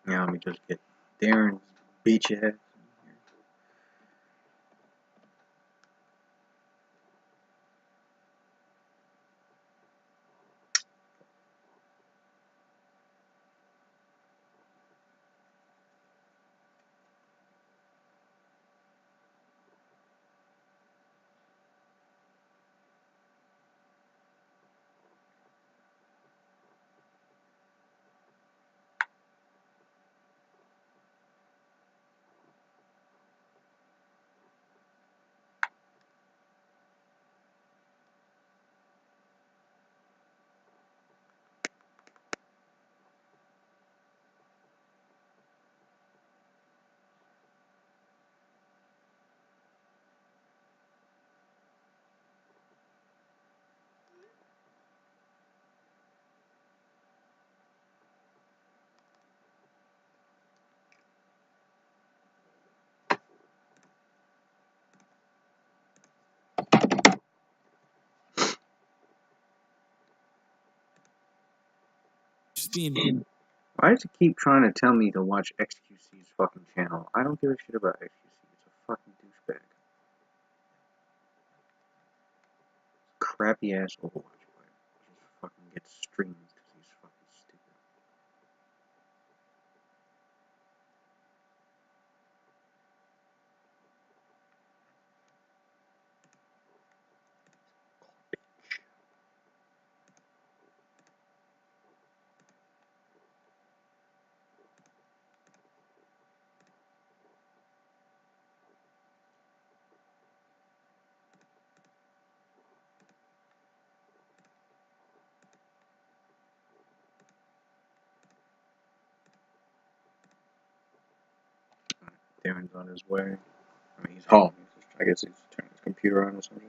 Now let me just get Darren's beach ass. Why does it keep trying to tell me to watch XQC's fucking channel? I don't give a shit about XQC. It's a fucking douchebag. Crappy ass Overwatch player. Just fucking gets streamed because he's fucking stupid. Darren's on his way. I mean, he's home. I guess he's turning his computer on or something.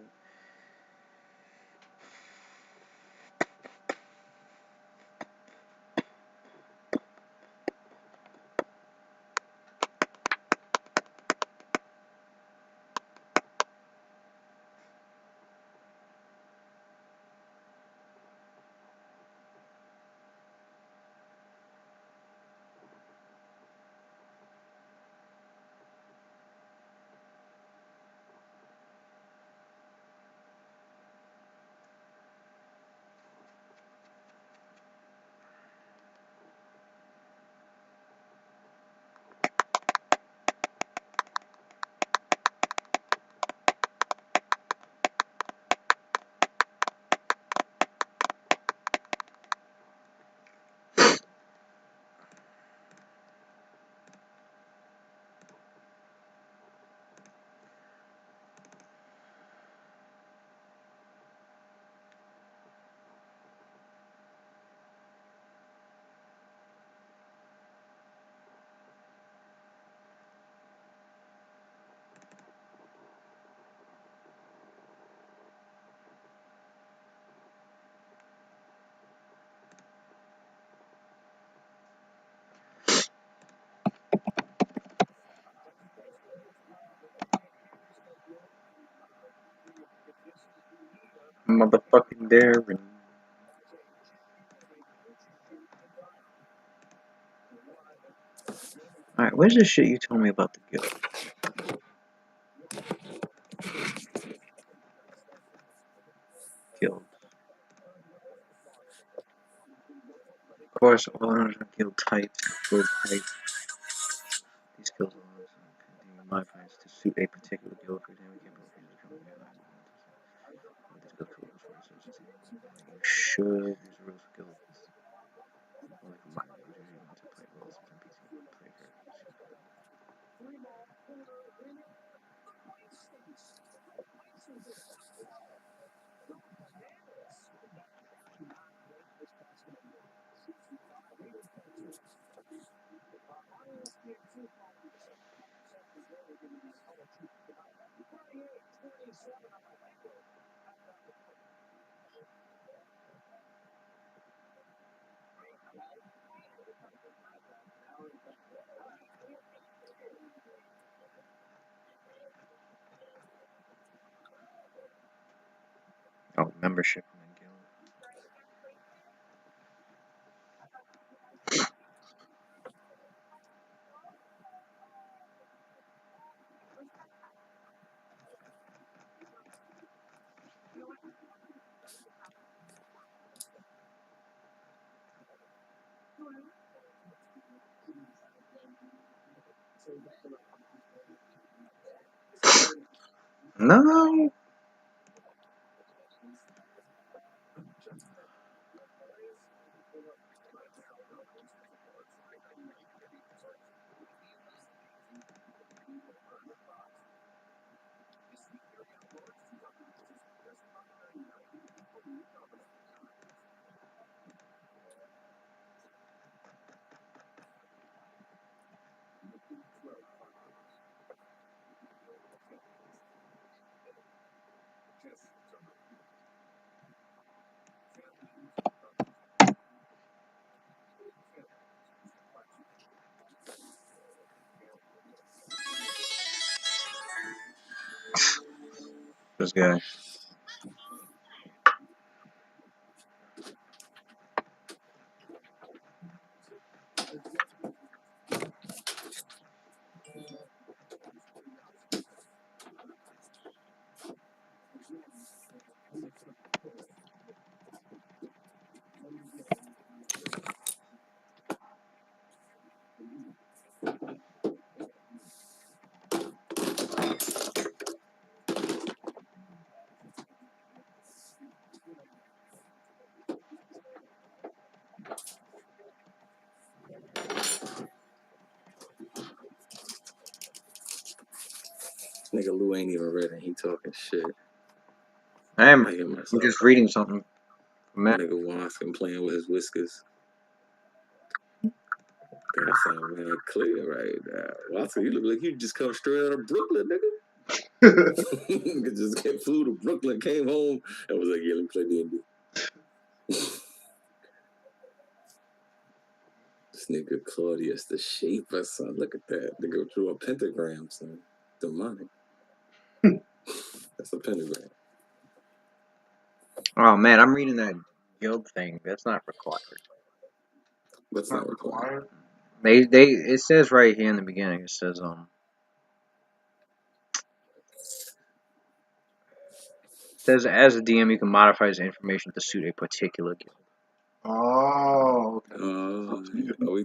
Motherfucking Darren. Alright, where's the shit you told me about the guild? Guild. Of course, all others are guild types, guild type. These skills allow us to continue modifiers to suit a particular guild. For example, you should use the rules of guild. Oh, membership in the guild. No. This guy. Nigga Lou ain't even read and he talking shit. I'm I hear myself. just reading something. Nigga Watson playing with his whiskers. Gotta sound mad clear right now. Watson, you look like you just come straight out of Brooklyn, nigga. Nigga just flew to Brooklyn, came home, and was like, yeah, let me play D&D. This nigga Claudius the Shaper, son. Look at that. Nigga drew a pentagram, son. Demonic. That's a pentagram. Oh man, I'm reading that guild thing. That's not required. That's not required. It says right here in the beginning. It says says as a DM you can modify his information to suit a particular guild. Oh, okay. Are we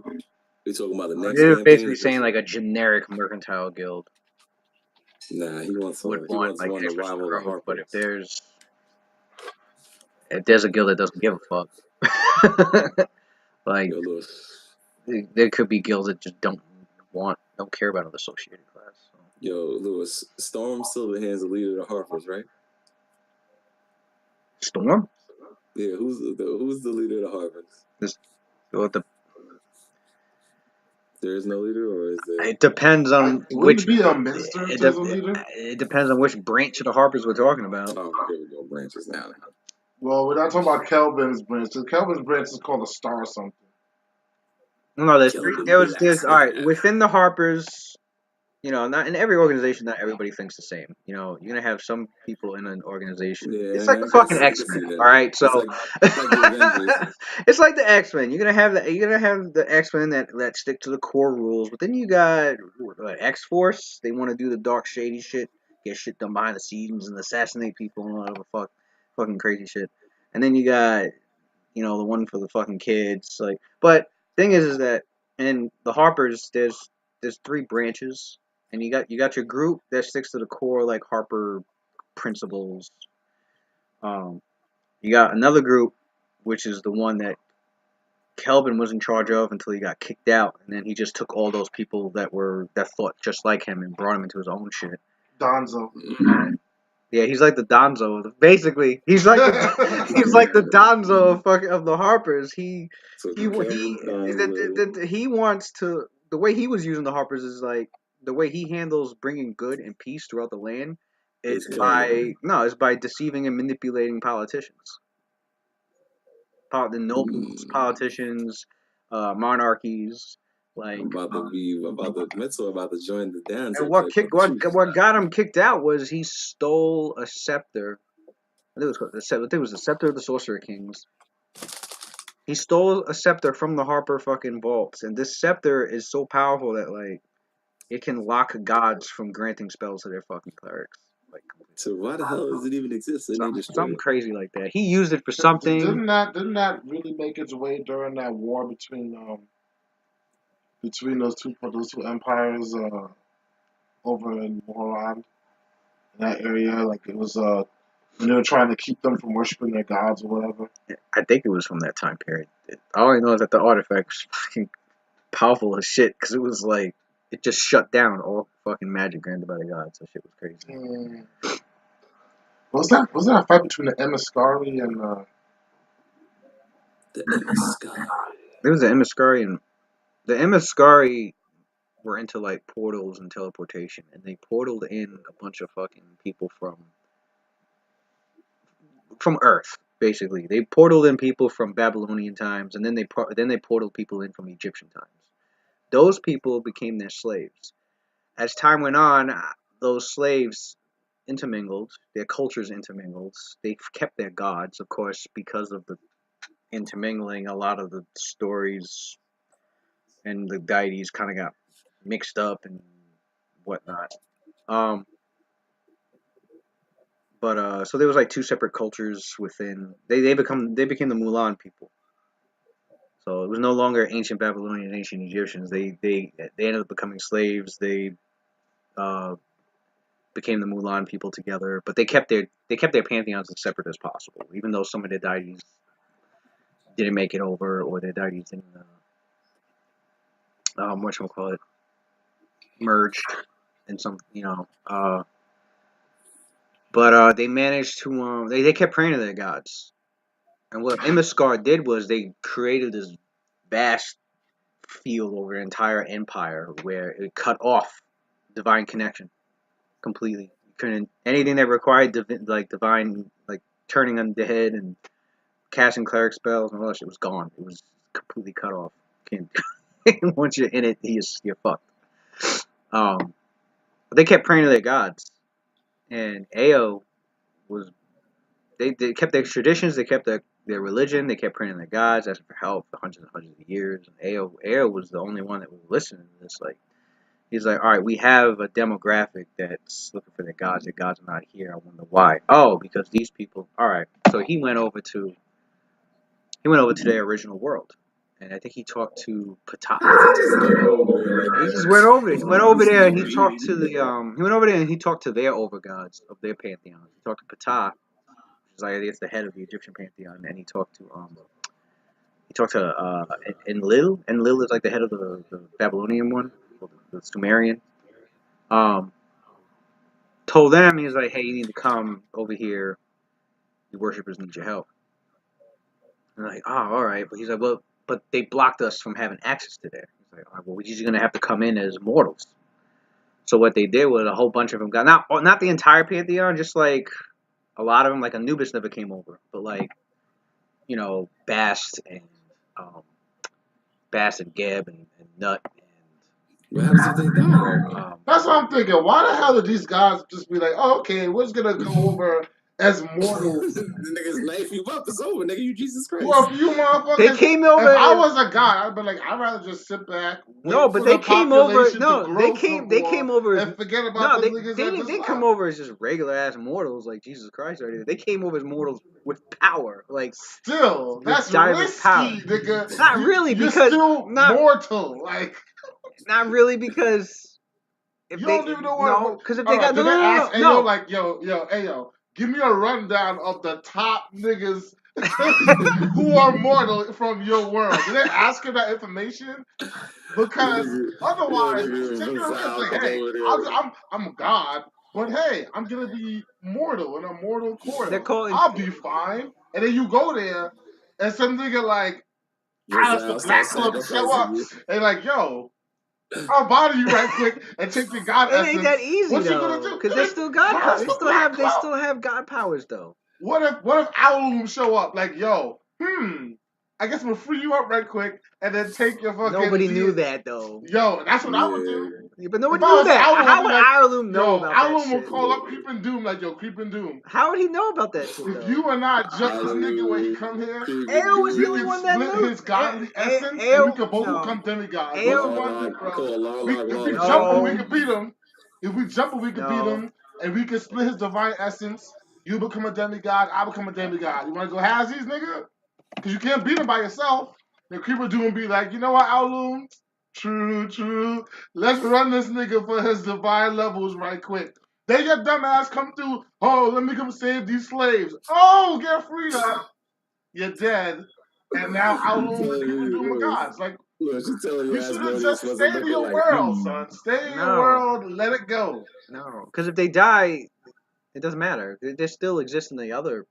talking about the next They're campaign? basically saying like a generic mercantile guild. Nah, he wants would he want wants like one to extra rival the growth, Harpers. but if there's a guild that doesn't give a fuck, like Yo, Lewis. there could be guilds that just don't care about an associated class. So. Yo, Lewis, Storm Silverhand's the leader of the Harpers, right? Storm? Yeah, who's the leader of the Harpers? There is no leader, or is there? It depends on which. Wouldn't it be a minister if there's a leader? It depends on which branch of the Harpers we're talking about. Oh, here we go, branches now. Well, we're not talking about Kelvin's branch. Kelvin's branch is called a star or something. No, there's all right within the Harpers. You know, not in every organization, not everybody thinks the same. You know, you're gonna have some people in an organization. Yeah, it's like the fucking X-Men, all right. So it's like the Avengers. It's like the X-Men. You're gonna have the X-Men that stick to the core rules, but then you got X-Force. They want to do the dark, shady shit, get shit done behind the scenes, and assassinate people and whatever fucking crazy shit. And then you got the one for the fucking kids. Like, but thing is that in the Harpers, there's three branches, and you got your group that sticks to the core like Harper principles. You got another group, which is the one that Kelvin was in charge of until he got kicked out, and then he just took all those people that thought just like him and brought him into his own shit. Donzo. Yeah, he's like the Donzo. Basically, he's like the Donzo of the Harpers. He wants to. The way he was using the Harpers is like the way he handles bringing good and peace throughout the land. It's by deceiving and manipulating politicians, the nobles, politicians, monarchies. Like about to join the dance. and what got him kicked out was he stole a scepter. I think it was the scepter of the Sorcerer Kings. He stole a scepter from the Harper fucking vaults, and this scepter is so powerful that like it can lock gods from granting spells to their fucking clerics. Like, so why the hell does it even exist? Something crazy like that. He used it for something. Didn't that really make its way during that war between between those two empires over in Moran, in that area. Like it was when they were trying to keep them from worshiping their gods or whatever. I think it was from that time period. All I know is that the artifact was fucking powerful as shit because it was like it just shut down all fucking magic granted by the gods. That shit was crazy. Was that a fight between the Emissary and The Emissary. There was the Emissary, and the Emissary were into like portals and teleportation, and they portaled in a bunch of fucking people from Earth. Basically, they portaled in people from Babylonian times, and then they portaled people in from Egyptian times. Those people became their slaves. As time went on, those slaves intermingled, their cultures intermingled. They kept their gods, of course, because of the intermingling. A lot of the stories and the deities kind of got mixed up and whatnot. Um, but so there was like two separate cultures within. They became the Mulan people. So it was no longer ancient Babylonians, ancient Egyptians. They ended up becoming slaves. They uh, became the Mulan people together, but they kept their pantheons as separate as possible, even though some of their deities didn't make it over, or their deities didn't whatchamacallit, merged in some, but they managed to they kept praying to their gods. And what Emissar did was they created this vast field over an entire empire where it cut off divine connection completely. You couldn't anything that required divine, like turning on the head and casting cleric spells and all that shit was gone. It was completely cut off. Can't once you're in it, you're fucked. But they kept praying to their gods, and Ao was they kept their traditions, they kept their religion, they kept praying to their gods, asking for help for hundreds and hundreds of years. And Ao was the only one that was listening to this. Like he's like, all right, we have a demographic that's looking for their gods. Their gods are not here. I wonder why. Oh, because these people. All right, so he went over to their original world, and I think he talked to Ptah. He just went over there. He went over there and he talked to their overgods of their pantheon. He talked to Ptah, which is like I guess the head of the Egyptian pantheon, and he talked to Enlil. Enlil is like the head of the Babylonian one, or the Sumerian. Told them, he was like, hey, you need to come over here. Your worshippers need your help. And they're like, oh, all right. But he's like, well, but they blocked us from having access to there. He's like, all right, well, we're just going to have to come in as mortals. So what they did was a whole bunch of them got, not the entire Pantheon, just like a lot of them, like Anubis never came over. But like, Bast and Geb and Nut. What happens if they die? That's what I'm thinking. Why the hell did these guys just be like, oh, okay, we're just gonna go over as mortals? The niggas knife you up. It's over, nigga. You Jesus Christ. For a few motherfuckers. They came over. If I was a guy, I'd be like, I'd rather just sit back. No, but they came over. No, they came over. And forget about they didn't come over as just regular ass mortals like Jesus Christ or anything. They came over as mortals with power. Like still, that's risky, nigga. Not really, because you're still mortal. Like not really, because if you don't even know what. No, because if they got no, like yo, give me a rundown of the top niggas who are mortal from your world. Did they ask him that information? Because otherwise, like, hey, I'm a god, but hey, I'm gonna be mortal in a mortal coil. I'll be fine. And then you go there, and some nigga like Alistair Black Club show up, and like, yo, I'll bother you right quick and take your god essence. It ain't that easy, what you gonna do? Because they still god powers. They still have god powers though. What if Owlum show up? Like, yo, I guess we'll free you up right quick and then take your fucking. Nobody knew that though. Yo, that's what I would do. Yeah, but nobody knew that. How would Owlum know about that? Owlum will call up Creeping Doom like, yo, Creeping Doom. How would he know about that shit? If you are not just this nigga when he come here, Ao was the only one that knew. His godly essence, and we could both become demigods. If we jump, we could beat him. If we jump, we could beat him, and we could split his divine essence. You become a demigod, I become a demigod. You want to go halvesies, nigga? Because you can't beat him by yourself. Then Creeper Doom be like, you know what, Owlum? True. Let's run this nigga for his divine levels right quick. Then your dumb ass come through. Oh, let me come save these slaves. Oh, get freed up. You're dead. And now how You long telling you me, do my Lewis, gods? Like, Lewis, you telling me you should have Asmodeus just wasn't stayed in looking your like, world, son. Stay in your No, world and let it go. no, because if they die, it doesn't matter. They still exist in the other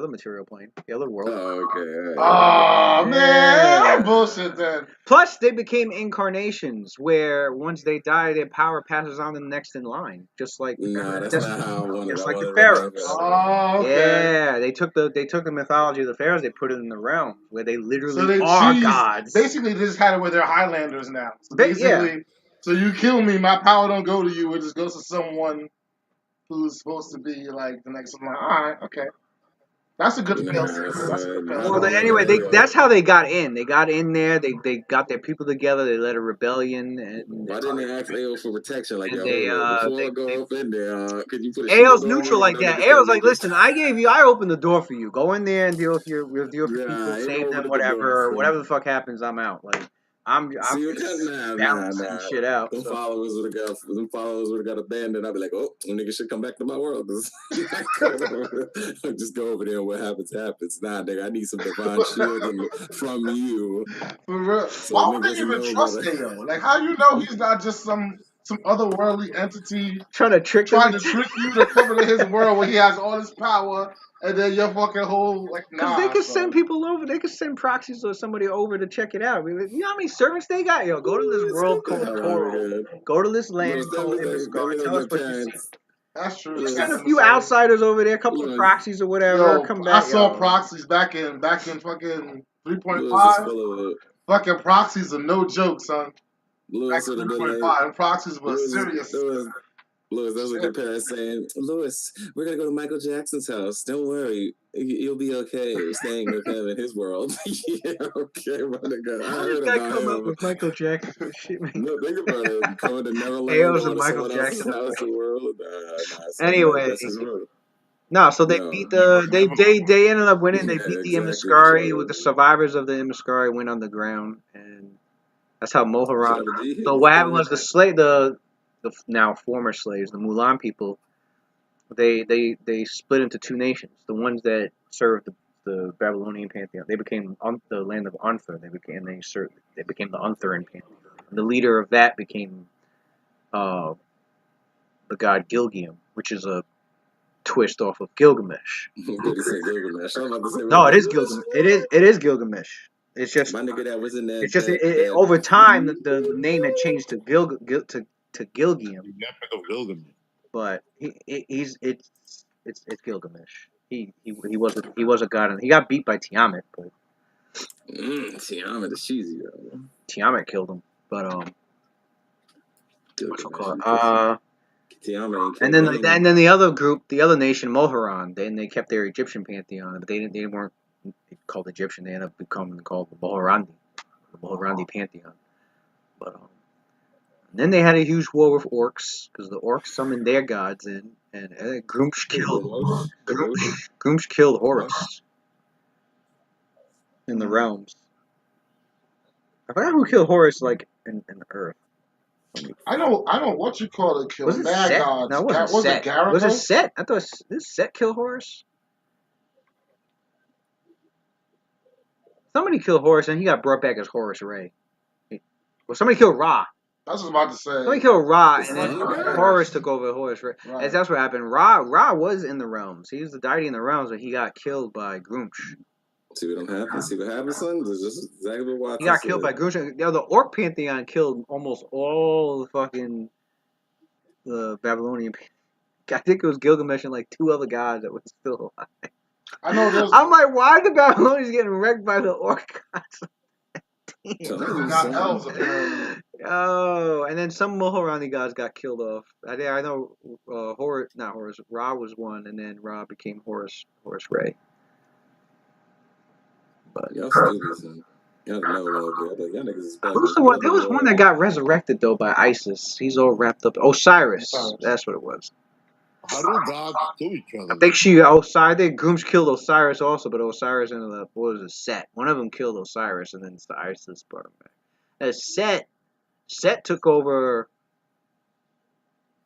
material plane, the other world. oh, okay. Oh, man. Yeah. Bullshit then. Plus, they became incarnations where once they die, their power passes on to the next in line, just like Nah, that's just, not how I wanted. just I like the wanted to remain pharaohs. forever. Oh, okay. Yeah, they took the mythology of the pharaohs, they put it in the realm where they So literally they are cheese. gods. Basically, they just had it where they're Highlanders now. So Yeah, basically, so you kill me, my power don't go to you. It just goes to someone who's supposed to be like the next one. All right, okay. That's a good fail Nah, safe. That's a good son, fail I well, don't safe. like anyway, that at all. that's how they got in. They got in there. They got their people together. They led a rebellion, Why didn't they ask AO for protection? Like, and yo, hold up, before I they go up in there, could you put a AO's shield on neutral me? I like know that. niggas got AO's like, niggas. listen, I opened the door for you. Go in there and deal with your people, Yeah, ain't save no them, opening the door, whatever, son. whatever the fuck happens, I'm out. Like, I'm See, just nah. balancing shit out. Them So. followers would have got abandoned. I'd be like, oh, them niggas should come back to my world. Just go over there. What happens, happens. Nah, nigga, I need some divine shielding from you. For real. So Why would they niggas even know trust better. AO? Like, how you know he's not just some otherworldly entity Trying to trick them trying to trick you to come into his world where he has all this power, and then your fucking whole like, because they nah, could send son. people over. They could send proxies or somebody over to check it out. I mean, you know how many servants they got? Yo, go to this Lewis, world get the called hell out of Coral. here. Go to this Lewis, land called Immiscar. that Tell was us their what you see. parents. That's true. They Just got send a Lewis, few emissaries. outsiders over there, a couple of Lewis, proxies or whatever. Yo, Come I back, saw yo. proxies back in fucking Lewis is 3.5. full of it. Fucking proxies are no joke, son. Back Lewis would in have been like, 3.5, and proxies were Lewis, serious Lewis, that's like your shit. parents saying, Lewis, we're gonna go to Michael Jackson's house. Don't worry, you'll be okay. We're staying with him in his world. Yeah, okay, my nigga. I How does heard guy about come up him. with Michael Jackson? Shit, man. No, think about it. Coming to Neverland, AO's a going to Michael someone else's Jackson. house and world. Nah, son, Anyway, that's his world. no, so they No, beat they ended up winning. They yeah, beat the exactly. For Immiscari. With sure. the survivors of the Immiscari went underground, and that's how Moharan. Shout out to G So Hit. what happened was the now former slaves, the Mulan people, they split into two nations. The ones that served the Babylonian pantheon, they became the land of Unther. They became the Untheran pantheon. And the leader of that became uh, the god Gilgium, which is a twist off of Gilgamesh. Good to say Gilgamesh. I was about to say, wait, No, it is Gilgamesh? Gilgamesh. It is Gilgamesh. It's just My nigga that was in it's just that. over time the name had changed to to Gilgium, The Epic of Gilgamesh. but he's it's Gilgamesh. He was a god and he got beat by Tiamat, but Tiamat is cheesy, though. Tiamat killed him. But what's it Gilgamesh, called? you pussy. Tiamat ain't And killed then the other group, the other nation, Moharan, they kept their Egyptian pantheon, but they weren't called Egyptian. They ended up becoming called the Moharandi pantheon. But and then they had a huge war with orcs because the orcs summoned their gods in, and Groomsh killed Horus in the realms. I forgot who killed Horus like in the earth. I know what you call it. Kill Was it mad Set? gods. No, it wasn't Was Set. it Was it Garagos? Set? I thought did Set kill Horus? Somebody killed Horus and he got brought back as Horus Ray. Well, somebody killed Ra. That's what I was about to Somebody say. killed Ra, The and then sun god? Horus took over Horus Ray. Right. And that's what happened. Ra was in the realms. He was the deity in the realms, but he got killed by Groomsh. See what happens. See what happens, son. This is exactly what Watson He got killed by said. Groomsh. You know, the Orc pantheon killed almost all the fucking the Babylonian. I think it was Gilgamesh and like two other gods that were still alive. I know there's I'm like, why are the Babylonians getting wrecked by the Orc gods? Telling you, not son. elves apparently. Oh, and then some Moharani gods got killed off. I know not Horus. Ra was one, and then Ra became Horus Ray. But Y'all stupid, son. Y'all know love, y'all niggas is bad. who's the one? There was one that got resurrected though by Isis. He's all wrapped up. Osiris. That's what it was. How do gods kill each other? I think I think Groom's killed Osiris also, but Osiris ended up, Set? One of them killed Osiris, and then it's the Isis part of it. Set Set took over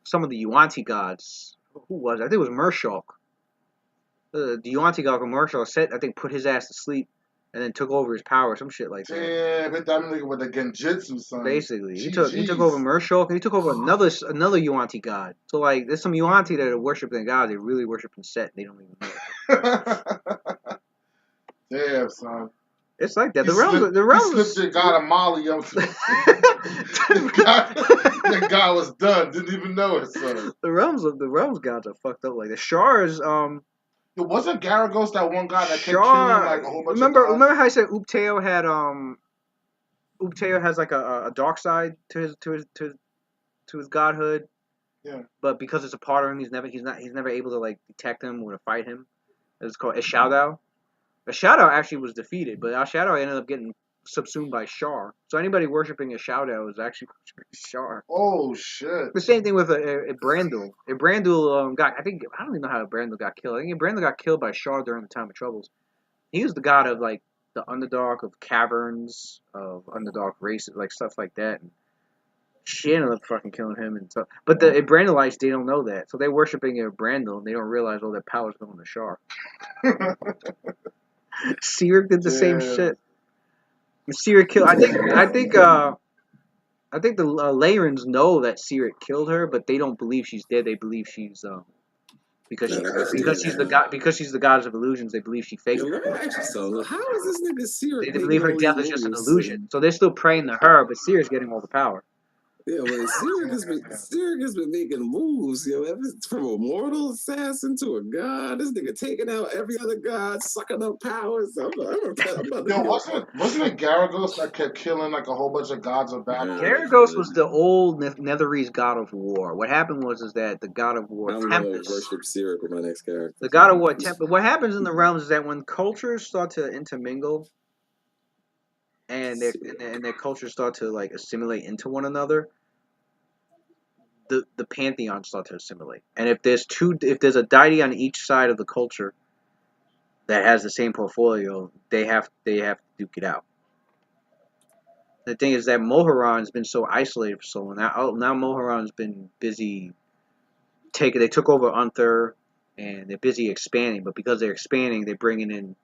some of the Yuan-Ti gods. Who was it? I think it was Murshulk. The Yuan-Ti god Murshulk. Set, I think, put his ass to sleep and then took over his power, some shit like that. Damn, hit that nigga with the Genjutsu, son. Basically, he GGs. took over Murshulk, and he took over another Yuan-Ti god. So like, there's some Yuan-Ti that are worshiping God. They really worshiping Set. They don't even know. Damn, son. It's like that. He slipped your god a Molly. The guy was done. Didn't even know it, son. The realms gods are fucked up like the Shars. It wasn't Garagos that one guy that kept killing like a whole bunch of gods? Remember how I said Ubteo had Ubteo has like a dark side to his godhood. Yeah. But because it's a part of him, he's never able to like detect him or to fight him. It's called Shadow. Shadow actually was defeated, but Shadow ended up getting subsumed by Shar. So anybody worshiping Shadow is actually worshiping Shar. Oh shit! The same thing with Brandul. Brandul got, I don't even know how Brandul got killed. I think Brandul got killed by Shar during the time of troubles. He was the god of like the Underdark, of caverns, of Underdark races, like stuff like that. And she ended up fucking killing him and stuff. But the Brandulites, they don't know that, so they're worshiping Brandul, and they don't realize all their power's going to Shar. Cyric did the same shit. Cyric killed. I think the Lairans know that Cyric killed her, but they don't believe she's dead. They believe she's because she's the goddess of illusions. They believe she faked. So how is this nigga Cyric? They believe her death is just an illusion. So they're still praying to her, but Cyric's getting all the power. Yeah, well, Cyric has been making moves, from a mortal assassin to a god. This nigga taking out every other god, sucking up powers. Wasn't it Garagos that kept killing like a whole bunch of gods of battle? Garagos was the old Netherese god of war. What happened was that the god of war Tempest. Worship Cyric with my next character. The god of war Tempest. What happens in the realms is that when cultures start to intermingle, and their cultures start to like assimilate into one another, the pantheons start to assimilate. And if there's a deity on each side of the culture that has the same portfolio, they have to duke it out. The thing is that Moharan's been so isolated for so long. Now Moharan's been busy they took over Unther, and they're busy expanding. But because they're expanding, they're bringing in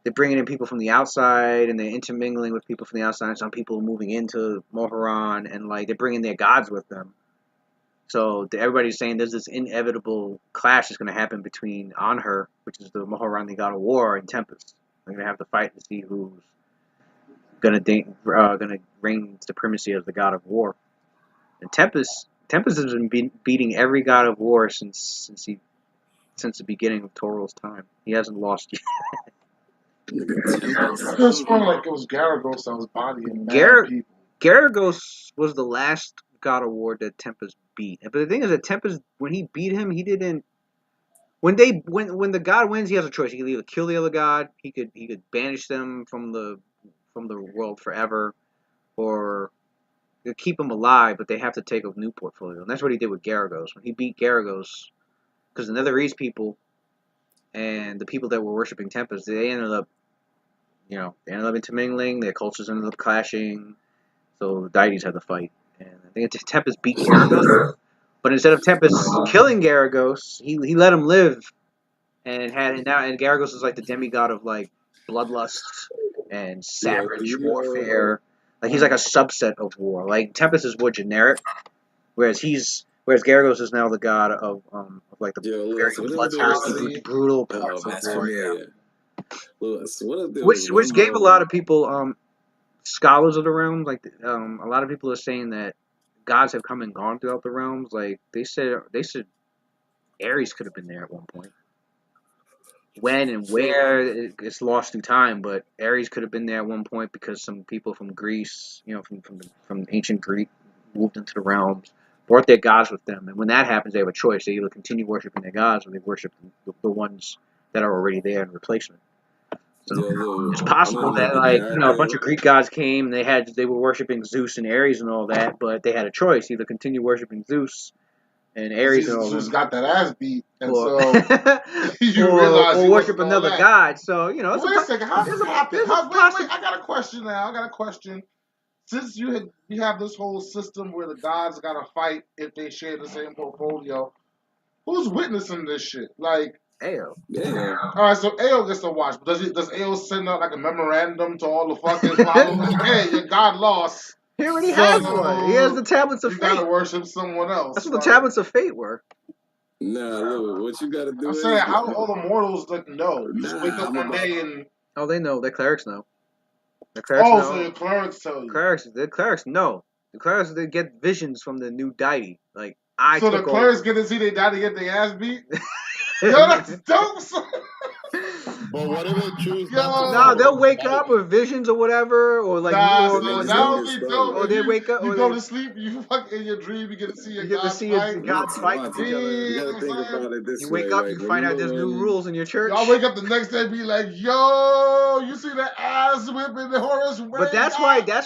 they're bringing in people from the outside, and they're intermingling with people from the outside. Some people are moving into Moharan, and like they're bringing their gods with them. So everybody's saying there's this inevitable clash that's going to happen between Anhur, which is the Moharan, the god of war, and Tempest. They're going to have to fight to see who's going to reign supremacy as the god of war. And Tempest has been beating every god of war since the beginning of Toral's time. He hasn't lost yet. It's funny, like it was Garagos that was bodying people. Garagos was the last god of war that Tempest beat. But the thing is that Tempest, when he beat him, he didn't. When the god wins, he has a choice. He could either kill the other god, he could banish them from the world forever, or keep them alive, but they have to take a new portfolio. And that's what he did with Garagos. When he beat Garagos, because the Netherese people and the people that were worshiping Tempest, they ended up intermingling. Their cultures ended up clashing. So the deities had to fight. And I think Tempest beat Garagos. But instead of Tempest killing Garagos, he let him live. And Garagos is like the demigod of like bloodlust and savage warfare. Like he's like a subset of war. Like Tempest is more generic, whereas Garagos is now the god of like the very bloodthirsty, brutal parts of war. Which gave a lot of people scholars of the realms, like a lot of people are saying that gods have come and gone throughout the realms. Like they said Ares could have been there at one point. When and where it's lost through time, but Ares could have been there at one point because some people from Greece, from ancient Greek, moved into the realms, brought their gods with them, and when that happens, they have a choice. They either continue worshiping their gods or they worship the ones that are already there in replacement. So it's possible that a bunch of Greek gods came and they were worshiping Zeus and Ares and all that, but they had a choice: either continue worshiping Zeus and Ares Zeus got that ass beat, and or, so you realize or worship another god. So wait a second, how does this happen? Wait, I got a question now. since you have this whole system where the gods gotta fight if they share the same portfolio, who's witnessing this shit? Like, Ayo. Yeah. all right, so AO gets to watch, but does AO send out like a memorandum to all the fucking followers? Like, hey, your god lost, He already has one. He has so the tablets of you fate. gotta worship someone else. That's what the Like, tablets of fate were. Nah, look, what you gotta do I'm is saying, how do all the mortals like know? You just wake nah, up I'm one about day and Oh, they know. The clerics know. The clerics oh, so know. your clerics tell you. The clerics know. The clerics, they get visions from the new deity. Like, I So the took clerics over. get to see they daddy get their ass beat. Yo, that's dope. Son. But what if they choose Yo, not to Nah, follow they'll the wake up deity? with visions or whatever, or like, nah, or then they so just that don't would get be spelled dope. or If they right. wake up, you or go they to sleep, you fuck in your dream, you get to see your you get to gods see fight. the gods fight Watch each it. other. You Yeah, gotta I'm think saying. about it this You way. wake up, you Like, find out remember there's new when rules in your church. Y'all wake up the next day and be like, yo, you see the ass whipping the Horace But Wayne got? that's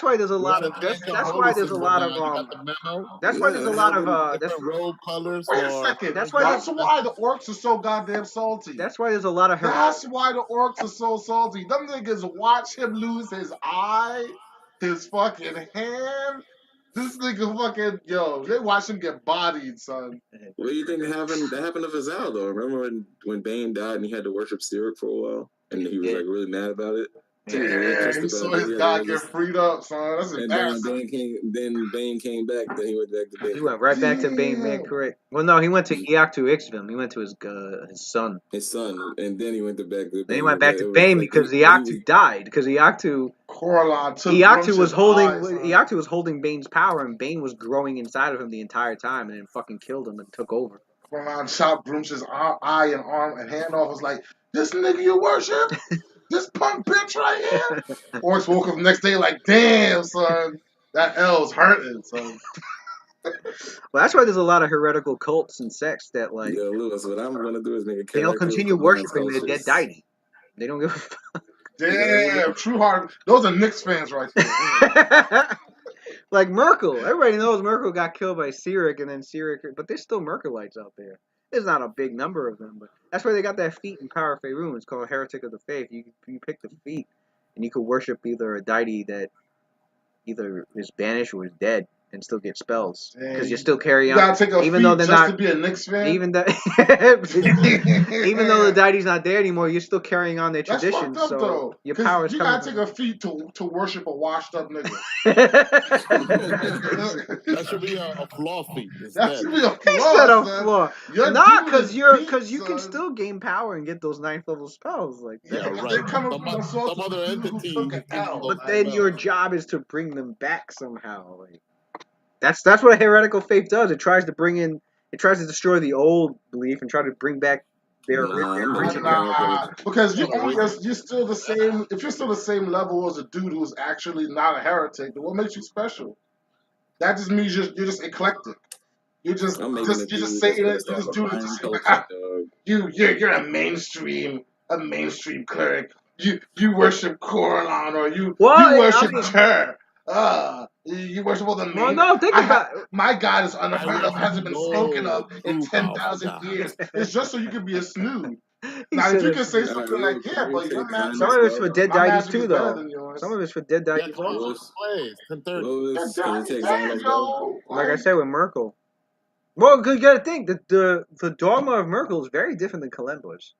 why there's a We lot gotta of change our that's why holy there's a symbol lot now. of You got the memo? that's why there's a yeah, lot of having that's Different robe colors Wait a for second. that's why That's there's why the orcs are so goddamn salty. that's why there's a lot of That's why the orcs are so salty. Them niggas watch him lose his eye, his fucking hand. This nigga fucking, yo, they watch him get bodied, son. what do you think happened? That happened to Fazal though. Remember when Bane died and he had to worship Cyric for a while, and he was Yeah. like really mad about it. He was really Yeah, pissed he about saw that. his He had to god get worship. freed up, son. That's And then when embarrassing. Bane came back, then he went back to being He went right back to Bane, man. Damn. Correct. Well, no, he went to Iactu Ixvim. He went to his son. his son, and then he went to back to Then he Bane. went But back to it was Bane like because but he was Iactu died. Because Coraline took Iactu was Brumsh's holding eyes, son. Iactu was holding Bane's power, and Bane was growing inside of him the entire time, and then fucking killed him and took over. Coraline chopped Brumsh's eye and arm and hand off. Was like, this nigga you worship? This punk bitch right here? Orcs woke up the next day like, damn, son. That L's hurting, son. Well, that's why there's a lot of heretical cults and sects that like Yo, Lewis. What I'm gonna do is make a they don't character that continue combines worshiping their dead cultures. deity. They don't give a fuck. Damn, true heart. Those are Knicks fans right there. Like Merkel. Everybody knows Merkel got killed by Cyric, and then Cyric, but there's still Merkelites out there. There's not a big number of them, but that's why they got that feat in Power of Faerun. It's called Heretic of the Faith. You pick the feat, and you could worship either a deity that either is banished or is dead, and still get spells because you still carry You on, gotta take a even though feat they're just to not. be a Knicks fan. Even that, even though the deity's not there anymore, you're still carrying on their That's traditions. fucked up So though. your Cause power is you coming gotta take from. a feat to worship a washed up nigga. That should be a flaw feat That instead. should be a He said flaw, a son. flaw. Your Nah, dude is beat, cause you can son. still gain power and get those 9th level spells like Yeah, that. But right. they're coming Some from the source some of other a dude who entity took an is giving you L. those But nine then your bells. job is to bring them back somehow. Like that's what a heretical faith does. It tries to bring in, it tries to destroy the old belief and try to bring back their Nah, I'm making a original. character. Because Gotta awaken. you're still the same. If you're still the same level as a dude who's actually not a heretic, then what makes you special? That just means you're just eclectic. I'm making a You're just dude that's saying it. based You're off just of doing it to Mayan say culture, dog. you're a mainstream cleric. You worship Coraline or you Well, I worship mean, Ter. You worship all the well, main. no, think about. My God is I unheard of, want to hasn't been spoken know of the in true powerful 10,000 God. years. It's just so you can be a snood. He Now, if said you it's. can say All right, something like, Lewis, can yeah, you but take Some Xynos of it's for spell? dead my deities magic too, is better though. than yours. Some of it's for dead Yeah, deities come also. on. Lewis, 10:30. Your Lewis, can you daddy's take dead, Xynos spell? yo. Like I said with Merkel. Well, because you got to think that the dogma of Merkel is very different than Kalemba's.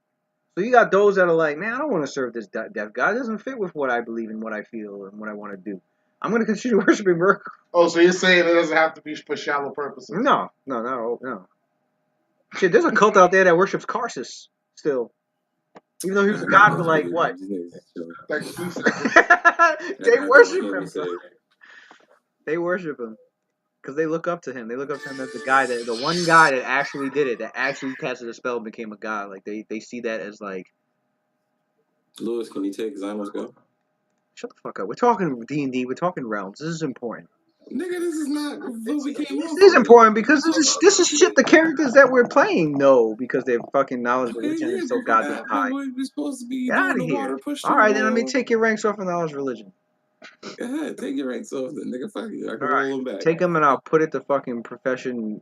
So you got those that are like, man, I don't want to serve this death god. It doesn't fit with what I believe and what I feel and what I want to do. I'm going to continue worshiping Merkel. Oh, so you're saying it doesn't have to be for shallow purposes? No. Shit, there's a cult out there that worships Karsus still. Even though he was a god for like, what? Like 2 seconds. They That's what you worship hear me him. say. They worship him. Because they look up to him. They look up to him as the one guy that actually did it, that actually casted a spell and became a god. Like, they see that as like, Lewis, can you take Xynos spell? shut the fuck up. We're talking D&D. We're talking realms. This is important. Nigga, this is not what we came This on is for. important because this is shit the characters that we're playing know because their fucking knowledge Okay, religion yeah, is so goddamn but high. we're supposed to be Get doing out of the here. water pushing. Alright, then let me take your ranks off of knowledge religion. Go ahead, take your ranks off then, nigga. Fuck you. I can Alright. roll them back. Take them and I'll put it to fucking profession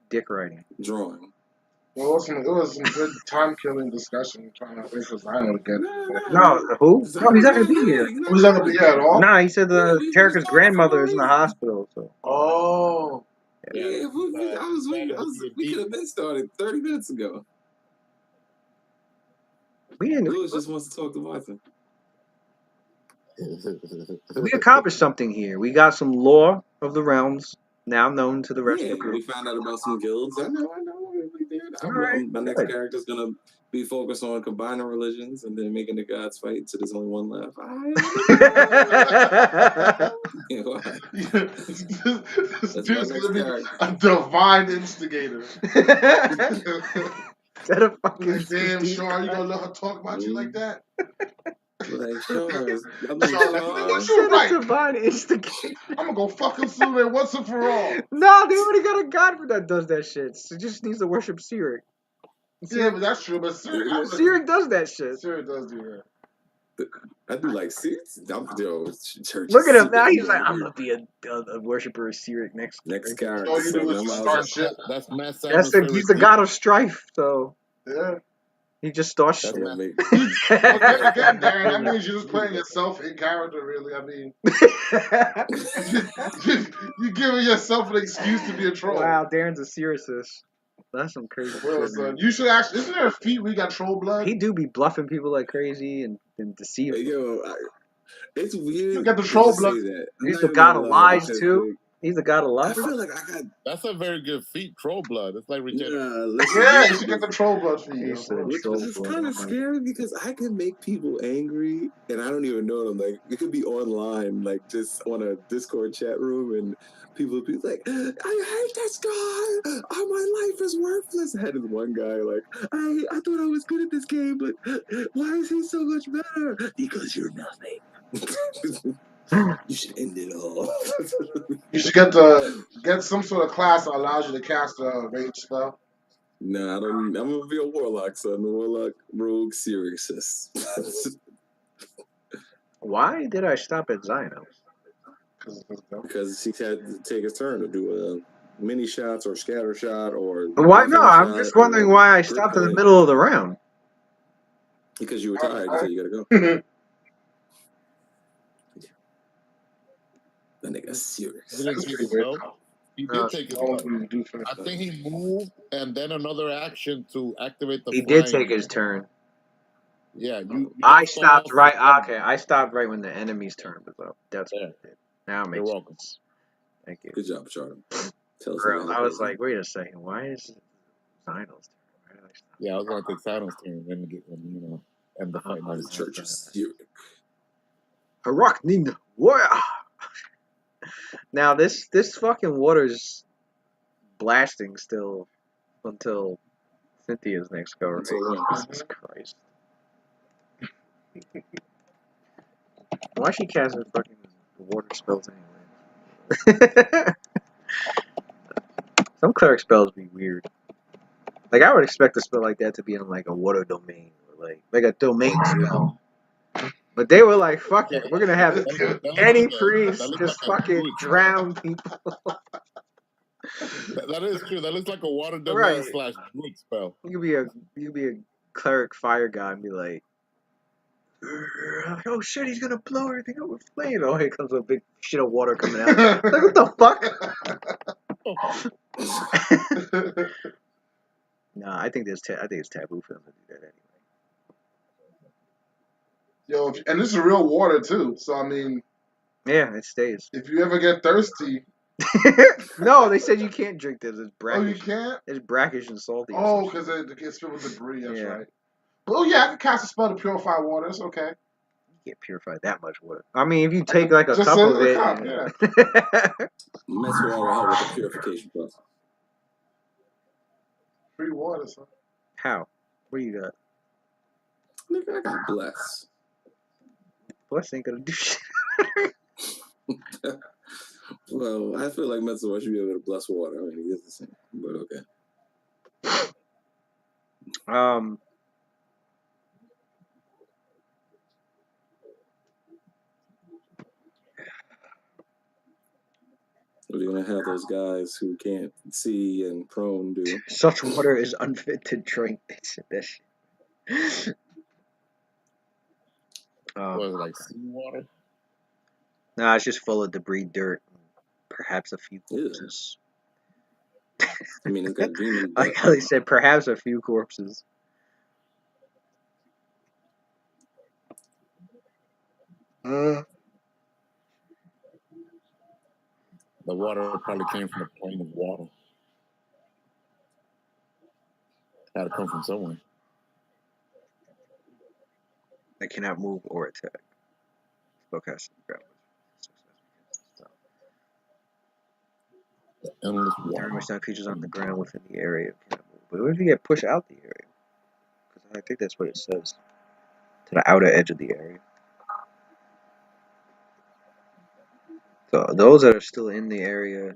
dick writing. Drawing. Well, it was some good time killing discussion trying to wait for Zion to get. No, who? No, he's not gonna be here. He's not Who's not gonna be here at all? Nah, he said Yeah, the we just Jericho's started for no grandmother is in the reason. hospital. So Oh, Yeah, we could have been started 30 minutes ago. we didn't. Lewis just wants to talk to Martha. We accomplished something here. We got some lore of the realms now known to the rest Yeah, of the we group. found out about some guilds. I know. We did. Alright, My next good. character's gonna be focused on combining religions and then making the gods fight. So there's only one left. Yeah, why? this That's my dude's next gonna be character. a divine instigator. Instead of fucking Like, damn, deep Sean, you cut. gonna let her talk about you like that? Like, sure. I mean, Sean, like, you know what, He you're said right. a divine instigator. I'm gonna go fuck him soon once and for all. No, they already got a god that does that shit. So he just needs to worship Sirik. Yeah, but that's true. But Sirik does that shit. Sirik does do that. I do like seats. Church. Look at him now. He's like, I'm gonna be a worshiper of Sirik next character. All you do is just start shit. That's Matt That's Samuel's he's the favorite god of strife, so Yeah. he just starts That's shit. Matt- Again, Darren, that means you're just playing yourself in character, really. I mean, you're giving yourself an excuse to be a troll. Wow, Darren's a seriousness. That's some crazy Well, shit. son, Man. you should actually. Isn't there a feat where you got troll blood? He do be bluffing people like crazy and deceiving. Yo, it's weird. You get the troll to blood. say that. I'm He's not the even god gonna of lie, lies because, too. like, He's the god of I lies. feel like I got. That's a very good feat, troll blood. It's like regeneration. Listen, Yeah, you should get the troll blood feat. He said Which troll is blood, kind I'm of like- scary because I can make people angry and I don't even know them. Like, it could be online, like just on a Discord chat room, and people would be like, I hate this guy. Oh, my life is worthless. I had this one guy, like, I thought I was good at this game, but why is he so much better? Because you're nothing. You should end it all. You should get some sort of class that allows you to cast a rage spell. Nah, I don't. I'm gonna be a warlock, son. A warlock, rogue, seriousness. Why did I stop at Xynos? Because he had to take his turn to do mini shots or scatter shot or. Why no? buffing I'm shot just wondering or why I grip stopped in the point. middle of the round. Because you were tired, so you gotta go. That nigga serious. Didn't That's take pretty his weird. belt. He did take his belt. I think he moved and then another action to activate the He did flying. take his turn. Yeah, you I left stopped off right. one. Okay, I stopped right when the enemy's turn was up. That's what Yeah. I did. Now it You're makes welcome. sense. Thank you. Good job, Charlie. Tell us Bro, about I was it. like, wait a second. Why is Xynos turn? Why did I stop? Yeah, I was gonna take Silence turn and get end the fight. His church is serious. Arachnin warrior. Now this fucking water's blasting still until Cynthia's next go. Right? Until when? Jesus Christ. Why she casting fucking water spells anyway? Some cleric spells be weird. Like I would expect a spell like that to be in like a water domain or like a domain spell. But they were like, fuck it, we're gonna have any priest just fucking drown people. That is true. That looks like a water domain Right. / druid spell. You could be a cleric fire god and be like, oh shit, he's gonna blow everything up with flame. Oh, here comes a big shit of water coming out. Like, what the fuck? No, I think it's taboo for them to do that anyway. Yo, and this is real water too. So I mean, yeah, it stays. If you ever get thirsty, no, they said you can't drink this. It's brackish. Oh, you can't? It's brackish and salty. Oh, because it gets filled with debris. That's yeah. right. But, oh yeah, I can cast a spell to purify water. It's okay. You can't purify that much water. I mean, if you take like a cup of it. Cup, yeah. Mess water help with the purification process. Free water, son. How? What do you got? Nigga, I got bless. Bless ain't gonna do shit. Well, I feel like Mental should be able to bless water. I mean, it's the same, but okay. What are you gonna have those guys who can't see and prone do? Such water is unfit to drink. They said that shit. Was it like seawater? Nah, it's just full of debris, dirt, perhaps a few Ew. corpses. I mean, it's got demon Like butt. how they said, perhaps a few corpses. The water probably came from a plane of water. Had to come from somewhere. They cannot move or attack. Spellcasting ground. Endless There water. are some creatures on the ground within the area cannot move. But what if you get pushed out the area? Because I think that's what it says. To the outer edge of the area. So those that are still in the area,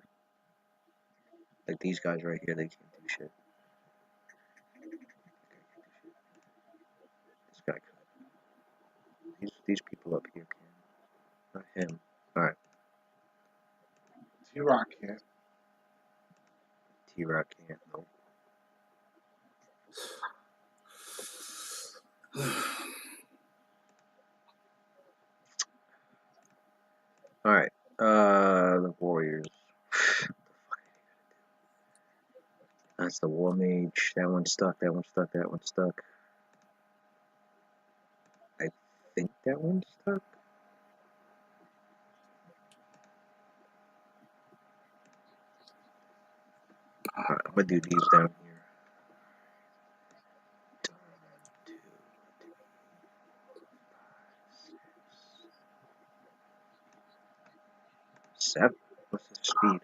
like these guys right here, they can't do shit. This guy could. These people up here can. Not him. Alright. T-Rock can't. T-Rock can't. Nope. Alright. The warriors. That's the war mage. That one's stuck. That one's stuck. That one's stuck. I think that one's stuck. Alright, I'm gonna do these down here. 7. What's the speed?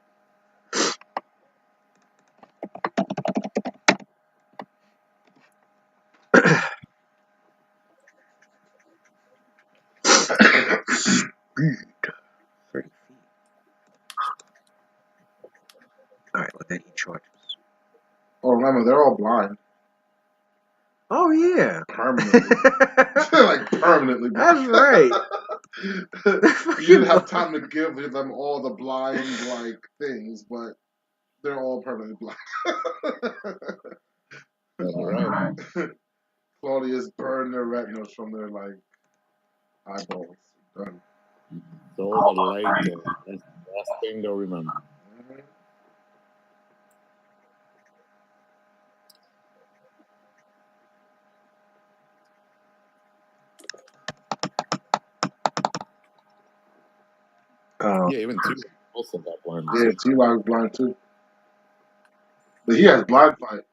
Speed. 30 feet. Alright, well then he charges. Oh, remember, they're all blind. Oh yeah. Permanently. Like, permanently blind. That's right. You didn't have time to give them all the blind, like, things, but they're all permanently blind. That's right. Claudius burned their retinas from their, like, eyeballs. Done. So the light, that's the last thing they'll remember. Yeah, even T also got blind. Yeah, T-Rock is blind too. But he has blind fight.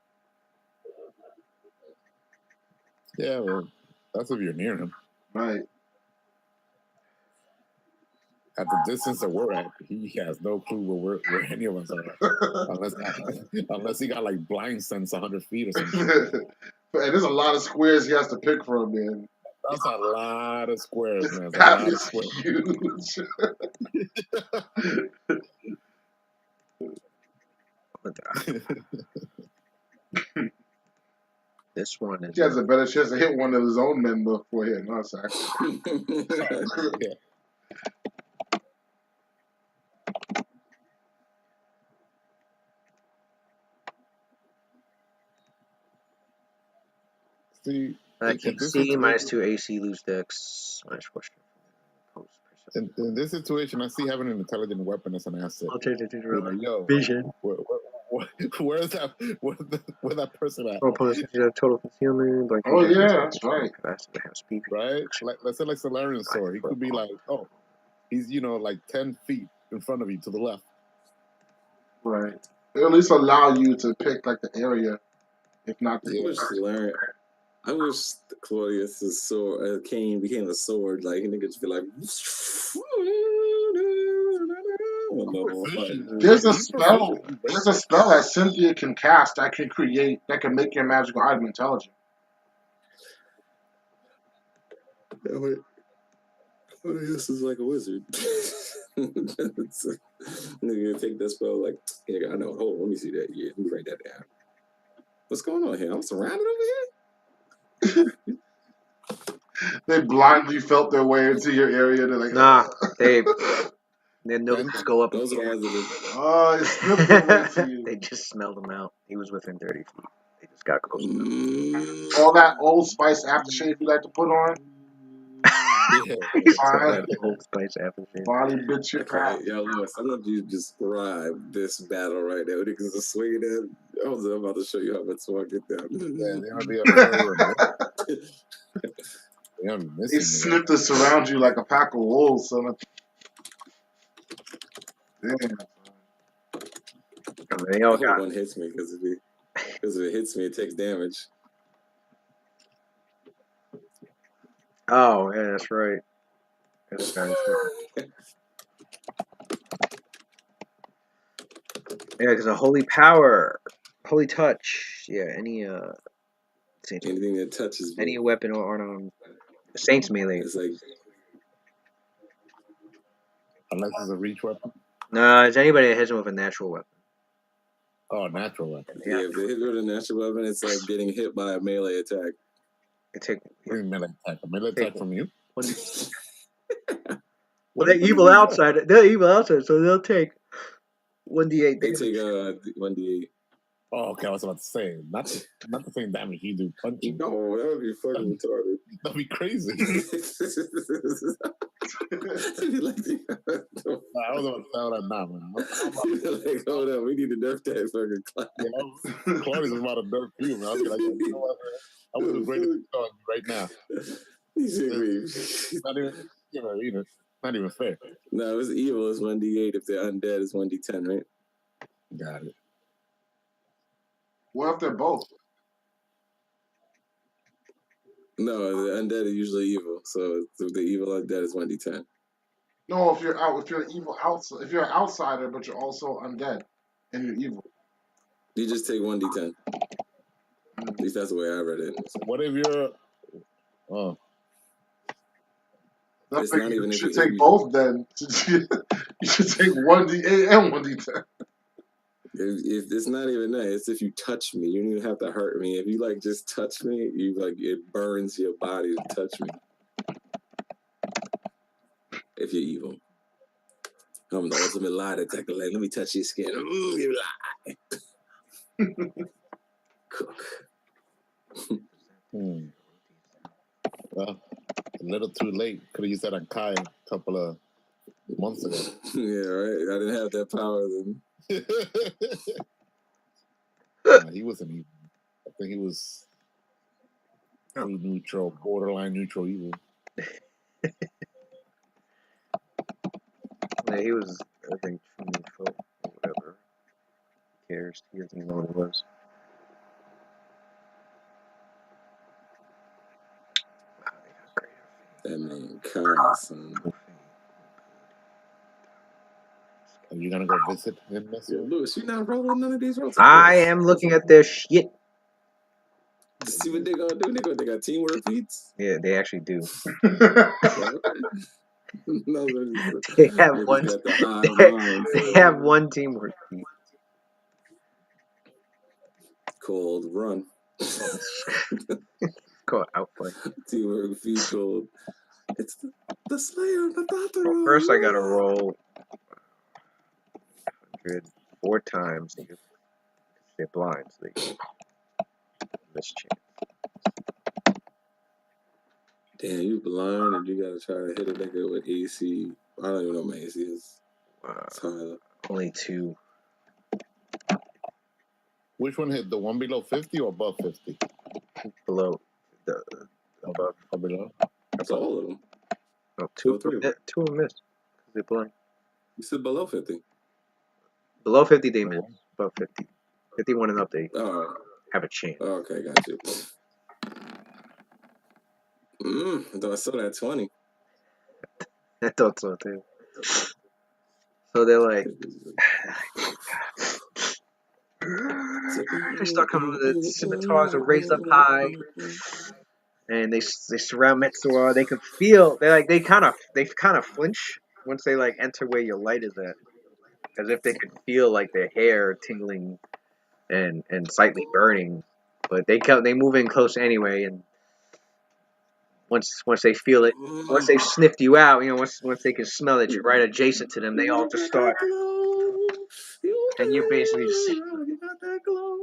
Yeah, well, that's if you're near him. Right. At the distance that we're at, he has no clue where any of us are, unless he got like blind sense 100 feet or something. And there's a lot of squares he has to pick from, man. That's a lot of squares, man. That is huge. This one is. He has a better chance to hit one of his own men before hitting us, actually. Yeah. See, I can see -2 AC, lose dex, -4. In this situation, I see having an intelligent weapon as an asset. Yo, vision. Where's that? Where that person at? Total concealment. Like, oh yeah, that's right. Speed. Right? Like, let's say like Solarian's sword. He could be like, oh, he's like 10 feet in front of you to the left. Right. They at least allow you to pick like the area, if not the. I wish Claudius's sword cane became a sword. Like niggas be like. There's a spell. There's a spell that Cynthia can cast that can make your magical item intelligent. Claudius is like a wizard. Nigga take that spell like, yeah, I know. Hold on, let me see that. Yeah, let me write that down. What's going on here? I'm surrounded over here. They blindly felt their way into your area. They're like, nah, they Their notes go up. Those are the ones that are. Oh, it slipped away to you. They just smelled him out. He was within 30 feet. They just got close enough. All that Old Spice aftershave you like to put on, Yeah. fine. Old Spice aftershave. Body bitch your Okay, pal. yo, Lewis, I want you to describe this battle right now. Niggas are swinging in. I'm about to show you how much I get down. Yeah, they're gonna be afraid. They're gonna be They missing me. snipped to surround you like a pack of wolves, son. Damn. They I all hope got. one hits me because if it hits me, it takes damage. Oh, yeah, that's right. That's kind of yeah, because a holy power, holy touch. Yeah, any Anything that touches me, any weapon or unarmed Saints melee. it's like Unless it's a reach weapon. No, it's anybody that hits him with a natural weapon. Oh, natural weapon. yeah. If they hit with a natural weapon, it's like getting hit by a melee attack. It take What do you mean melee attack? A melee attack from you? one. What They're do you evil mean? outside. They're evil outside, so they'll take 1d8 They damage. take 1d8. Oh, okay. I was about to say not the same damage you do punching. No, that would be fucking retarded. That'd be crazy. It'd be like, I was about to tell that now, man. like, hold on, we need to nerf that fucking class. Yeah, Claudius was about to nerf you, man. I was like, you know what, man? I would have rated this on right now. It's not even, not even fair. No, it's evil is 1d8. If they're undead, it's 1d10, right? Got it. What if they're both? No, the undead are usually evil. So the evil undead is 1d10. No, if you're out, if you're evil outside, if you're an outsider, but you're also undead and you're evil. You just take 1d10. At least that's the way I read it. What if you're? Oh, That's It's like not even you if should you- take both then. You should take 1d8 and 1d10. If it's not even that, it's if you touch me. You don't even have to hurt me. If you like just touch me, you like it burns your body to touch me. If you're evil. I'm the ultimate lie detector. Like, let me touch your skin. You lie. Cook. Well, a little too late. Could have used that on Kai a couple of months ago. Yeah, right. I didn't have that power then. He wasn't evil. I think he was pretty neutral, borderline neutral evil. Yeah, he was, I think, true neutral or whatever. Who cares? He doesn't even know what it was. Wow, they got great. That man, Kai, son. Are you gonna go visit him this Yo, year? Lewis, you not rolling none of these rolls? I am looking at their shit. To see what they gonna do. They got teamwork feats. Yeah, they actually do. No, They have niggas one. got the high mind. They have one teamwork feat. Called run. Called outplay. Teamwork feat called. It's the Slayer, the Doctor. Well, first I gotta roll 4 times. They're blind, so they get this chance. Damn, you blind and you gotta try to hit a nigga with AC. I don't even know what my AC is. It's high. Only 2. Which one hit? The one below 50 or above 50? Below. Above. Or below? That's all of them. No, 2 All three of them. Two of them missed. They're blind. You said below 50. Below 50, they miss. Above 50. 51 and up, they have a chance. Oh, okay, got you. I thought I saw that 20. I thought so too. So they're like, they start coming with the scimitars are raised up high, and they surround Metsuar. They can feel they kind of flinch once they like enter where your light is at, as if they could feel like their hair tingling and slightly burning. But they move in close anyway, and once they feel it, once they've sniffed you out, once they can smell that you're right adjacent to them, they all just start. And you're basically just. You got that glow.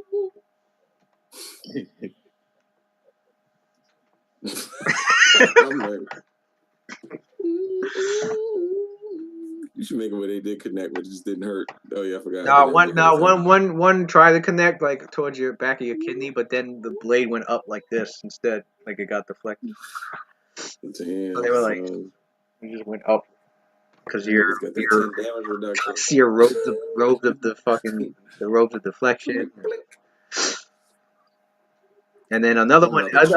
I'm like, you should make it where they did connect, but it just didn't hurt. Oh yeah, I forgot. One tried to connect like towards your back of your kidney, but then the blade went up like this instead, like it got deflected. Damn, So they were like, son. you just went up because Niggas got the 10 damage reduction. your robes of the fucking the robes of deflection. And then another one had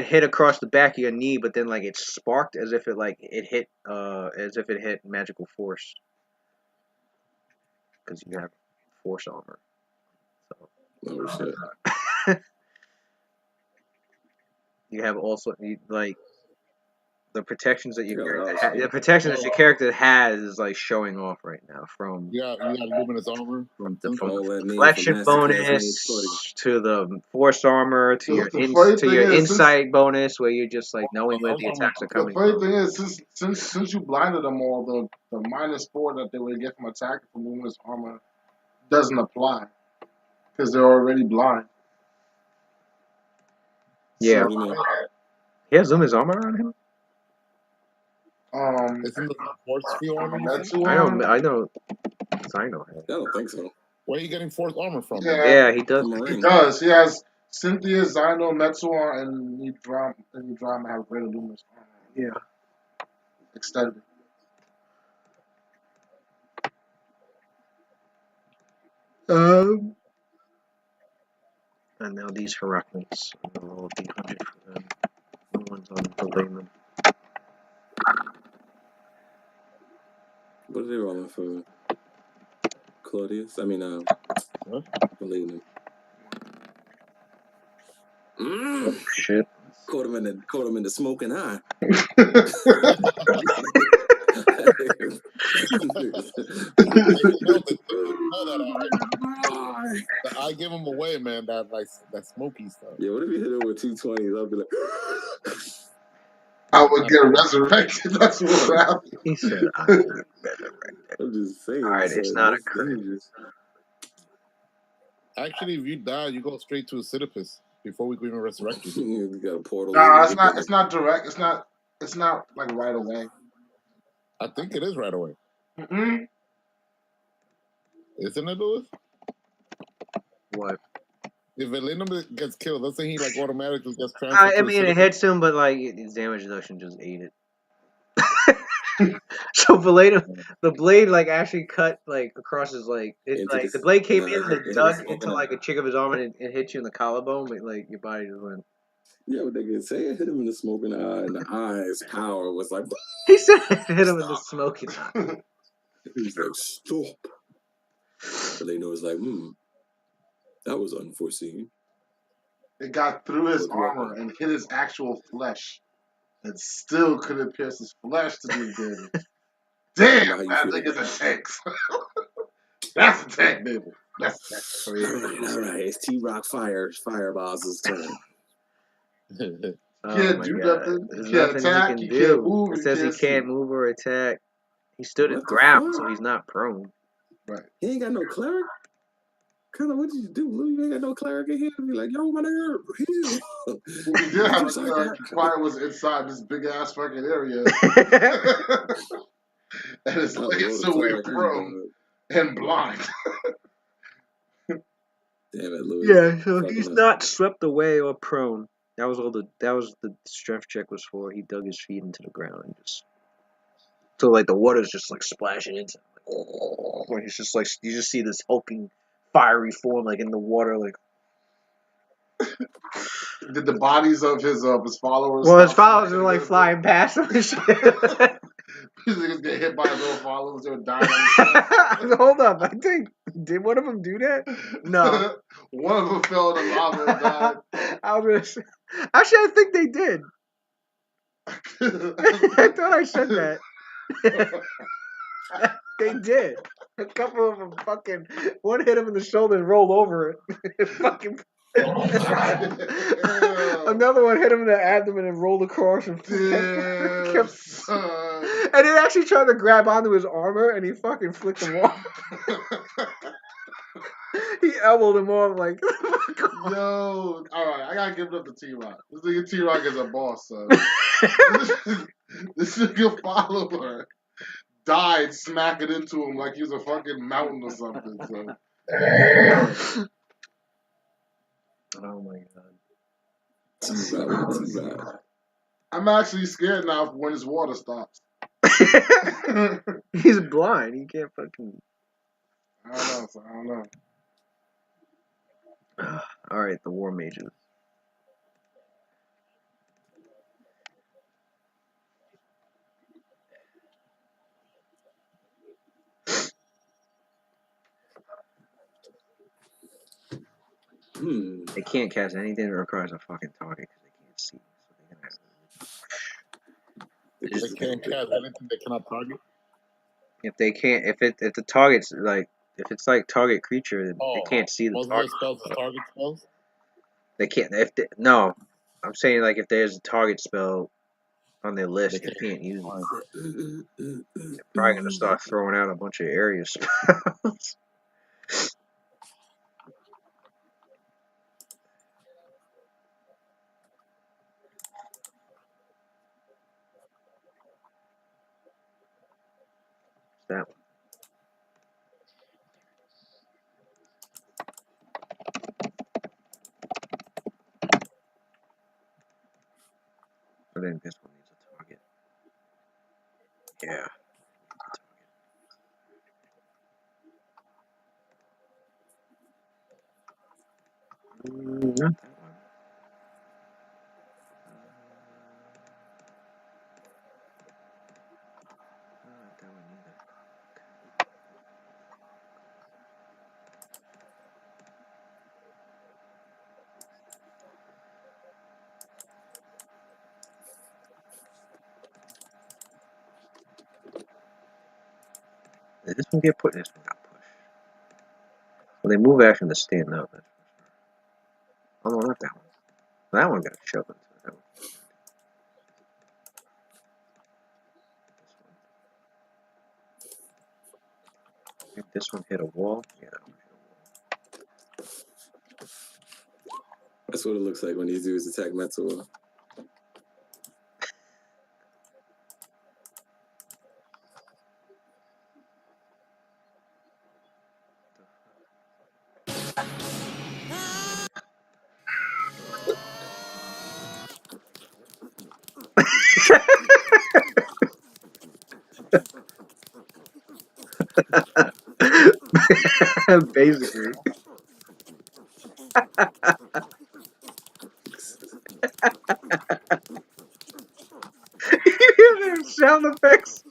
hit across the back of your knee, but then like it sparked as if it hit magical force. Because you have force armor. So. Oh shit. You have also like the protections that your character has is like showing off right now from you got luminous armor from the deflection bonus to the force armor to your insight bonus where you're just like knowing where the attacks are coming from. The funny thing is, since you blinded them all, the -4 that they would get from attacking from luminous armor doesn't apply because they're already blind. Yeah. So, he has luminous armor on him? Isn't the force field armor? I know. I don't think so. Where are you getting force armor from? Yeah, he does. He does. He has Cynthia, Zyno, Metsuar, and Nidrama have greater luminous armor. Yeah. Extended. And now these Heracles. I'll be 100 for them. No one's on delayment. What are they rolling for? Claudius? I mean, what? Bellini. Oh, shit. Caught him in the smoking eye. I give him away, man. That smoky stuff. Yeah, what if you hit him with 220s? I'd be like, I would get resurrected. That's what would happen. He said, I will get resurrected. I'm just saying. All right, it's not a crit. Actually, if you die, you go straight to a Sisyphus before we can even resurrect you. You got a portal. Nah, it's not direct. It's not like right away. I think it is right away. Mm-mm. Isn't it, Lewis? What? If Velenum gets killed, doesn't he like automatically gets transferred? I mean, it hits him, but like his damage reduction just ate it. So the blade like actually cut like across his like the blade came in and dug into like a cheek of his arm and it hit you in the collarbone, but like your body just went. Yeah, what they can say, it hit him in the smoking eye, and the eye's power was like. He said it hit him in the smoking eye. He's like, stop. But they know it's like, that was unforeseen. It got through his armor and hit his actual flesh. And still couldn't pierce his flesh to do damage. Damn, that nigga's a tank. That's a tank, baby. That's all right. It's T-Rock Fireball's turn. Can't do nothing. There's Can't nothing attack. he can He do. can't move. It says he can't move or attack. He stood his ground, so he's not prone. Right. He ain't got no cleric. Kind of, what did you do, Lou? You ain't got no cleric in here. Be like, yo, my nigga, heal. We did have a cleric. Fire was inside this big ass fucking area, and his legs so we're prone and blind. Damn it, Louis. Yeah, so he's not swept away or prone. That was the strength check was for. He dug his feet into the ground and just so like the water's just like splashing into him. Like, he's just like you just see this hulking fiery form like in the water like. Did the bodies of his followers? Well, his followers are like flying past him and shit. These niggas get hit by his own followers. They would die. Hold up, I think did one of them do that? No, one of them fell in the lava and died. I was gonna say, actually, I think they did. I thought I said that. They did. A couple of them fucking one hit him in the shoulder and rolled over it. Fucking Another one hit him in the abdomen and rolled across and Damn, kept. son. And it actually tried to grab onto his armor, and he fucking flicked him off. He elbowed him off like. Yo, alright, I gotta give it up to T-Rock. This nigga T-Rock is a boss, son. This nigga follower died smacking into him like he was a fucking mountain or something, son. Oh my god. T-Rod. I'm actually scared now when his water stops. He's blind. He can't fucking. I don't know, son. I don't know. All right, the war mages. They can't cast anything that requires a fucking target because they can't see. So They can't cast anything they cannot target. if they can't, if the target's like, if it's like target creature, then they can't see the Most target. of those spells are target spells. They can't. No, I'm saying like if there's a target spell on their list, they can't use it. They're probably gonna start throwing out a bunch of area spells. That one. I think this one needs a target. Yeah. Not that one. Not that one either. Did this one get put? This one got pushed. Well, they move action to stand up. That's for sure. Oh no, not that one. That one got shoved into it. That one. I think this one hit a wall. Yeah, that one hit a wall. That's what it looks like when these dudes attack metal. Basically. You hear them sound effects?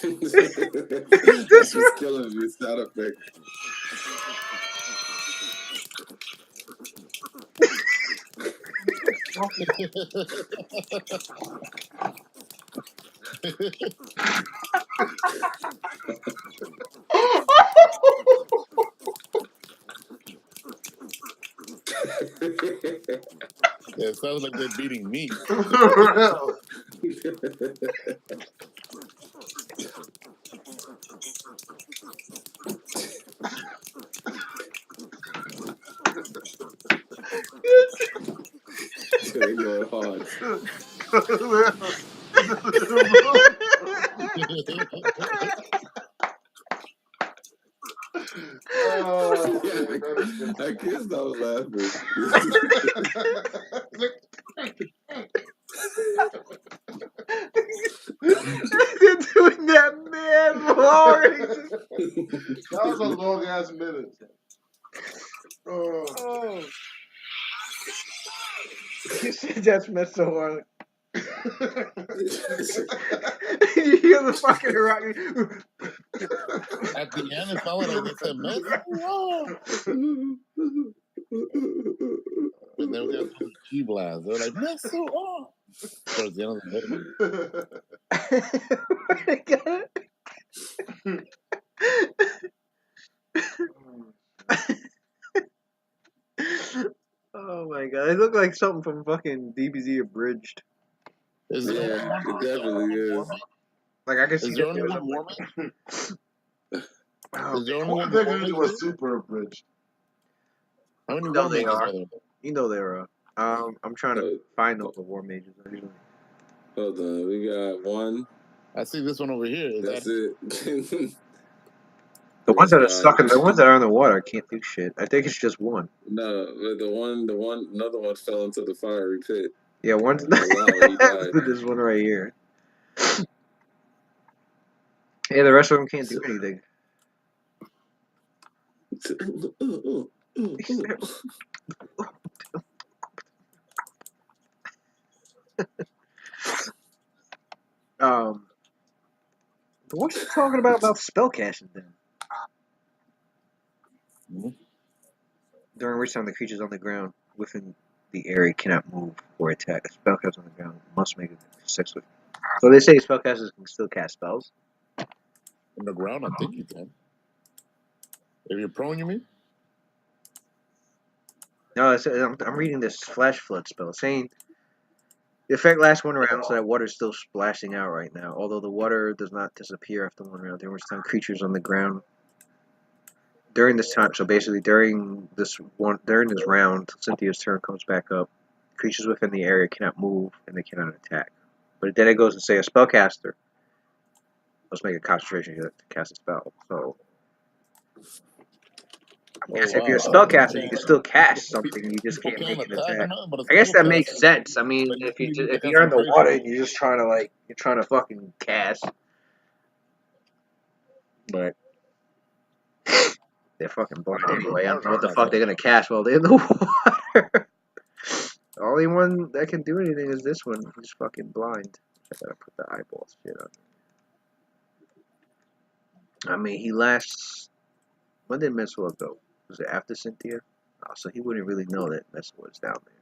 That's just killing me. Sound effect. Yeah, it sounds like they're beating me. For real. They going hard. Oh, I can't stop laughing. They're doing that man already. That was a long ass minute. Oh. You said that's meant so hard. You hear the fucking rock. At the end, it sounded like they said, "Man, and then we got some G blast. They're like, "Meso off." Towards the end of the video. my god, it looked like something from fucking DBZ Abridged. Is there Yeah, only one? it definitely is. Like I can Is see there that only there was one a warming? oh, Is there only I one think warming? it was super abridged. How many no, they warming are. are there? You know they are. I'm trying to Oh, find all the war mages. Actually. hold on, we got one. I see this one over here. Is That's that it. The ones that are Rest stuck in the God. ones that are in the water can't do shit. I think it's just one. No, but another one fell into the fiery pit. Yeah, one's The lava, he died. this one right here. Yeah, the rest of them can't do anything. What's he talking about spellcasting then? Mhm. During which time the creatures on the ground within the area cannot move or attack. A spellcaster on the ground must make a successful. So they say spellcasters can still cast spells. in the ground? I think you can. If you're prone, you mean? No, I'm reading this flash flood spell saying the effect lasts one round, so that water is still splashing out right now. Although the water does not disappear after one round, during which time creatures on the ground during this time. So basically, during this round, Cynthia's turn comes back up. Creatures within the area cannot move and they cannot attack. But then it goes to say a spellcaster must make a concentration to cast a spell. So I guess if you're a spellcaster, you can still cast something. You just People can't can't make an attack or attack. nothing, but a I guess spell that makes caster. sense. I mean, But you if need the if you're in the water and concentration. you're trying to fucking cast, but they're fucking blind anyway. I don't know what the fuck they're gonna cast while they're in the water. The only one that can do anything is this one. He's fucking blind. I gotta put the eyeball shit on. I mean, he lasts. When did Meswell go? Was it after Cynthia? Oh, so he wouldn't really know that Meswell was down there.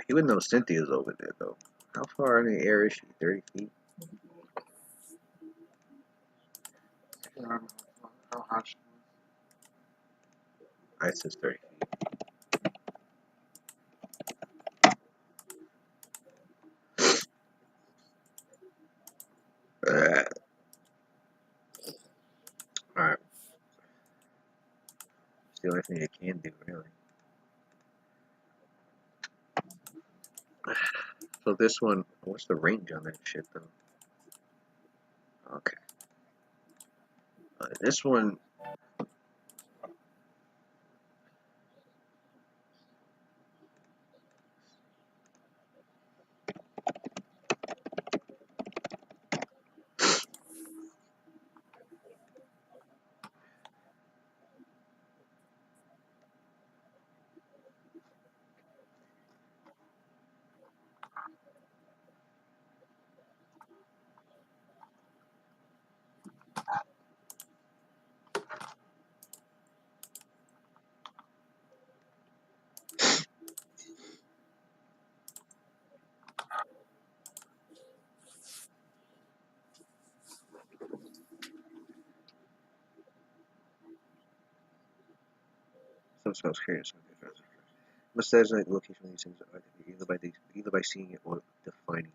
He would know Cynthia's over there, though. How far in the air is she? 30 feet? I don't know how high she I says 30 feet. Alright. It's the only thing it can do, really. So this one, what's the range on that shit, though? Okay. This one, some smells curious. Must designate the location of these things either by seeing it or defining it.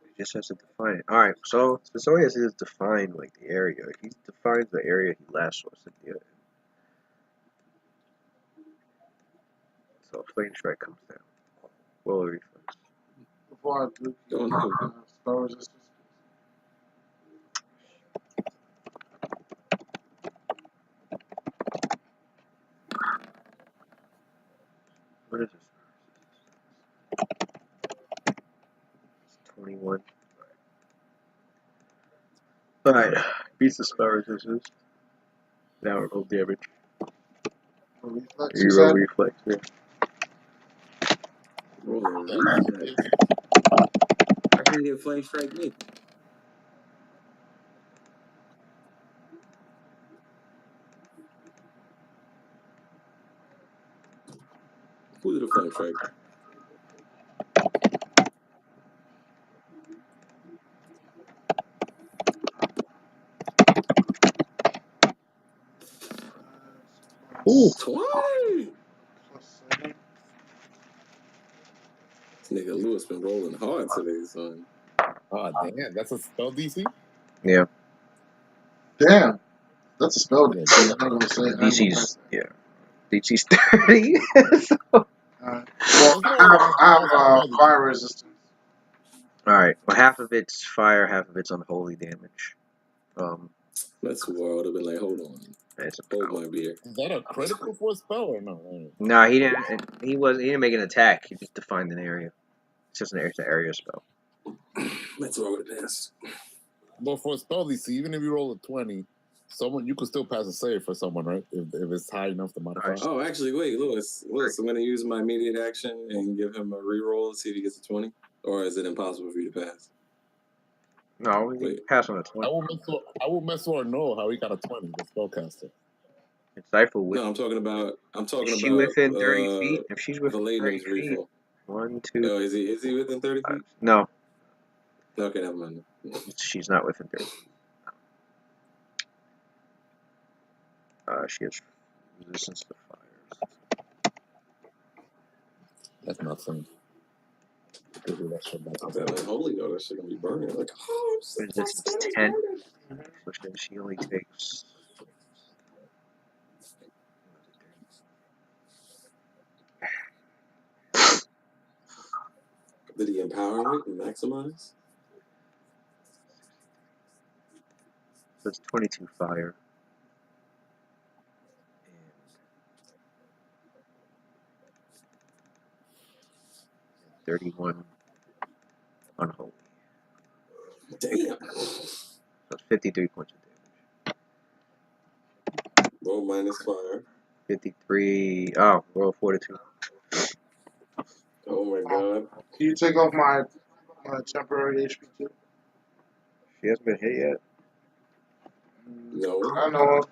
It just has to define it. Alright, so this only has to define like the area. If he defines the area he last was in the so flame strike comes down. Roll a reflex. before I do Don't know. spell resistance. What is this? It's 21. Alright. Beats the spell resistance. Now roll damage. Reflex, you You roll said? reflex, yeah. Rolling Yeah, reflex. How can you get flame strike me? Who did a flame strike? Ooh. 20. Plus 7. This nigga Lewis been rolling hard today, son. Oh damn, that's a spell DC. Yeah. Damn. That's a spell. Yeah, I'm not gonna say. DC's DC's 30. Well, Let's go over on I have spell DC. fire resistance. All right. Well, half of it's fire, half of it's unholy damage. That's where I would have been like, hold on. It's a Hold power. my beer. Is that a critical for a spell or no? No, he didn't. He didn't make an attack. He just defined an area. It's just it's an area spell. That's where I would have passed. But for a spell DC, even if you roll a 20, you could still pass a save for someone, right? If it's high enough to modify. Right. Oh, actually, wait, Lewis, I'm going to use my immediate action and give him a reroll to see if he gets a 20. Or is it impossible for you to pass? No, he Wait. pass on a 20. I will mess or know how he got a 20, the spellcaster. Insightful with. No, I'm talking about. Is she within 30 feet? If she's the within 30 Laden's feet, refill. 1, 2. Oh, is he within 30 feet? No, Okay, never mind. she's not within 30 feet. She has resistance to fire. That's nothing. I bet unholy though, that shit gonna be burning. Like, oh, Resistance 10. So she only takes. Did he empower it and maximize? So it's 22 fire. And 31 unholy. Damn. So 53 points of damage. Roll minus fire. 53. Oh, roll fortitude. Oh my god. Can you take off my temporary HP too? She hasn't been hit yet. No. I know.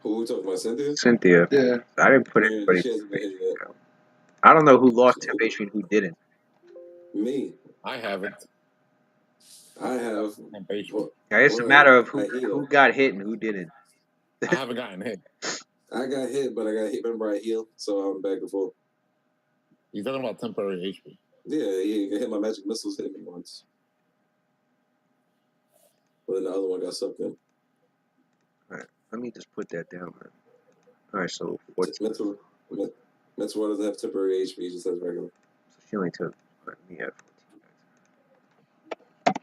Who we talking about, Cynthia? Cynthia. Yeah. I didn't put Yeah, anybody. she hasn't been hit yet. I don't know who lost temp HP and who didn't. Me. I haven't. I have. Well, It's a matter of who got hit and who didn't. I haven't gotten hit. I got hit, but I got hit. Remember, I healed, so I'm back and forth. You're talking about temporary HP. Yeah, he hit my magic missiles, hit me once. But then the other one got sucked in. Alright, let me just put that down, man. Alright, so 14. Mentor doesn't have temporary HP, he just has regular. So she only took. Me have 14.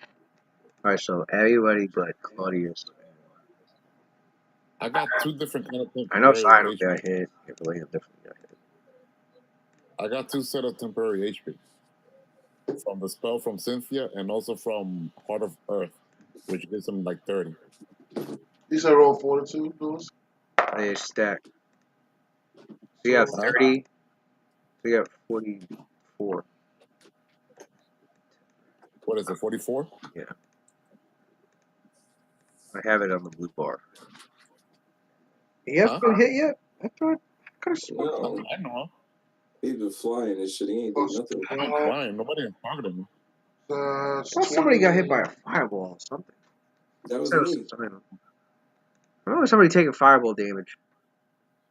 Alright, so everybody but Claudius. I got two different kind of temporary I know Sino HP. got hit. Valena definitely got hit. I got two set of temporary HP. From the spell from Cynthia and also from Heart of Earth, which gives him like 30. You said roll fortitude, Lewis? They stack. So you have 30. So you got 44. What is it, 44? Yeah. I have it on the blue bar. He hasn't been hit yet? I thought. No. I know. He's been flying and shit. He ain't doing nothing. I'm not flying. Nobody is targeting me. I thought somebody got hit by a fireball or something. That was me. I remember somebody taking fireball damage.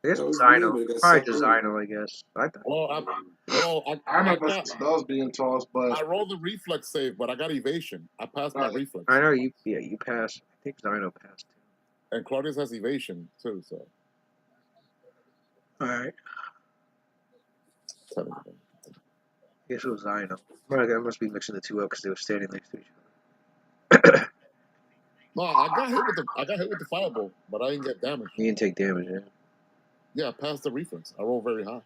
I guess Zino. Probably just Zino, I guess. I remember spells being tossed, but I rolled a reflex save, but I got evasion. I passed my reflex. I know you. Yeah, you passed. I think Zino passed too. And Claudius has evasion too. So. All right. I guess it was Zino. I must be mixing the two up because they were standing next to each other. No, I got hit with the fireball, but I didn't get damage. You didn't take damage, yeah? Yeah, I passed the reflex. I rolled very high,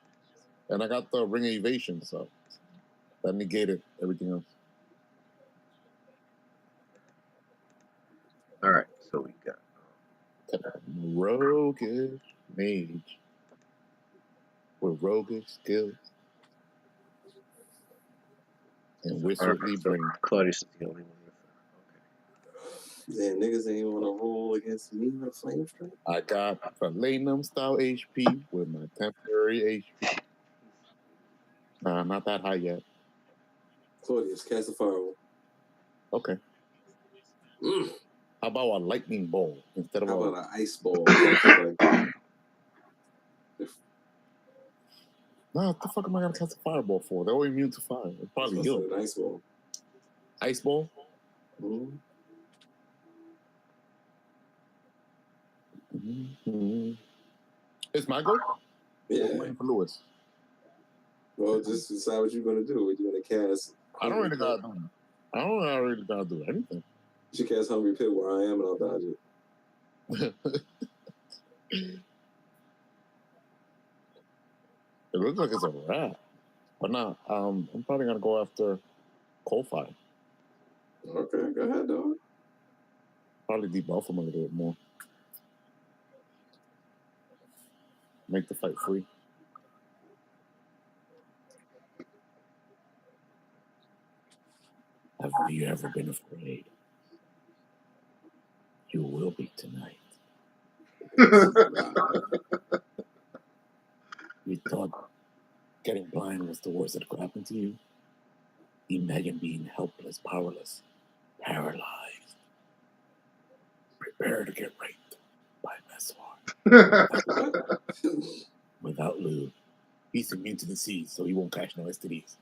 and I got the ring of evasion, so that negated everything else. All right, so we got roguish mage with roguish skills. and wizardly brain. Claudius is the only one. Yeah, niggas ain't want to roll against me with a flame strike. I got Palladium style HP with my temporary HP. Not that high yet. Claudius, cast a fireball. Okay. Mm. How about a lightning ball instead of How a... about an ice ball? Like, No, what the fuck am I gonna cast a fireball for? They're all immune to fire. It's probably heal. An ice ball. Ice ball? Mm-hmm. Mm-hmm. It's my go? Yeah. I'm waiting for Lewis. Well, just decide what you're gonna do. What you gonna cast? I don't really gotta do. I don't really gotta do anything. You should cast Hungry Pit where I am, and I'll dodge it. It looks like it's a rat, but nah. I'm probably gonna go after Coalfire. Okay, go ahead, dog. Probably debuff him a little bit more. Make the fight free. Have you ever been afraid? You will be tonight. You thought getting blind was the worst that could happen to you? Imagine being helpless, powerless, paralyzed. Prepare to get raped by Meswar. Without lube. He's immune to disease, so he won't catch no STDs.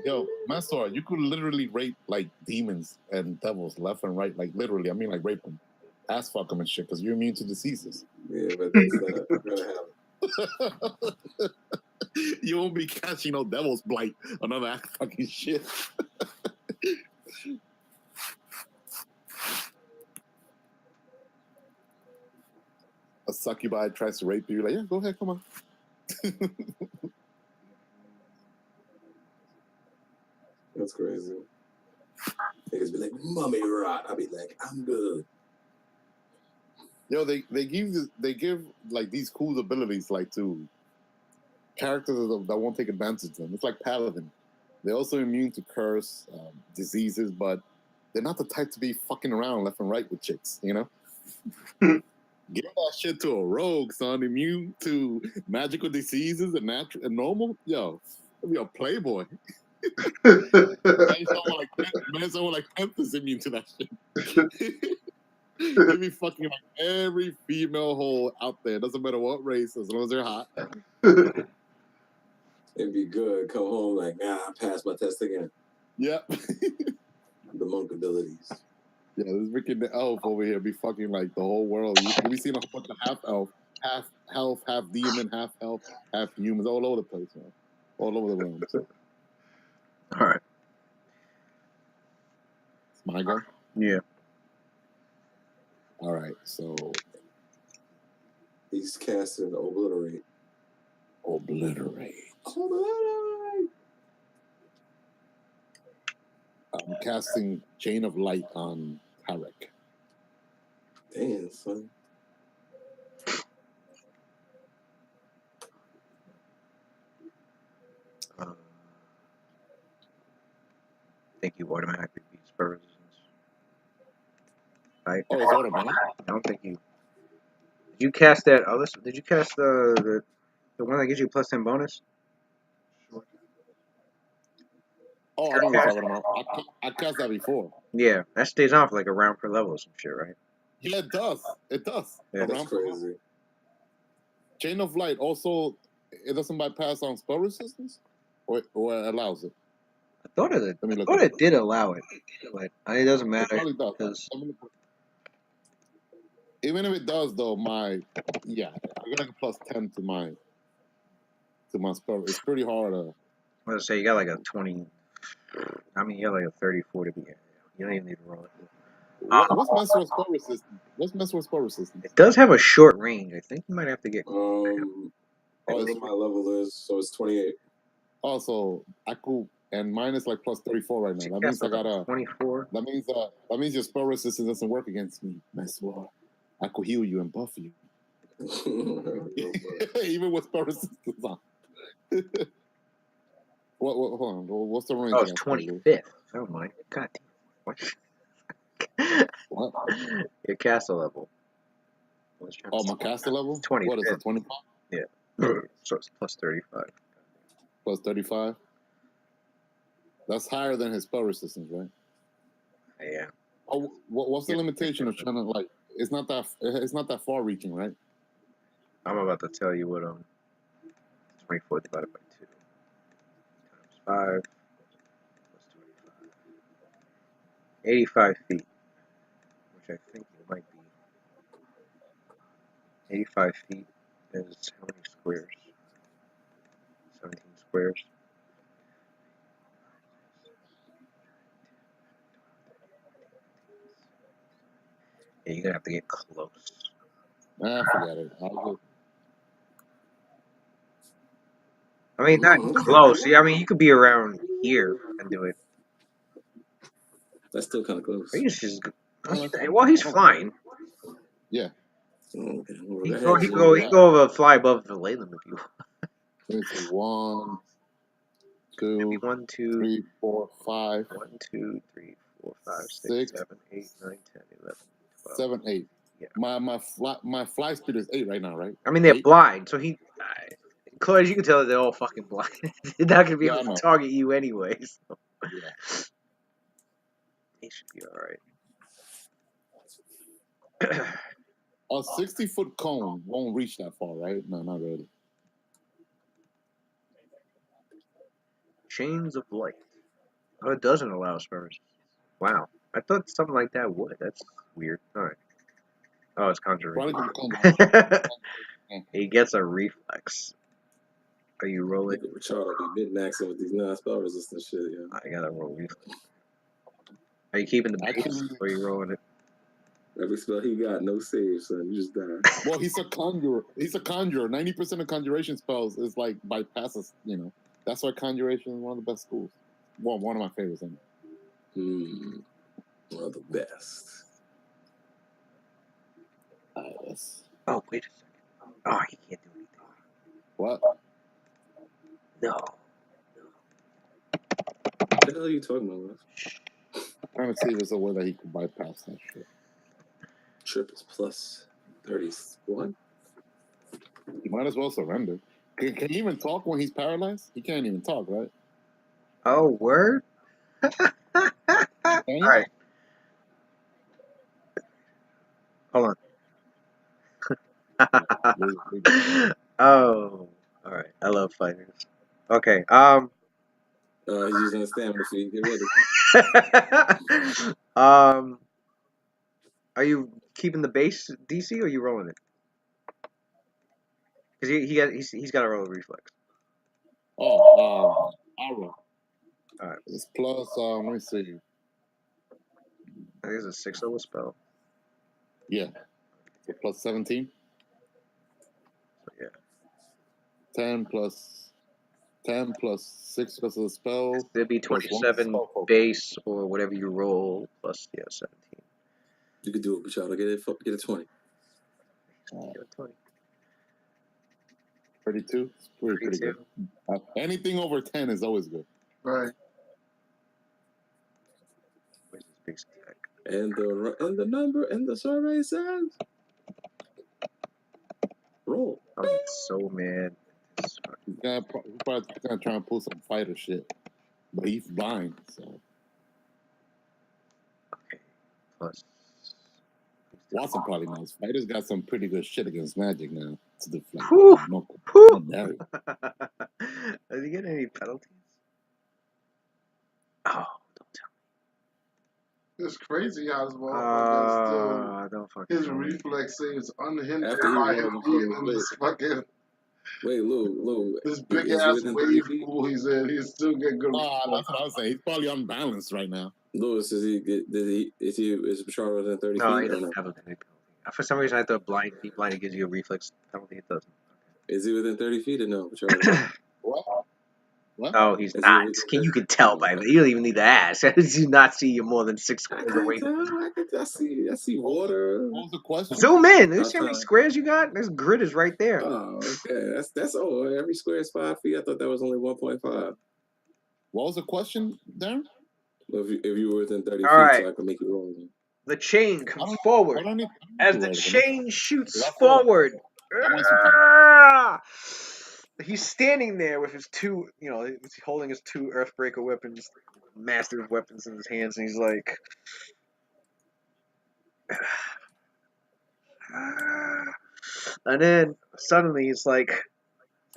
Yo, Meswar, you could literally rape like demons and devils left and right. Like literally, I mean like rape them. Ass fuck them and shit, because you're immune to diseases. Yeah, but that's not gonna happen. You won't be catching no devil's blight or none of that fucking shit. A succubi tries to rape you, you're like, yeah, go ahead, come on. That's crazy. Niggas be like, mummy rot. I'll be like, I'm good. Yo, they give like these cool abilities like to characters that won't take advantage of them. It's like Paladin. They're also immune to curse, diseases, but they're not the type to be fucking around left and right with chicks, you know? Give that shit to a rogue, son. Immune to magical diseases and natural and normal. Yo, be a playboy. Someone like Pimp is immune to that shit. They be fucking like every female hole out there. Doesn't matter what race, as long as they're hot. It'd be good. Come home like, I passed my test again. Yep. The monk abilities. Yeah, this freaking elf over here be fucking like the whole world. You be seeing a whole bunch of half elf, half elf, half demon, half elf, half humans all over the place, man. All over the realm. So. All right. It's my go? Yeah. All right, so he's casting Obliterate. Obliterate. I'm casting Chain of Light on Tarek. Damn, son. I think you automatically beat spell resistance. Right? Oh, it's automatic? I don't think you. Did you cast that other? Did you cast the one that gives you plus 10 bonus? Oh, I know what you're talking about. I cast that before. Yeah, that stays on for like a round per level or some shit, right? Yeah, it does. It does. Yeah, that's crazy. Chain of Light also, it doesn't bypass on spell resistance? Or it allows it? I thought it did allow it, but it doesn't matter. It probably does. Even if it does, though, I got like a plus 10 to my spell. It's pretty hard. I was gonna say you got like a 20. I mean, you got like a 34 to be. You don't even need to roll it. What's Messer's spell resistance? What's Messer's spell resistance? It does have a short range. I think you might have to get. Whatever my level is, so it's 28. Also, Aku and mine is like plus 34 right now. That means I got a 24. That means your spell resistance doesn't work against me, Messer. I could heal you and buff you. Even with spell resistance on. Hold on. What's the range? Oh, it's 25th. Oh my god. What? What? Your castle level. Oh, my caster level? 25th. What is it, 25? Yeah. So it's plus 35. Plus 35? That's higher than his spell resistance, right? Yeah. Oh, what's the limitation of trying to, like, it's not that far reaching, right? I'm about to tell you what 24 divided by 2 times 5 plus 25. 85 feet, which I think it might be. 85 feet is how many squares? 17 squares. Yeah, you're gonna have to get close. Forget it. I mean, not close. Yeah, I mean, you could be around here and do it. That's still kind of close. Or you just well, he's flying. Yeah. Okay. He can go fly above the ley limit if you want. It's 1, 2, 1, 2, 3, 4, 5. 1, 2, 3, 4, 5, 6, 7, 8, 9, 10, 11, 12. 7, 8. Yeah. My fly speed is 8 right now, right? I mean, they're blind, so he. Cause you can tell that they're all fucking blind. They're not gonna be able to target you anyways. So. Yeah. He should be alright. A 60-foot cone won't reach that far, right? No, not really. Chains of light. Oh, it doesn't allow spurs. Wow. I thought something like that would. That's weird. Alright. Oh, it's conjuration. He gets a reflex. Are you rolling? Richard will be mid-maxing with these non-spell resistance shit, yeah. I gotta roll reflex. Are you keeping the base or are you rolling it? Every spell he got, no save, son. You just die. Well, he's a conjurer. 90% of conjuration spells is like bypasses, you know. That's why conjuration is one of the best schools. Well, one of my favorites. One of the best. Yes. Oh, wait a second. Oh, he can't do anything. What? No. What the hell are you talking about, Russ? I'm trying to see if there's a way that he can bypass that shit. Trip is plus 31. He might as well surrender. Can he even talk when he's paralyzed? He can't even talk, right? Oh, word? Alright. Hold on. Oh. Alright. I love fighters. Okay. He's using a stamina feed. Get ready. Are you keeping the base DC or are you rolling it? Because he's got to roll a reflex. I'll roll. Alright. It's plus, let me see. I think it's a 6 level spell. Yeah. So plus 17? So, yeah. 10 plus 6 because of the spell. It'd be 27 base or whatever you roll plus 17. You could do it, but y'all get a 20. Get a 20. 32? It's pretty good. Anything over 10 is always good. Right. Where's his base attack? And the number and the survey says roll. I'm so mad. He's probably gonna try and pull some fighter shit, but he's blind, so. Okay. Plus. Watson probably knows. Fighters got some pretty good shit against magic now to deflect. Whew. Does he get any penalties? Oh, don't tell me. It's crazy how this motherfucker don't his reflex saves unhindered After he by him rolled being in this fucking. Wait, Lou. This big ass wave pool he's in. He still get good. That's what I was saying. He's probably unbalanced right now. Lewis, is Bashar within 30 No, feet? he doesn't have a penalty. For some reason, I thought be blind gives you a reflex penalty. It doesn't. Is he within 30 feet or no? Bashar? What? What? Oh, he's Is not. he- You can tell by that. You don't even need to ask. How does he not see you more than 6 I squares can't away? tell. I see water. What was the question? Zoom in. You I'll see how many try. squares you got? This grid is right there. Oh, okay. That's every square is 5 feet. I thought that was only 1.5. What was the question, Darren? If you were within 30 All feet, right. so I can make you roll. The chain I comes don't, forward. I don't need As to the roll, but chain shoots that's forward, That wastes some time. he's standing there with his two, he's holding his two Earthbreaker weapons, massive weapons in his hands, and he's like, and then suddenly it's like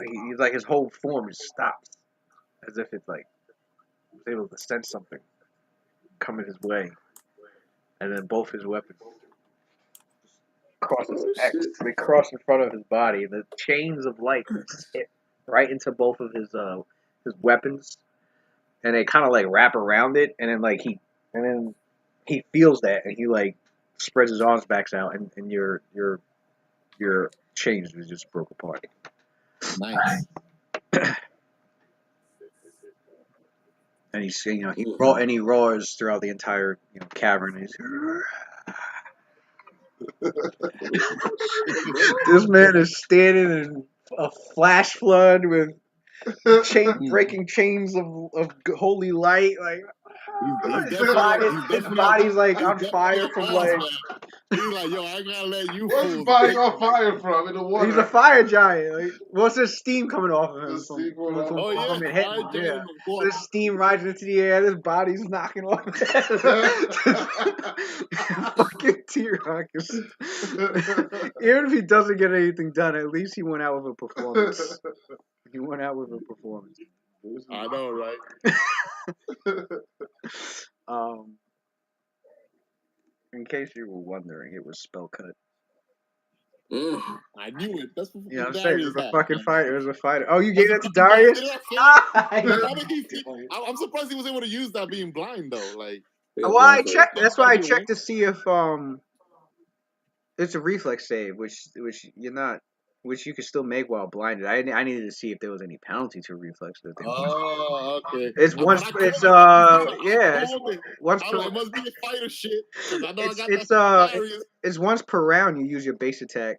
he's like his whole form just stops, as if it's like he was able to sense something coming his way, and then both his weapons cross his Oh X. shit! They cross in front of his body, and the chains of light just hit right into both of his weapons, and they kind of like wrap around it, and then he feels that, and he like spreads his arms back out, and your chains just broke apart. Nice. And he's he roars throughout the entire cavern. He's this man is standing in a flash flood with breaking chains of holy light. Like his body's like on fire from like. He's like, yo, I gotta let you Where's his fools. body on fire from? In the water. He's a fire giant. Like, what's this steam coming off of him? The steam coming off. Oh yeah, Manhattan, fire giant in the water. This steam rising into the air. This body's knocking off. Fucking T-Rock. Even if he doesn't get anything done, at least he went out with a performance. I know, right? In case you were wondering, it was spell cut. I knew it. That's what I'm saying. It Darius was a had, fucking man. fighter. It was a fighter. Oh, you gave that to Darius? I'm surprised he was able to use that being blind though. Like, Well, I checked. That's why I checked to see if it's a reflex save, which you're not, which you can still make while blinded. I needed to see if there was any penalty to reflex. oh, okay. It's once. But It's once. I'm like, must be a fighter shit. Cause I know I got It's that Darius. it's once per round. You use your base attack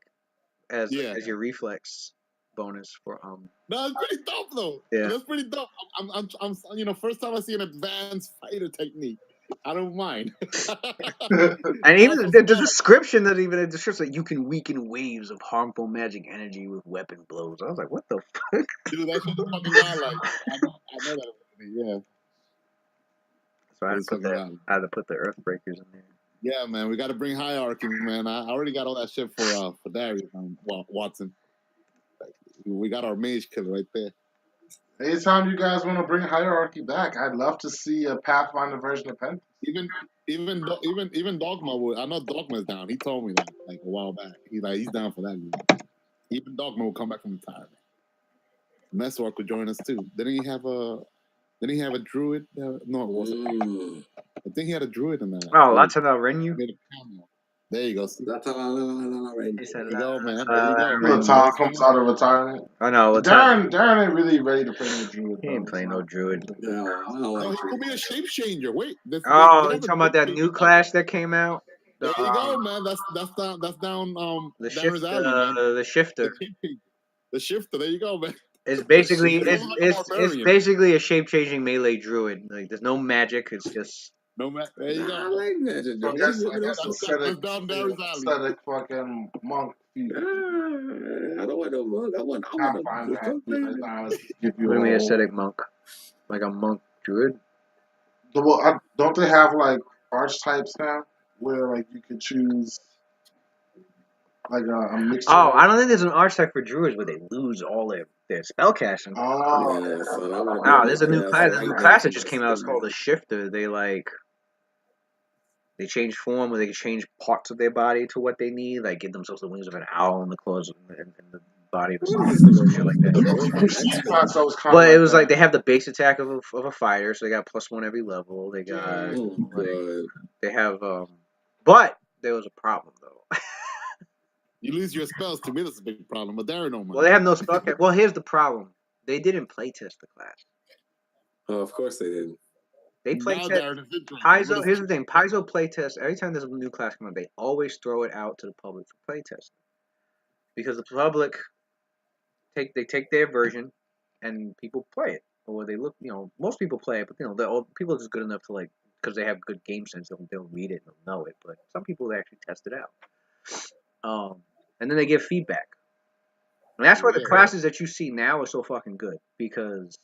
as Yeah. as your reflex bonus for No, it's pretty dope though. Yeah. That's pretty dope. I'm first time I see an advanced fighter technique. I don't mind. And even the description that like you can weaken waves of harmful magic energy with weapon blows. I was like, what the fuck? Dude, that shit is fucking wild. Like, I know that. Yeah. So I had to put the Earthbreakers in there. Yeah, man, we got to bring hierarchy, man. I already got all that shit for Darius Watson. We got our mage killer right there. Anytime you guys want to bring hierarchy back, I'd love to see a Pathfinder version of Pen. Even Dogma would. I know Dogma's down. He told me that like a while back. He's down for that. Even Dogma will come back from retirement. Messwork could join us too. Didn't he have a druid? No, it wasn't. I think he had a druid in that. Oh, Latana Renu. There you go. There you go, man. Latar comes out of retirement. Oh no, Darren ain't really ready to play no druid. He ain't playing no druid. No, he could be a shape changer. Wait. You talking about that new class that came out? There you go, man. That's down. The Darren's alley, man. The shifter. The shifter. There you go, man. It's basically it's basically a shape changing melee druid. Like there's no magic. It's just no magic. There you go. I like magic. I guess aesthetic fucking monk. I don't want no monk. I want What do you mean aesthetic monk? Like a monk druid? Don't they have like archetypes now where like you could choose like a mixture? Oh, I don't think there's an archetype for druids where they lose all their spell casting. Oh, no, there's a new class. The new class that just came out is called the Shifter. They change form, or they can change parts of their body to what they need. Like give themselves the wings of an owl and the claws and the body of a shit like that. But it was like they have the base attack of a fighter, so they got +1 every level. They got they have but there was a problem though. You lose your spells. To me, that's a big problem. But there are no money. Well, they have no spell. Well, here's the problem. They didn't playtest the class. Oh, of course they didn't. They play Now test. they're disinterested. Paizo, here's the thing. Paizo playtest, every time there's a new class come out, they always throw it out to the public for playtest. Because the public take their version and people play it. Or they look, most people play it, but people are just good enough to because they have good game sense, they'll read it and they'll know it. But some people actually test it out. And then they give feedback. And that's why the classes that you see now are so fucking good, because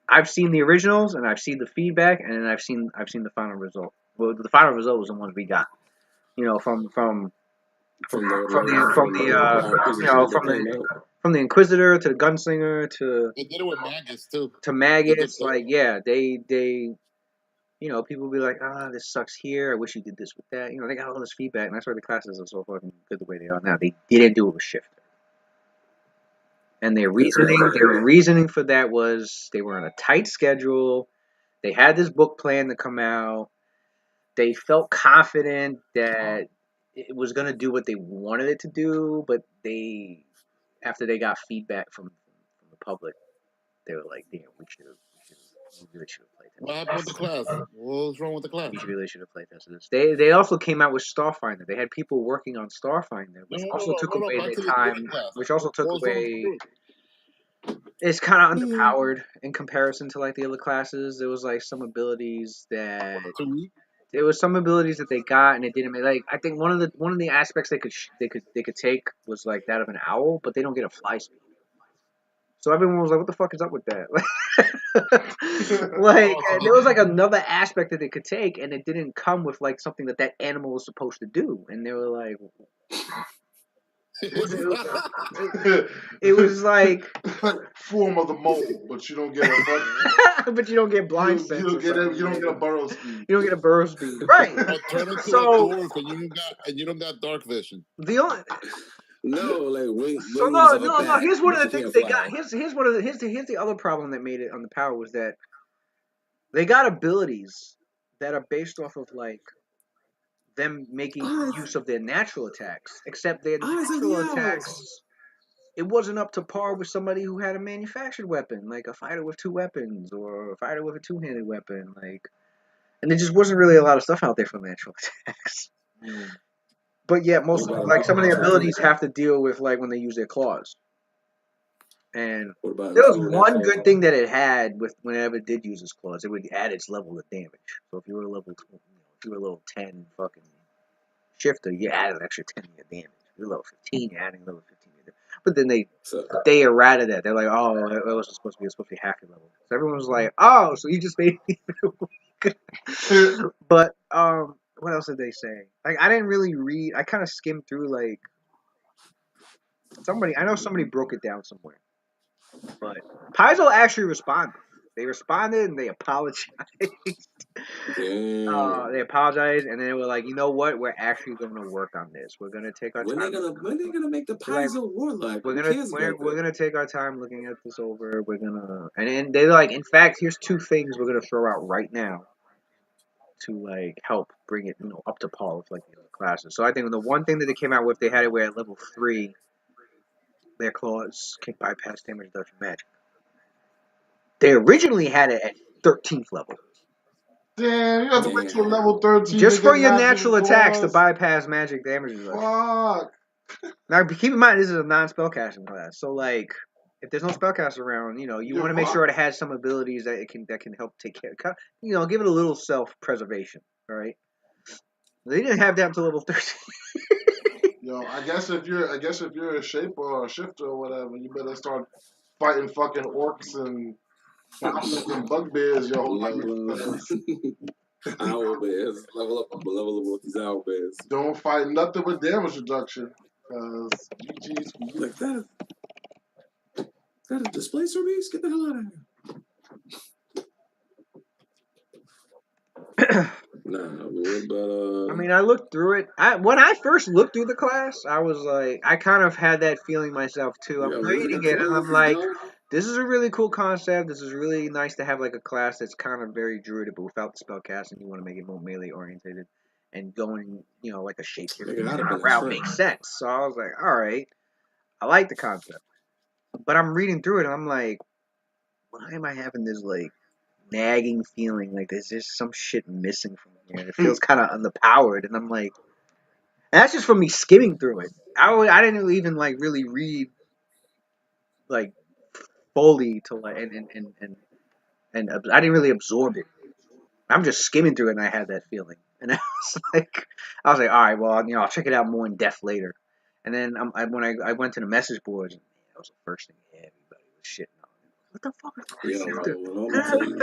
I've seen the originals and I've seen the feedback and then I've seen the final result. Well, the final result was the ones we got. From the Inquisitor to the Gunslinger to They did it with Magus too. Magus. They people be like, this sucks here. I wish you did this with that. They got all this feedback, and that's why the classes are so fucking good the way they are now. They didn't do it with Shifter. And their reasoning for that was they were on a tight schedule. They had this book plan to come out. They felt confident that it was going to do what they wanted it to do, but after they got feedback from the public, they were like, "Damn, we really should have played that." What happened with the class? What was wrong with the class? We really should have played this. They also came out with Starfinder. They had people working on Starfinder, which also took away their time. Which also took away. It's kind of underpowered in comparison to the other classes. There was some abilities that they got and it didn't make. I think one of the aspects they could take was that of an owl, but they don't get a fly speed. So everyone was like, "What the fuck is up with that?" There was another aspect that they could take, and it didn't come with something that animal was supposed to do, and they were like. It was form of the mole, but you don't get but you don't get blind sense. You don't get a burrow speed. You don't get a burrow speed, right? Turn into a dwarf and you don't got dark vision. The only no, no. Here's one of the things they got. Here's the other problem that made it on the power was that they got abilities that are based off of them making use of their natural attacks, except their natural attacks, it wasn't up to par with somebody who had a manufactured weapon, like a fighter with 2 weapons or a fighter with a 2-handed weapon, and there just wasn't really a lot of stuff out there for natural attacks. But yeah, most some of the abilities have to deal with when they use their claws. And there was one good thing that it had with whenever it did use its claws, it would add its level of damage. So if you were level 10 fucking Shifter, you add an extra 10 to your damage. If you're level 15, you're adding level 15 to your damage. But then they errated that. They're like, oh, it wasn't supposed to be. It's supposed to be half your level. So everyone was like, oh, so you just made me. But what else did they say? I didn't really read. I kind of skimmed through I know somebody broke it down somewhere. But Paizo actually responded. They responded and they apologized. They apologized and then they were like, you know what? We're actually going to work on this. We're going to take our time. When they gonna make the Paizo Warlock? We're gonna take our time looking at this over. We're gonna and they're like, in fact, here's 2 things we're gonna throw out right now to help bring it up to par with the other classes. So I think the one thing that they came out with, they had it where at level 3, their claws can bypass damage reduction magic. They originally had it at 13th level. Damn, you have to wait till level 13 just for your natural attacks to bypass magic damage reduction. Fuck. Now keep in mind this is a non-spellcasting class, so if there's no spellcaster around, you want to make sure it has some abilities that can help take care. Give it a little self-preservation. All right. They didn't have that until level 13. Yo, I guess if you're a shaper or a shifter or whatever, you better start fighting fucking orcs and goblins and bugbears your whole life. Owl bears. Level up these owl bears. Don't fight nothing with damage reduction. Cause GG's for you. Like that. Is that a displacer beast? Get the hell out of here. I mean, I looked through it. When I first looked through the class, I was like, I kind of had that feeling myself too. I'm reading it and I'm like, this is a really cool concept. This is really nice to have a class that's kind of very druid, but without the spellcasting. You want to make it more melee orientated, and going, a shapeshifter route makes sense. So I was like, all right, I like the concept, but I'm reading through it and I'm like, why am I having this nagging feeling like there's just some shit missing from here. It feels kind of underpowered, and I'm like, and that's just from me skimming through it. I didn't even like really read like fully to like and I didn't really absorb it. I'm just skimming through it, and I had that feeling, and I was like, all right, well, I'll check it out more in depth later. And then when I went to the message boards, that was the first thing everybody was shitting on. What the fuck is Yo, what I'm gonna tell you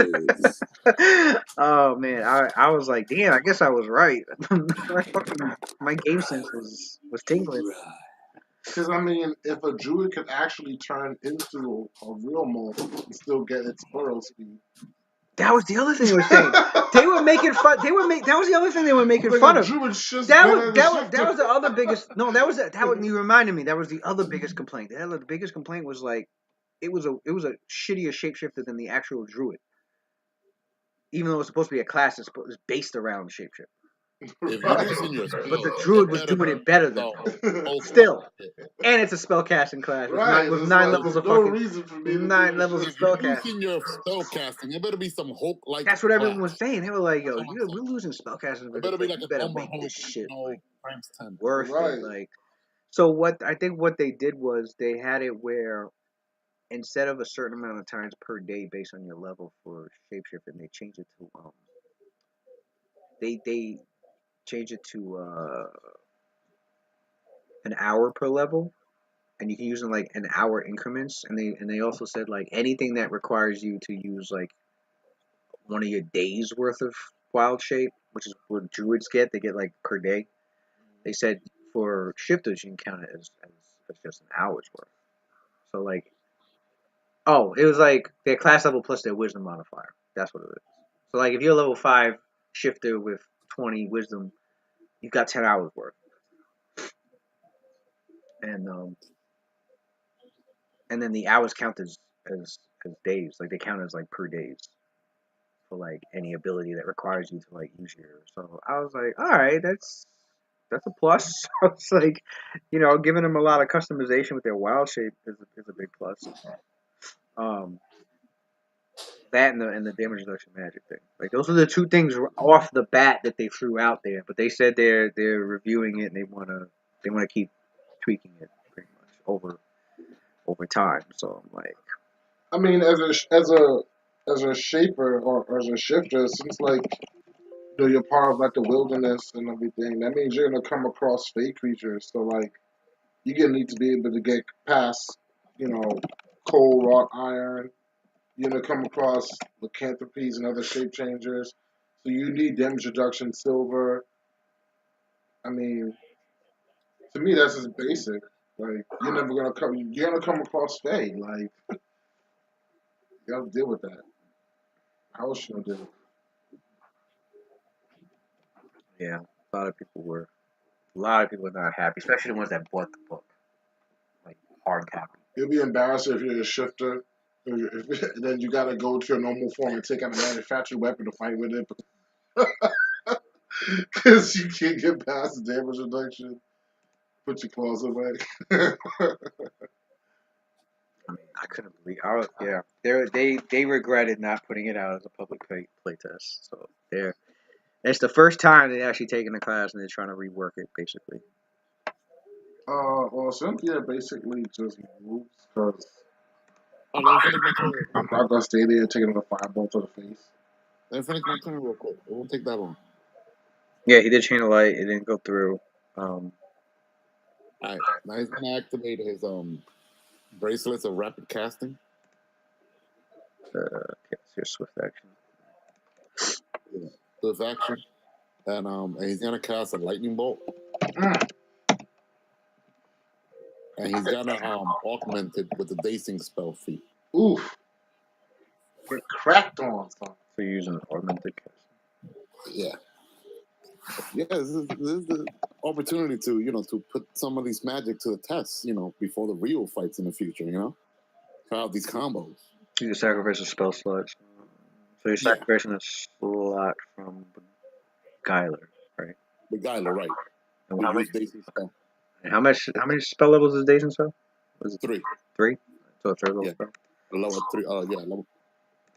is, shifter? Oh man, I was like, damn, I guess I was right. My game sense was tingling. Because I mean, if a druid could actually turn into a real monk and still get its burrow speed, That was the other thing they were saying. They were making fun. That was the other thing they were making like fun a of. druid's just That better was than a that was that shifter. was the other biggest. No, that was you reminded me. That was the other biggest complaint. The biggest complaint was like it was a shittier shapeshifter than the actual druid. Even though it's supposed to be a class that's based around shapeshifter. If you're using your But the spell, druid it was better doing be it better than the them. whole Still. class. And it's a spellcasting class Right, with it's nine like levels there's of no fucking reason for me to be 9 a levels of If you're shifter. spellcasting. using your spell casting, it better be some Hulk like That's what everyone class. was saying. They were like, "Yo, That's all I'm we're saying. losing spellcasting, It but better it's be like like you an better Umber make Hulk, this shit like times 10. worth it." Right. Like, so what I think what they did was they had it where instead of a certain amount of times per day based on your level for shapeshifting, they changed it to they changed it to an hour per level, and you can use it in like an hour increments. And they also said like anything that requires you to use like one of your days worth of wild shape, which is what druids get. They get like per day. They said for shifters you can count it as just an hour's worth. So like, oh, it was like their class level plus their wisdom modifier. That's what it is. So like, if you're a level 5 shifter with 20 wisdom, you've got 10 hours worth, and and then the hours count as days. Like they count as like per days for like any ability that requires you to like use your. So I was like, all right, that's a plus. I was like, giving them a lot of customization with their wild shape is a big plus. Um, that and the damage reduction magic thing. Like those are the two things off the bat that they threw out there. But they said they're reviewing it and they wanna keep tweaking it pretty much over time. So I'm like, I mean, as a shaper or as a shifter, it seems like you're part of like the wilderness and everything. That means you're gonna come across fake creatures. So like you're gonna need to be able to get past, you know, coal, wrought iron. You're gonna come across lycanthropies and other shape changers. So you need damage reduction silver. I mean, to me that's just basic. Like you're gonna come across Fae. Like you gotta deal with that. How else you gonna deal with yeah, a lot of people were not happy, especially the ones that bought the book, like hard copy. it? You'll be embarrassed if you're a shifter. And then you gotta go to your normal form and take out a manufactured weapon to fight with it because you can't get past the damage reduction. Put your claws away. I mean, I couldn't believe. Yeah, they regretted not putting it out as a public play test. So it's the first time they actually taken the class and they're trying to rework it basically. Well, Cynthia basically just moves because Oh, let me finish my turn real quick. I'm not gonna stay there taking a fireball to the face. Let me finish my turn real quick. It won't take that long. Yeah, he did chain of light. It didn't go through. All right. Now he's gonna activate his bracelets of rapid casting. Okay, it's your swift action. Yeah. Swift action. And he's gonna cast a lightning bolt. Mm. And he's gonna augment it with the dacing spell feat. Oof. Get cracked on, son. So you're using augmented cast. Yeah. Yeah, this is the opportunity to put some of these magic to the test, before the real fights in the future, try out these combos. You can sacrifice a spell slot. So you're sacrificing a slot from Gyler, right? The Gyler, right. And We how use much? dacing spell. And how many spell levels is Days and spell? Was it 3. 3? So a third level Yeah. spell. Level 3.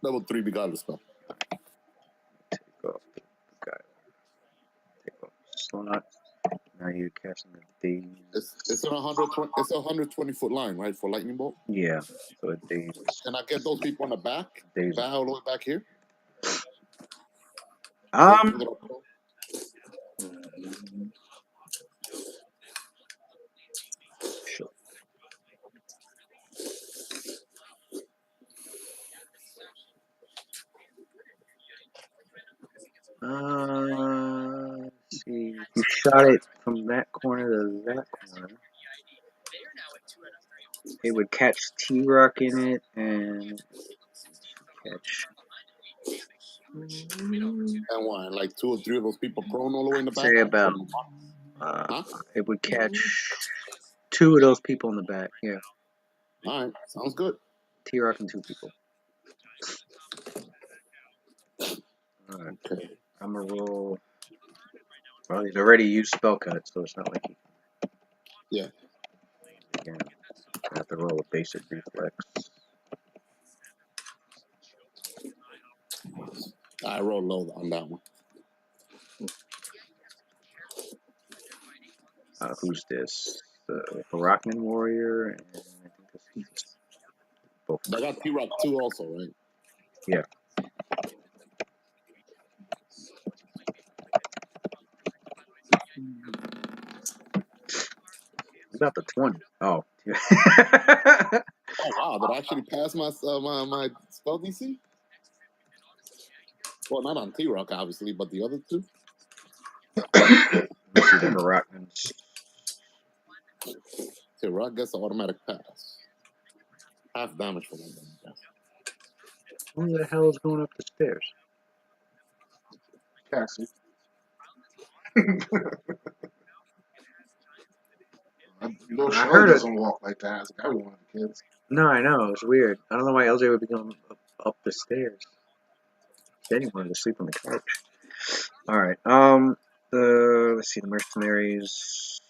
Level 3 Gyler spell. Take off the guy. Take off the slot. Now you're catching the daze. It's a 120. It's a 120-foot line, right, for lightning bolt. Yeah. So a daze. Can I get those people in the back? Daze. Back all the way back here. Sure. Let's see. If you shot it from that corner to that corner, it would catch T-Rock in it, and it should catch. And what? Like 2 or 3 of those people prone all the way in the back. Say about. It would catch 2 of those people in the back. Yeah. All right, sounds good. T-Rock and 2 people. All right. Okay. I'm gonna roll. Well, he's already used spell cut, so it's not like he. Yeah. Again, I have to roll a basic reflex. I roll low on that one. Who's this? The Herakman warrior, and I think this is both. I got T-Rock 2 also, right? Yeah. We got the 20. Oh. Oh wow! Did I actually pass my my spell DC? Well, not on T-Rock, obviously, but the other 2. Let's see the Herakmans. T-Rock gets an automatic pass. Half damage for one. Who the hell is going up the stairs? Cassie. No, I Shell heard it. doesn't walk like that as a guy with one of the kids. No, I know. It's weird. I don't know why LJ would be going up the stairs. Then he wanted to sleep on the couch. Alright, let's see, the mercenaries.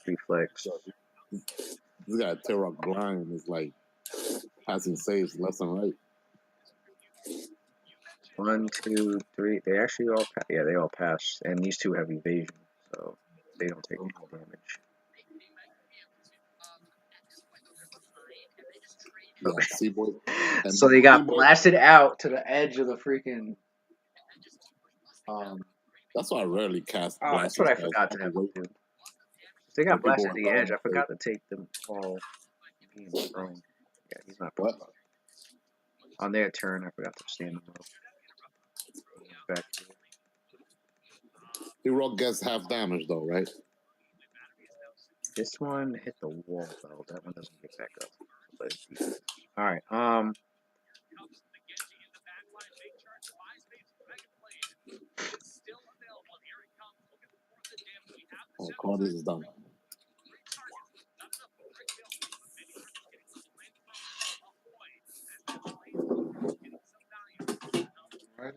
Reflex. This guy T-Rock blind is like passing saves left and right. 1, 2, 3. They actually all yeah, they all pass, and these 2 have evasion, so they don't take any damage. Yeah, so they got blasted out to the edge of the freaking. That's why I rarely cast. Oh, that's what I forgot to have them do. They got blasted to the edge. I forgot to take them all being thrown. Yeah, he's not. What? On their turn, I forgot to stand them up. Back here. T-Rock gets half damage though, right? This one hit the wall though. That one doesn't get back up. But all right. Oh, Carlos is done. Right?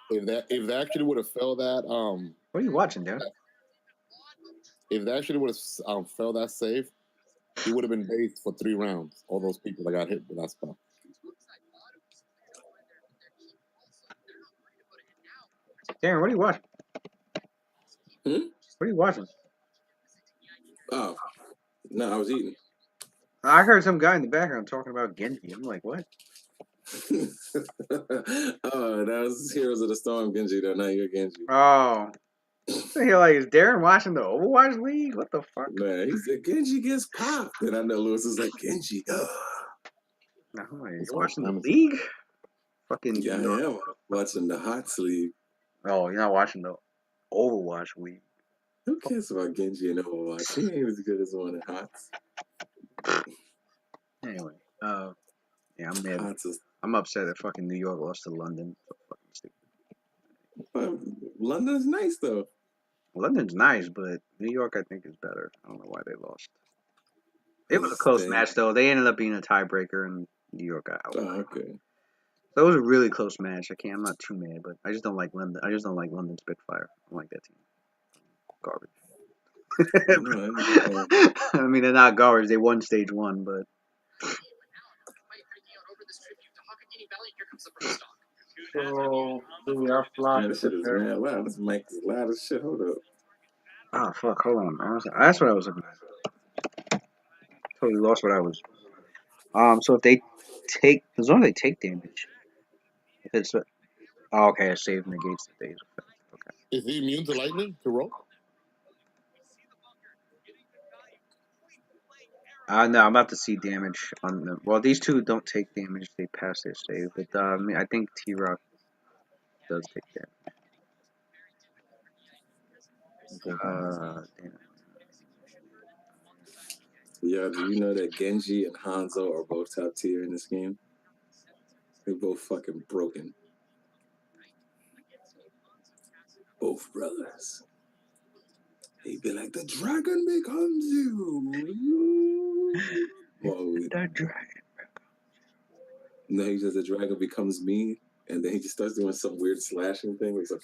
If they actually would have failed that, what are you watching, dude? If they actually would have failed that save, he would have been based for 3 rounds. All those people that got hit with that spell. Darren, what are you watching? Hmm? What are you watching? Oh, no, I was eating. I heard some guy in the background talking about Genji. I'm like, what? Oh, that was Heroes of the Storm Genji, though. Not your Genji. Oh. You're like, is Darren watching the Overwatch League? What the fuck? Man, he said Genji gets popped. And I know Lewis is like, Genji, ugh. No, you're watching the league? Fucking. Yeah, I am watching the Hot League. Oh, you're not watching the Overwatch League. Who cares about Genji and Overwatch? He ain't as good as one in Hots. Anyway, yeah, I'm mad. Hots is, I'm upset that fucking New York lost to London. London's nice, though. London's nice, but New York, I think, is better. I don't know why they lost. It was a close match, though. They ended up being a tiebreaker, and New York got out. Oh, okay. So it was a really close match. I'm not too mad, but I just don't like London. I just don't like London Spitfire. I don't like that team. Garbage. I mean, they're not guards. They won stage 1, but So, do we have fly? Man, this shit is mad loud. This mic is loud as shit. Hold up. oh fuck, hold on. That's what I was looking at. Totally lost what I was. So if they take, as long as they take damage, if it's oh, okay, a save negates the day's effect. Okay. Is he immune to lightning? To roll? No, I'm about to see damage on them. Well, these two don't take damage; they pass their save. But I think T-Rock does take damage. Damn. Yeah, do you know that Genji and Hanzo are both top tier in this game? They're both fucking broken. Both brothers. He'd be like, the dragon becomes you. Well, The dragon. no, he says the dragon becomes me, and then he just starts doing some weird slashing thing. He's like,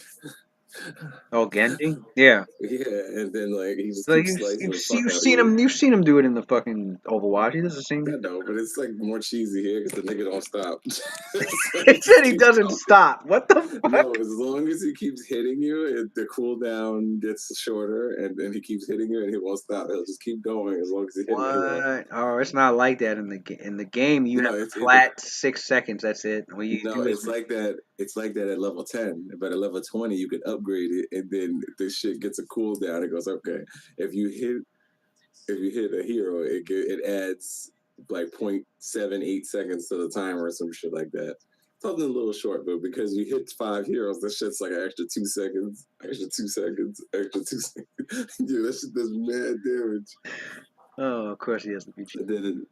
Oh, Genji? Yeah. yeah, and then like he just So keeps slicing the fuck out of you. you've seen him do it in the fucking Overwatch. He does the same. I know, but it's like more cheesy here because the nigga don't stop. So He said just he keeps doesn't going. stop. What the fuck? No, as long as he keeps hitting you, the cooldown gets shorter, and then he keeps hitting you, and he won't stop. He'll just keep going as long as he's hitting you. What? Oh, it's not like that in the game. You No, have a it's flat 6 seconds. That's it. When you no, do it's like that. It's like that at level 10, but at level 20, you can upgrade it, and then this shit gets a cooldown. It goes okay. If you hit a hero, it adds like 0.78 seconds to the timer or some shit like that. Something a little short, but because you hit 5 heroes, that shit's like an extra 2 seconds, extra 2 seconds, extra 2 seconds. Dude, that shit does mad damage. Oh, of course he has to beat you.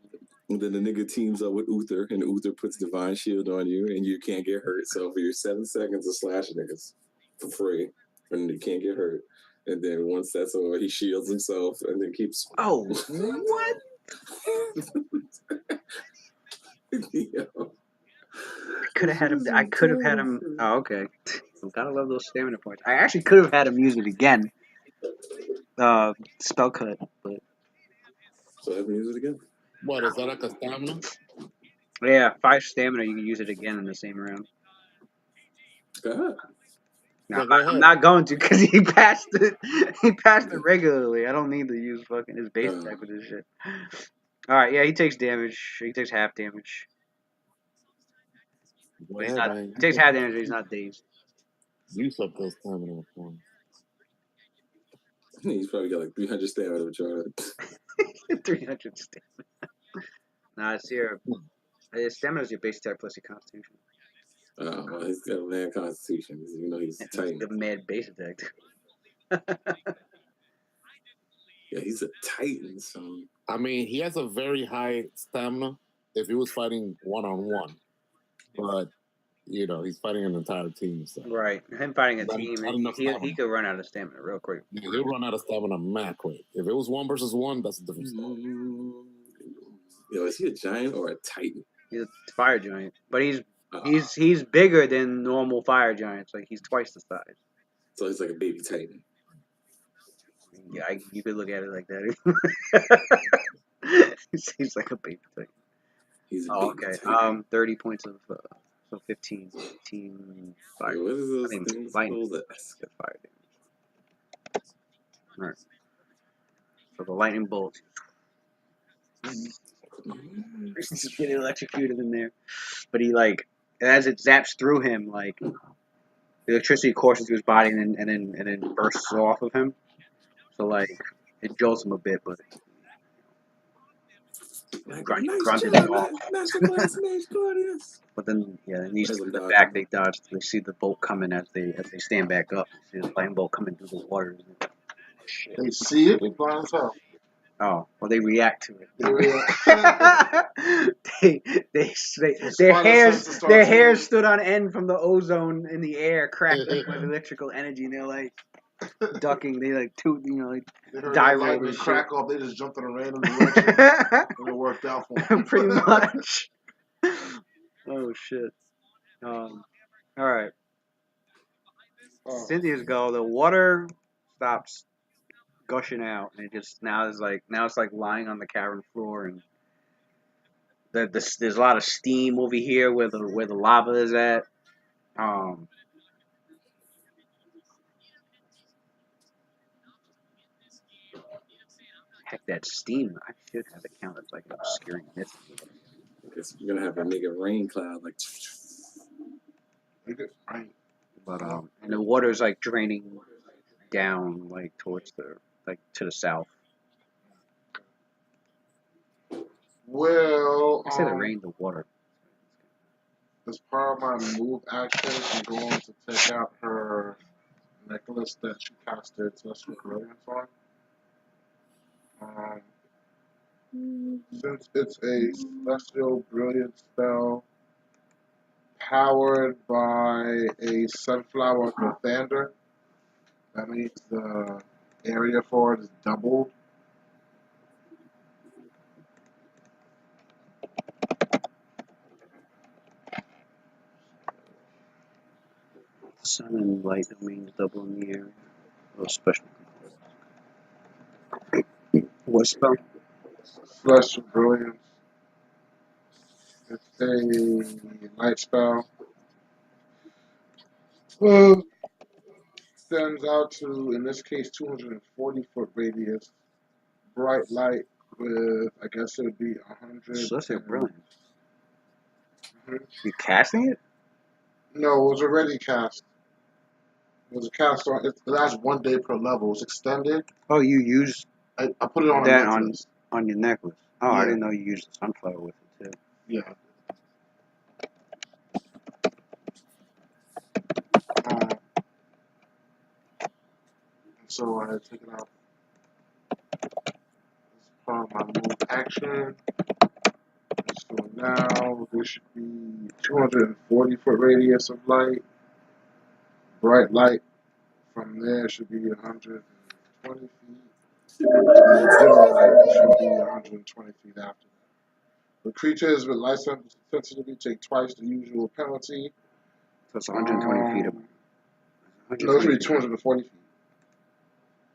And then the nigga teams up with Uther, and Uther puts Divine Shield on you, and you can't get hurt. So for your 7 seconds of slashing niggas for free, and you can't get hurt. And then once that's over, he shields himself and then keeps. Oh, what? Yo. Could have had him. I could have had him. Oh, okay. Gotta love those stamina points. I actually could have had him use it again. Spell cut, but So have me use it again. What, is that like a stamina? yeah, 5 stamina. You can use it again in the same round. Go ahead. No, Yeah, go I'm ahead. not going to because he passed it. He passed it regularly. I don't need to use fucking his base type of this shit. All right, yeah, he takes damage. He takes half damage. Go But he's ahead, not. man. He takes half damage. But he's not dazed. Use up those stamina points. He's probably got like 300 stamina with your 300 stamina. Nah, it's your stamina is your base attack plus your constitution. well, he's got a mad constitution. You know he's Titan. The mad base attack. Yeah, he's a Titan. So I mean, he has a very high stamina if he was fighting one-on-one. But, you know, he's fighting an entire team. So. Right, him fighting a Not team, enough he stamina. could run out of stamina real quick. Yeah, he'll run out of stamina mad quick. If it was 1 versus 1, that's a different story. Yo, is he a giant or a Titan? He's a fire giant, but he's bigger than normal fire giants. Like he's twice the size. So he's like a baby Titan. Yeah, you could look at it like that. He's like a baby titan. He's a Oh, baby okay. Titan. 30 points of so 15 fire. What is those I mean, things lightning. called? Get fire damage. All right. So the lightning bolt. He's getting electrocuted in there, but he like as it zaps through him, like the electricity courses through his body and then bursts off of him. So like it jolts him a bit, but grunted it off. But then then these two in the back they dodge. They see the bolt coming as they stand back up. They see the lightning bolt coming through the water. Shit. They see it. They blind as hell. Oh, well, they react to it. The their hairs stood on end from the ozone in the air, cracked up with electrical energy, and they're like ducking. They like toot, like they heard die the lightning rolling crack off. They just jumped in a random direction, and it worked out for them. Pretty much. Oh shit. All right. Cynthia's go. The water stops gushing out, and it just now it's like lying on the cavern floor, and there's a lot of steam over here where the lava is at. Heck, that steam. I should have it count as like an obscuring mist. You're gonna have a nigga rain cloud like. Right. But and the water's like draining down like towards to the south. Well, I say the rain, the water. as part of my move action, I'm going to take out her necklace that she casted Celestial Brilliance on. Since it's a Celestial Brilliance spell powered by a Sunflower Lathander, that means the area for it is doubled. Sun and light domains double in the air. Oh, special. What spell? Celestial Brilliance. It's a light spell. Sends out to, in this case, 240-foot radius. Bright light with, I guess it would be 100. Celestial Brilliance. Mhm. You casting it? No, it was already cast. It was cast on, it lasts 1 day per level. It's extended. Oh, you used I put it on a that necklace. on your necklace. Oh, Yeah. I didn't know you used the sunflower with it too. Yeah. So I take it out. As part of my move action. So now there should be 240-foot radius of light. Bright light from there should be 120 feet. And dim light should be 120 feet after that. The creatures with light sensitivity take twice the usual penalty. So it's 120 feet. No, it should be 240 feet.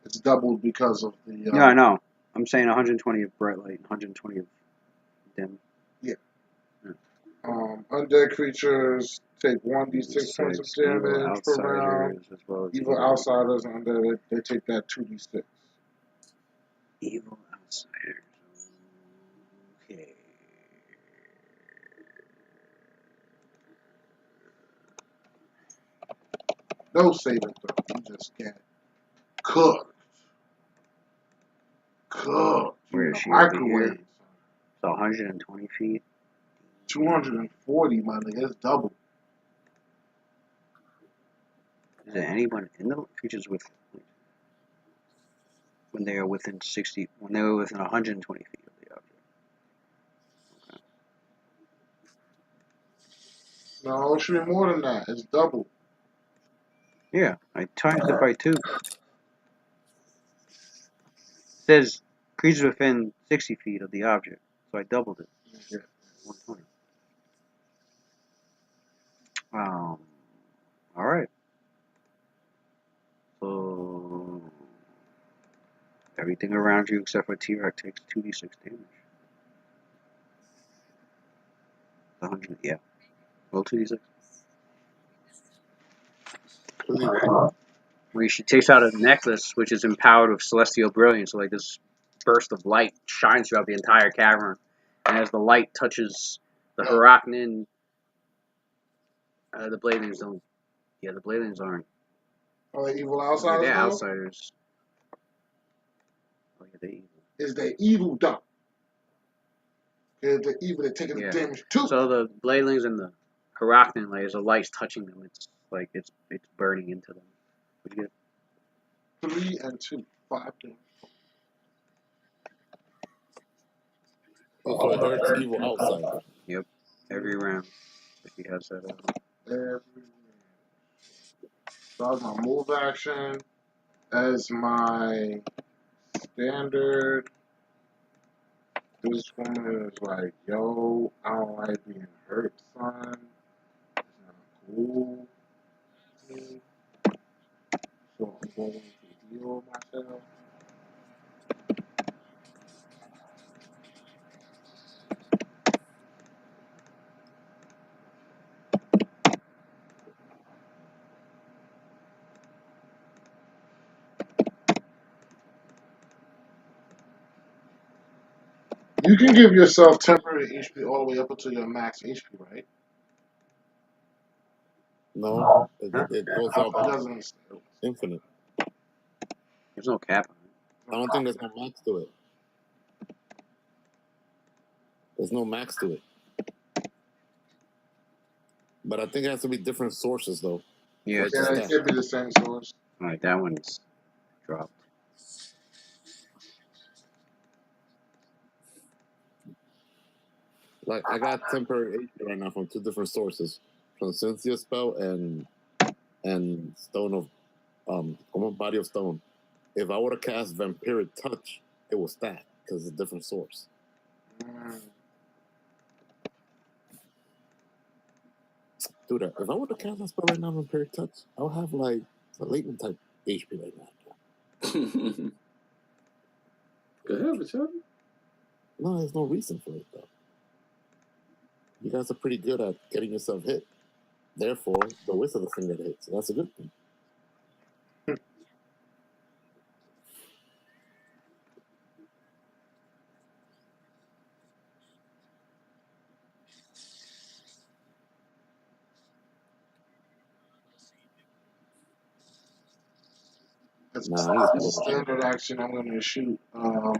It's doubled because of the. Yeah, I know. I'm saying 120 of bright light, 120 of dim. Yeah. Undead creatures take 1d6 points of damage per round. As well as Evil outsiders and undead, they take that 2d6. Evil outsiders. Okay. No saving throw. You just get cooked. Cooked. Where is she? Microwave. So 120 feet. 240, my nigga. It's double. Is there anyone in the creatures with when they are within 60? When they were within 120 feet of the object? Okay. No, it should be more than that. It's double. Yeah, I times it by 2. It says creatures within 60 feet of the object, so I doubled it. Yeah. 120. All right. So everything around you except for T-Rex takes 2d6 damage. 100, yeah. Roll 2d6. When she takes out a necklace, which is empowered with celestial brilliance, so like this burst of light shines throughout the entire cavern, and as the light touches the Heraknin, the Bladings don't. Yeah, the Bladings aren't. Oh, the evil outsiders. They're though? outsiders. Oh yeah, they're evil. Is they evil though? They're evil. They're taking the damage too. So the Bladings and the Heraknin, like, as the light's touching them, it's like it's burning into them. What'd you get? 3 and 2, 5 damage. So it hurts evil outside. Yep. Every round. If he has that. Every round. So that's my move action. As my standard, this woman is like, yo, I don't like being hurt, son. It's not cool. So I'm going to heal myself. You can give yourself temporary HP all the way up until your max HP, right? No, it goes up It doesn't. infinite. There's no cap. I don't think there's no max to it. There's no max to it. But I think it has to be different sources, though. Yeah, Like Yeah, the it stat. can't be the same source. all right, that one's dropped. Like I got temporary HP right now from 2 different sources, from Cynthia spell and Stone of Body of Stone. If I were to cast Vampiric Touch, it will stack because it's a different source. Dude, if I were to cast that spell right now, Vampiric Touch, I would have like a latent type HP right now. Go ahead, Michelle. No, there's no reason for it though. You guys are pretty good at getting yourself hit. Therefore, the Wizard of the thing that hits. So that's a good thing. As Nah, a standard action, I'm going to shoot a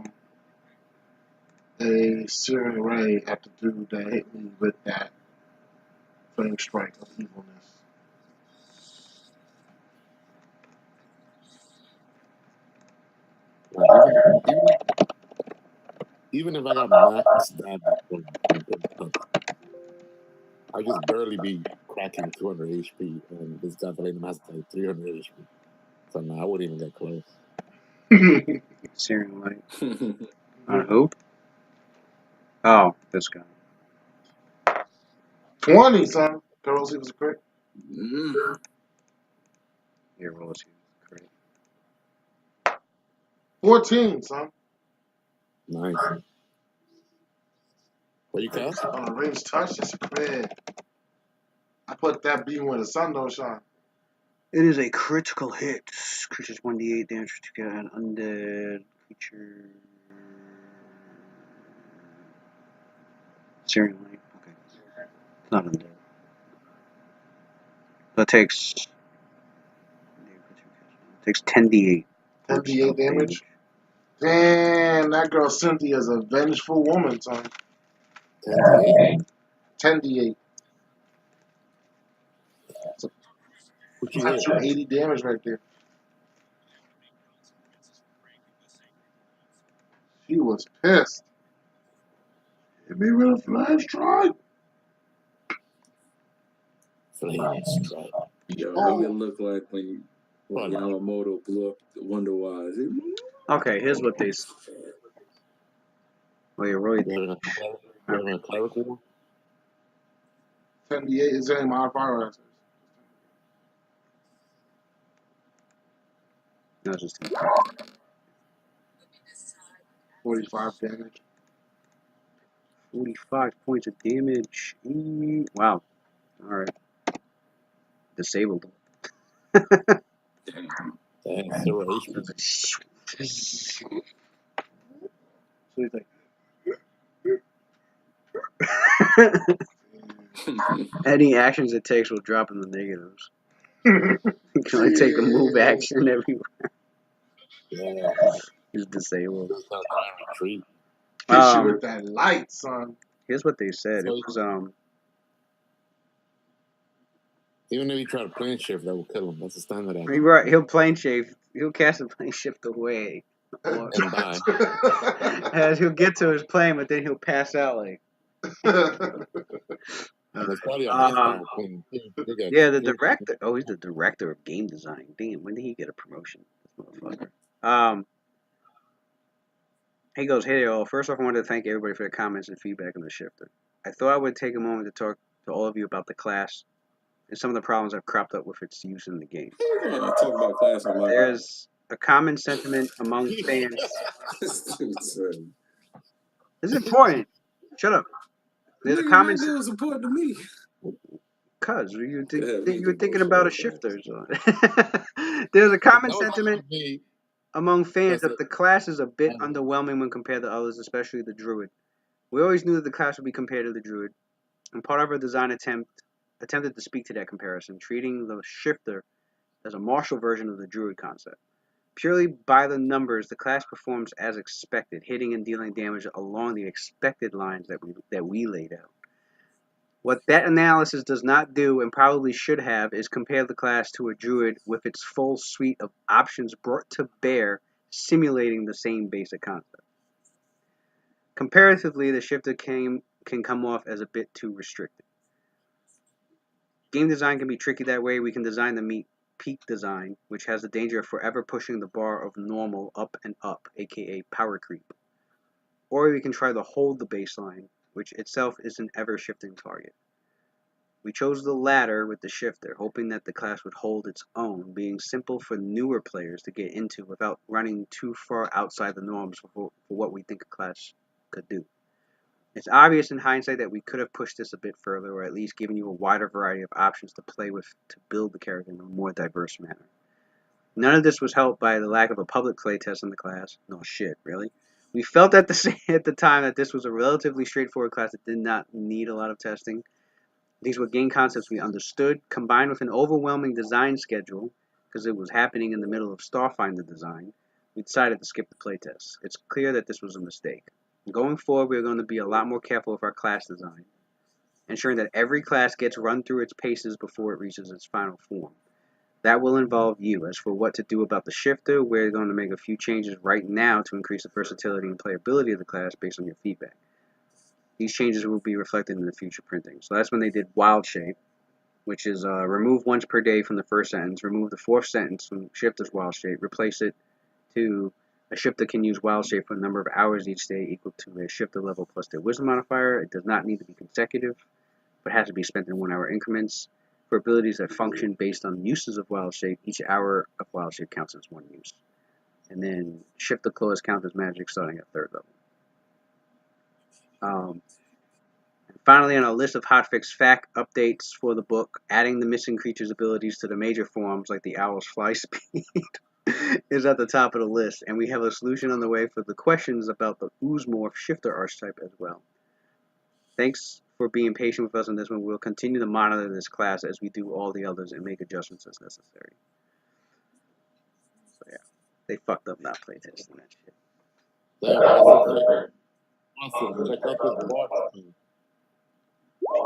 Searing Ray at the dude that hit me with that flame strike of evilness. Even if I got max damage from Touch, I just barely be cracking 200 HP, and this guy Valena has like 300 HP. So nah, I wouldn't even get close. Searing light. On who? Oh, this guy. 20, son. Girls, he was a crit. Here, roll us. Great. 14, son. Nice. What you cast? On a range touch, it's a crit. I put that beam where the sun don't shine. It is a critical hit. Creatures 1d8 damage to get an undead creature. Searing light. Okay. It's not undead. So it takes 10d8. 10d8 damage. Damn, that girl Cynthia is a vengeful woman, son. 10d8. 10d8. What you That's hit? 80 damage right there. She was pissed. Hit me with a flash strike. Flame strike. Yo, Oh. make it look like when Yamamoto blew up the Wonder Wise. Okay, here's what they say. Well, you're really You having a cleric war? 10d8 is there any modifier? no, just 45 damage. 45 points of damage. Wow. Alright. Disabled. Damn. Damn, 0 HP. So he's like. Any actions it takes will drop in the negatives. You can only take a move action everywhere. Yeah. He's disabled. It's not trying to retreat. Hit you with that light, son. Here's what they said. So It was even if you try to plane shift, that will kill him. That's a standard action. right. He'll plane shift. He'll cast a plane shift away. Or, And die. as he'll get to his plane, but then he'll pass out like. And it's probably a hostile plane. Yeah, the director. Oh, he's the director of game design. Damn, when did he get a promotion? This motherfucker. He goes, hey all. First off, I wanted to thank everybody for their comments and feedback on the shifter. I thought I would take a moment to talk to all of you about the class and some of the problems that have cropped up with its use in the game. Talk about class on my There's a common sentiment among fans. This It's important. Shut up. There's a common. It was important to me. Cause you Yeah, were thinking about a shifter. So. There's a common sentiment among fans that the class is a bit underwhelming when compared to others, especially the druid. We always knew that the class would be compared to the druid, and part of our design attempted to speak to that comparison, treating the shifter as a martial version of the druid concept. Purely by the numbers, the class performs as expected, hitting and dealing damage along the expected lines that we laid out. What that analysis does not do, and probably should have, is compare the class to a druid with its full suite of options brought to bear, simulating the same basic concept. Comparatively, the shifter can come off as a bit too restricted. Game design can be tricky that way. We can design the peak design, which has the danger of forever pushing the bar of normal up and up, aka power creep. Or we can try to hold the baseline, which itself is an ever-shifting target. We chose the latter with the shifter, hoping that the class would hold its own, being simple for newer players to get into without running too far outside the norms for what we think a class could do. It's obvious in hindsight that we could have pushed this a bit further, or at least given you a wider variety of options to play with to build the character in a more diverse manner. None of this was helped by the lack of a public playtest in the class. No shit, really. We felt at the time that this was a relatively straightforward class that did not need a lot of testing. These were game concepts we understood, combined with an overwhelming design schedule, because it was happening in the middle of Starfinder design. We decided to skip the playtest. It's clear that this was a mistake. Going forward, we're going to be a lot more careful with our class design, ensuring that every class gets run through its paces before it reaches its final form. That will involve you. As for what to do about the shifter, we're going to make a few changes right now to increase the versatility and playability of the class based on your feedback. These changes will be reflected in the future printing. So that's when they did Wild Shape, which is remove once per day from the first sentence, remove the fourth sentence from Shifter's Wild Shape, replace it to a shifter can use Wild Shape for a number of hours each day equal to a shifter level plus their Wisdom modifier. It does not need to be consecutive, but has to be spent in 1 hour increments. For abilities that function based on uses of Wild Shape, each hour of Wild Shape counts as 1 use. And then Shifter Claws count as magic starting at 3rd level. Finally, on our list of hotfix fact updates for the book, adding the missing creature's abilities to the major forms, like the owl's fly speed, is at the top of the list, and we have a solution on the way for the questions about the Oozemorph shifter archetype as well. Thanks for being patient with us on this one. We'll continue to monitor this class as we do all the others and make adjustments as necessary. So yeah, they fucked up not playtesting that shit. Damn, awesome. Check out this board scheme.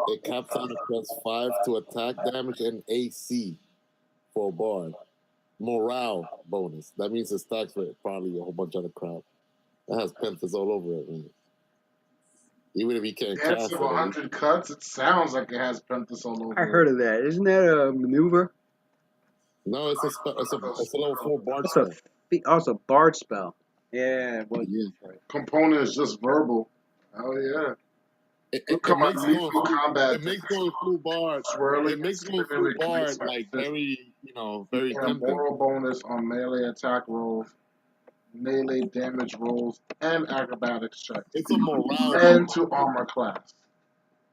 It caps out a +5 to attack damage and AC for a bard. Morale bonus. That means it stacks with probably a whole bunch of other crap. That has Pentas all over it, man. Even if he can't Dance cast of it. 100 cuts. It sounds like it has Pentas all over. I heard of that. Isn't that a maneuver? No, it's a level 4 bard It's spell. also bard spell. Yeah, well, Yeah. Component is just verbal. Oh yeah. It Come makes on, going lethal combat. it makes going full bard. Swirling. It makes going full bard like very, very And a tempting. moral bonus on melee attack rolls, melee damage rolls, and acrobatics checks. It's a morale And bonus. to armor class.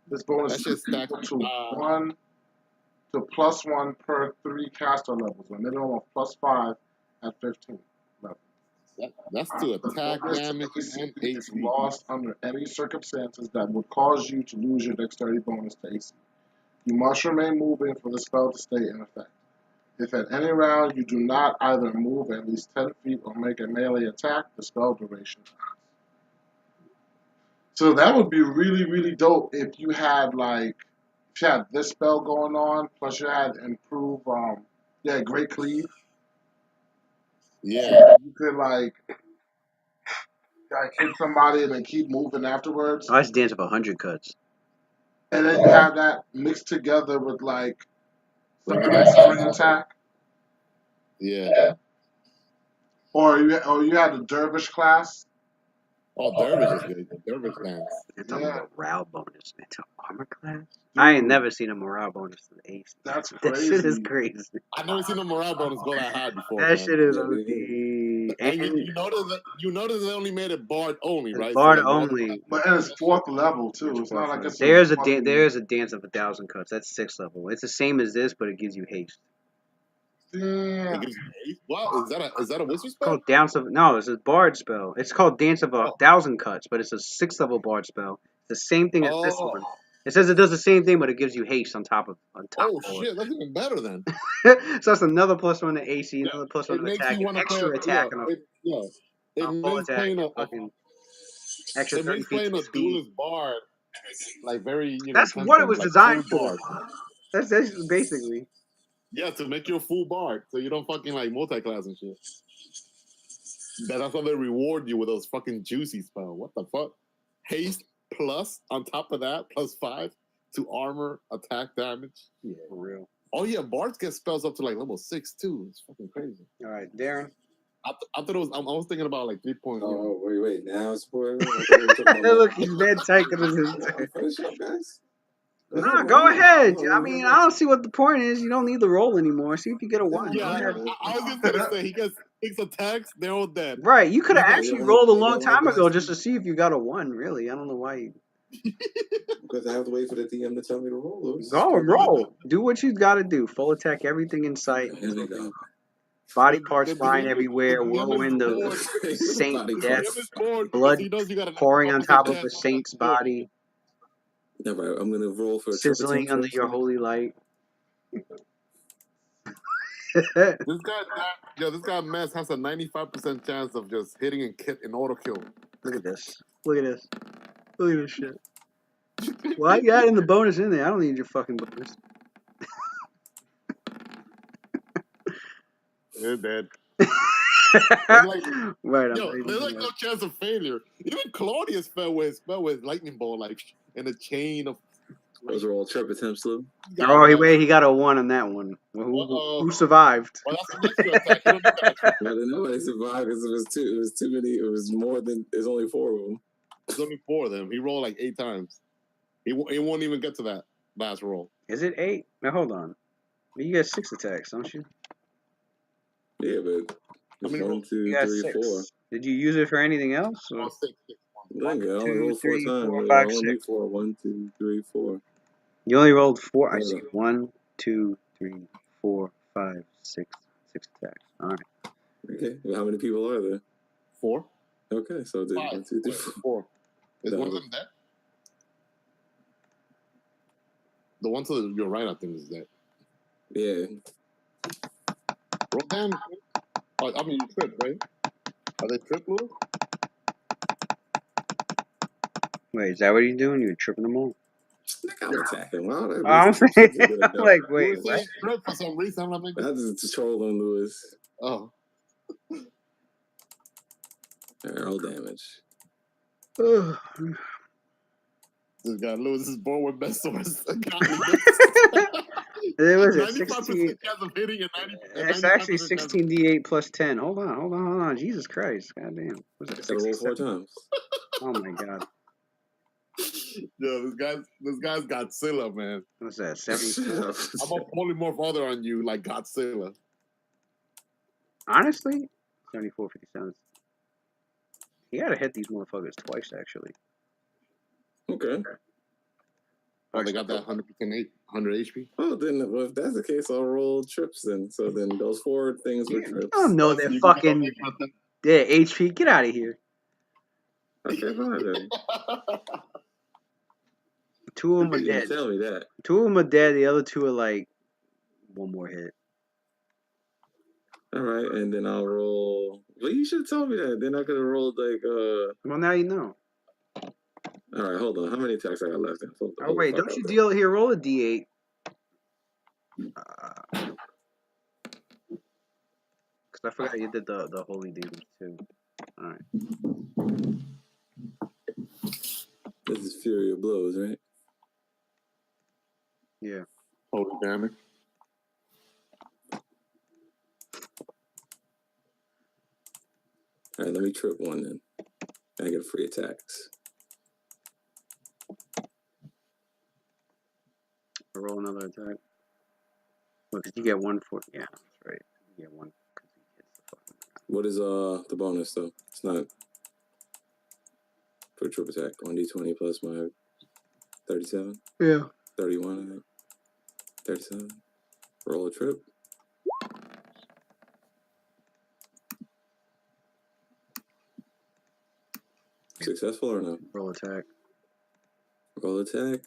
This bonus That shit is stacks equal to +1 per 3 caster levels, a minimum of +5 at 15 levels. That's to attack damage and is AC. lost under any circumstances that would cause you to lose your dexterity bonus to AC. You must remain moving for the spell to stay in effect. If at any round you do not either move at least 10 feet or make a melee attack, the spell duration ends. So that would be really, really dope if you had this spell going on, plus you had Great Cleave. Yeah. You could hit somebody and then keep moving afterwards. Oh, that's Dance of 100 cuts. And then you have that mixed together with something like Spring Attack. Yeah. Or you had the Dervish class. Oh, Dervish is good. The Dervish dance. It's a morale bonus. It's an armor class? Dude, I ain't never seen a morale bonus to the AC. That's That crazy. shit is crazy. I've never seen a morale bonus go that high before. That man. shit is Yeah, OD. And you notice they only made it bard only, right? Bard So, like, only. But it's 4th level too. It's not like it's There's a Dance of 1,000 cuts. That's 6th level. It's the same as this, but it gives you haste. It Damn. gives you haste. What is that a wizard spell? Called Dance of No, it's a bard spell. It's called Dance of a Oh. Thousand Cuts, but it's a 6th level bard spell. It's the same thing as this Oh. one. It says it does the same thing, but it gives you haste on top of Oh of shit, that's even better then. it. So that's another +1 to AC, Yeah, another +1 it to makes attack, you an want to play. extra attack, and It a full makes attack, playing and fucking extra it 30 makes feet playing to a speed. duelist bard like very That's what it tempting, was like designed full for. bard. That's basically. Yeah, to make you a full bard, so you don't fucking like multi-class and shit. That's how they reward you with those fucking juicy spell. What the fuck? Haste plus on top of that +5 to armor attack damage. Yeah, for real. Oh yeah, bards get spells up to like level 6 too. It's fucking crazy. All right, Darren. I thought it was. I was thinking about like 3 point. Oh, wait. Now spoiler. I thought we were talking about Look, he's mad tight because his I'm finished up, guys. Nah, go ahead. I mean, I don't see what the point is. You don't need the roll anymore. See if you get a 1. Yeah, Go ahead. I was just gonna say he gets 6 attacks. They're all dead. Right, you could have Yeah, actually yeah, rolled a yeah, long yeah, time guys. ago just to see if you got a 1, really. I don't know why you... Because I have to wait for the DM to tell me to roll those. Go and roll. Do what you gotta do. Full attack everything in sight. Here we go. Body The- parts the flying DM everywhere. the DM is Whirlwind of bored. saint Body death. parts. DM is bored because Blood he knows you got a pouring on 95% top of a chance saint's to live. body. All right, I'm gonna roll for a Sizzling under your holy light. This guy Mess has a 95% chance of just hitting and in auto kill. Look at this. Look at this. Look at this shit. Why you adding the bonus in there? I don't need your fucking bonus. They're dead. Right, There's like no chance of failure. Even Claudius fell with lightning ball like in a chain of. Those are all trip attempts, Lou. He got a 1 on that one. Who survived? Well, that's an extra attack. You don't need that extra. I didn't know I survived because it was too many. It was more than. There's only 4 of them. There's only 4 of them. He rolled like 8 times. He won't even get to that last roll. Is it 8? Now hold on. You get 6 attacks, don't you? Yeah, but How many 1, rolls? 2, You got 3, 6. 4. Did you use it for anything else? Or? Oh, 6. Dang it, I only 2, rolled 4 3, times. 4, I 5, only 6. need 4. 1, 2, 3, 4. You only rolled 4. I Hold see. up. 1, 2, 3, 4, 5, 6. 6 attacks. All right. Okay, well, how many people are there? 4. Okay, so did 5. 1, 2, 3, 4. Is one of them dead? The one to your right, I think, is dead. Yeah. Roll down. Oh, I mean, you trip, right? Are they trip, Lou? Wait, is that what you're doing? You're tripping them all? I'm attacking. Wow, that I'm was some shit I'm like, You wait, were what? saying trip for some reason. I'm like, That's just trolling Lewis. oh. Arrow damage. This guy Lewis is born with best source. It was it 95% 16. chance of hitting and 90. It's actually 16d8 plus 10. Hold on. Jesus Christ. Goddamn. Was it Gotta roll 4 67? times. Oh my god. Yo, this guy's Godzilla, man. What's that? 70? Shut up. I'm a polymorph other on you like Godzilla. Honestly, 74, 57. He had to hit these motherfuckers twice, actually. Okay. Oh, they got that 100% 100 HP. Oh, then if that's the case, I'll roll trips then. So then those 4 things were trips. I don't know So that you fucking can HP. Get out of here. Okay, fine then. 2 of them are You didn't dead. tell me that. 2 of them are dead. The other 2 are like 1 more hit. All right, and then I'll roll. Well, you should have told me that. Then I could have rolled like Well, now you know. All right, hold on. How many attacks I got left? Oh wait, don't you deal here? Roll a d8. Because I forgot you did the holy damage too. All right. This is Fury of Blows, right? Yeah. Holy damage. All right, let me trip 1 then. I get free attacks. Roll another attack. What did you get 1 for? Yeah, that's right. You get 1 because he hits the fucking. What is the bonus though? It's not for trip attack. 1d20 plus my 37. Yeah. 31. I think. 37. Roll a trip. Successful or no? Roll attack. Roll attack.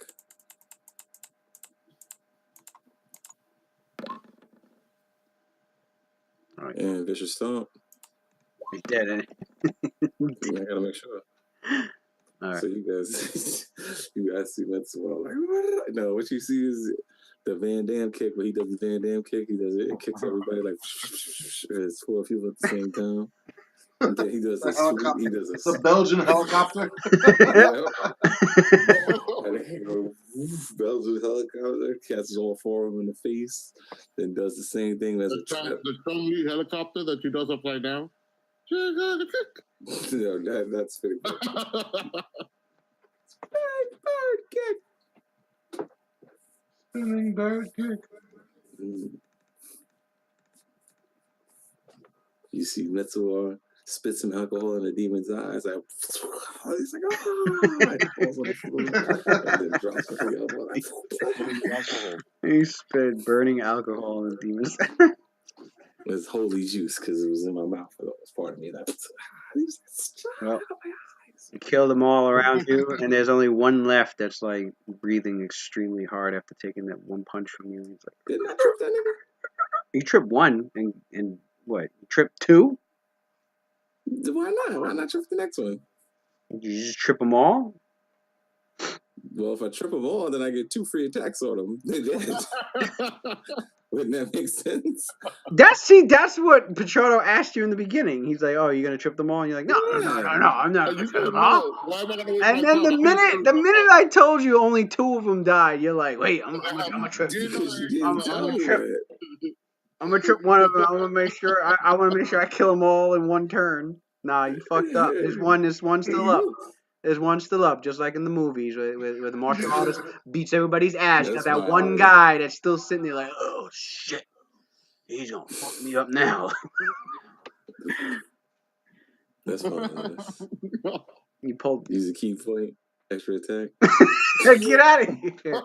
All right. And vicious stomp. He's dead, ain't I gotta make sure. All right. So you guys see what's well. Like, no, what you see is the Van Damme kick. When he does the Van Damme kick, he does it. It kicks everybody like it's 4 people at the same time. And then he does a sweep. He does It's a Belgian helicopter. Belgian helicopter catches all 4 of them in the face, then does the same thing as a trap. The Chun-Li helicopter that you does upside down. No, that's pretty good. Bird kick. Spinning bird kick. You see Metsuar spit some alcohol in the demon's eyes. Like, he's like, ah! And then drops the elbow. He spit burning alcohol in the demon's. It's holy juice because it was in my mouth. That was part of me. Well, you killed them all around you, and there's only one left that's like breathing extremely hard after taking that one punch from you. He's like, didn't I trip that nigga? You tripped one, and what? You tripped 2? Why not? Why not trip the next one? Did you just trip them all? Well, if I trip them all, then I get 2 free attacks on them. Wouldn't that make sense? That's what Pichardo asked you in the beginning. He's like, "Oh, you're gonna trip them all?" And you're like, "No, I'm not gonna trip them all." And then the minute I told you only 2 of them died, you're like, "Wait, I'm gonna trip. I'm gonna trip one of them. I want to make sure. I want to make sure I kill them all in one turn." Nah, you fucked up. There's one still up. There's one still up, just like in the movies where the martial artist beats everybody's ass. You got that one guy that's still sitting there like, oh shit, he's gonna fuck me up now. That's fine. You pulled. Use a key point, extra attack. Get out of here.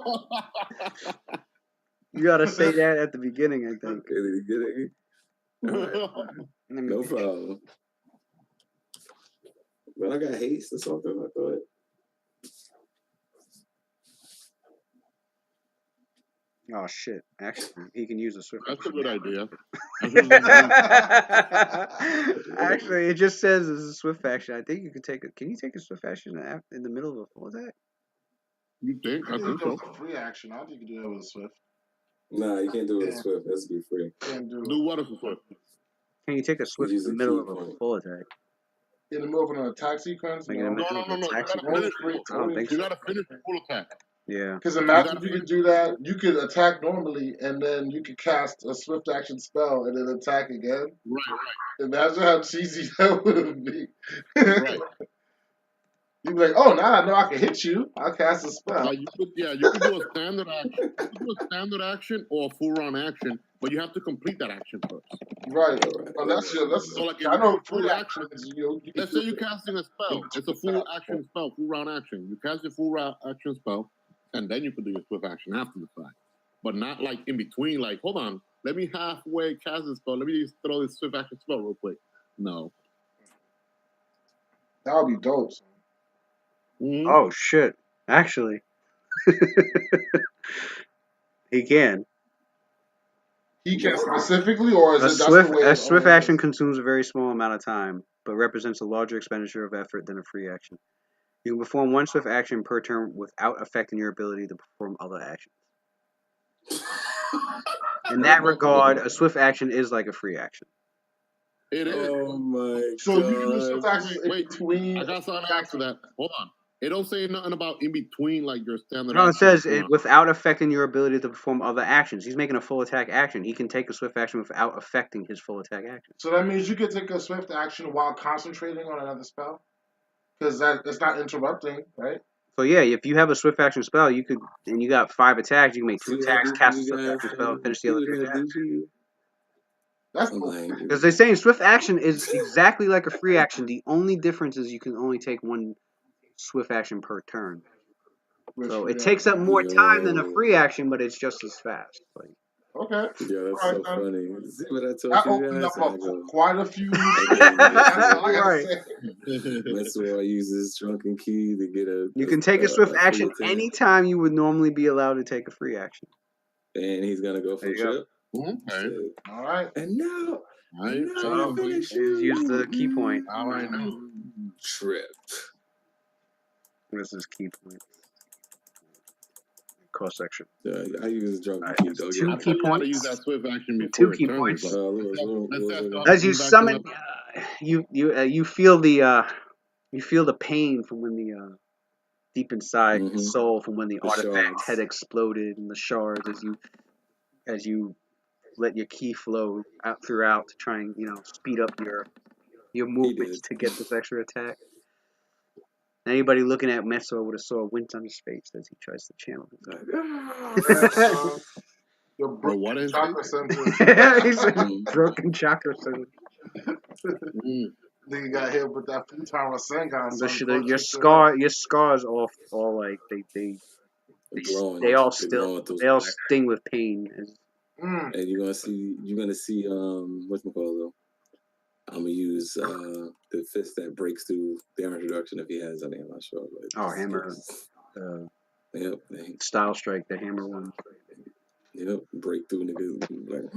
You gotta say that at the beginning, I think. At the beginning. Right. No problem. But I got haste or something. I thought. Oh shit! Actually, he can use a swift. That's a good idea. Actually, it just says it's a swift action. I think you can take it. Can you take a swift action in the middle of a full attack? You think? I think so. Free action. I don't think you can do that with a swift. Nah, you can't do it with Swift. That's be free. Do what with Swift? Can you take a swift in the middle of a full attack? In the middle of an attack sequence? Like No. No. You gotta finish the full attack. Yeah. Because imagine if you could do that, you could attack normally, and then you could cast a swift action spell and then attack again. Right. Imagine how cheesy that would be. Right. You'd be like, oh, now I know I can hit you. I'll cast a spell. You could do a standard action. You could do a standard action or a full round action, but you have to complete that action first. Right. Well, that's So like if I know you do full full action. action. Let's say you're casting a spell. It's a full action spell, full round action. You cast your full round action spell, and then you can do your swift action after the fact. But not like in between, like, hold on, let me halfway cast this spell. Let me just throw this swift action spell real quick. No. That would be dope. Mm-hmm. Oh shit! Actually, he can. He can specifically, or is A it that's the way a swift action consumes a very small amount of time, but represents a larger expenditure of effort than a free action. You can perform one swift action per turn without affecting your ability to perform other actions. In that regard, a swift action is like a free action. It is. Oh my god. So you can do swift action in Wait, between. I got something after that. Hold on. It don't say nothing about in between, like your standard. No, it action. says without affecting your ability to perform other actions. He's making a full attack action. He can take a swift action without affecting his full attack action. So that means you could take a swift action while concentrating on another spell? Because it's not interrupting, right? So yeah, if you have a swift action spell, you could, and you got 5 attacks, you can make 2 attacks, cast a swift action spell, and finish the other 3 attacks. That's cool. Because they're saying swift action is exactly like a free action. The only difference is you can only take 1 swift action per turn. So it takes up more time than a free action, but it's just as fast. Like, okay. Yeah, that's so funny. See what I told That you opened guys? up quite a few. Right. Metsuo uses Drunken Key to get a. You can take a swift free action attack. anytime you would normally be allowed to take a free action. And he's gonna go There for you go. trip. Okay. All right. And now, All right. So So finish use the key point. Now I know. Trip. This is key point. Cost section. I use Drunken Alright, Key. it's Don't two get I'll me key tell you how to points. use that swift action before Two it key turns. points. Like, As you summon, you feel the pain from when the deep inside your soul from when the artifact shards. had exploded and the shards as you let your ki flow out throughout to try and speed up your movements to get this extra attack. Anybody looking at Meso would have saw a wince on his face as he tries to channel his. Your Bro, what is chakra this? center. He's a broken chakra center. Nigga got hit with that futon Rasengan. So Your scars all like they all sting with pain. And you're gonna see whatchamacallit. I'm gonna use the fist that breaks through the introduction if he has any. I'm not sure. But hammer. Yep. Style strike, the hammer one. Yep. Break through niggas like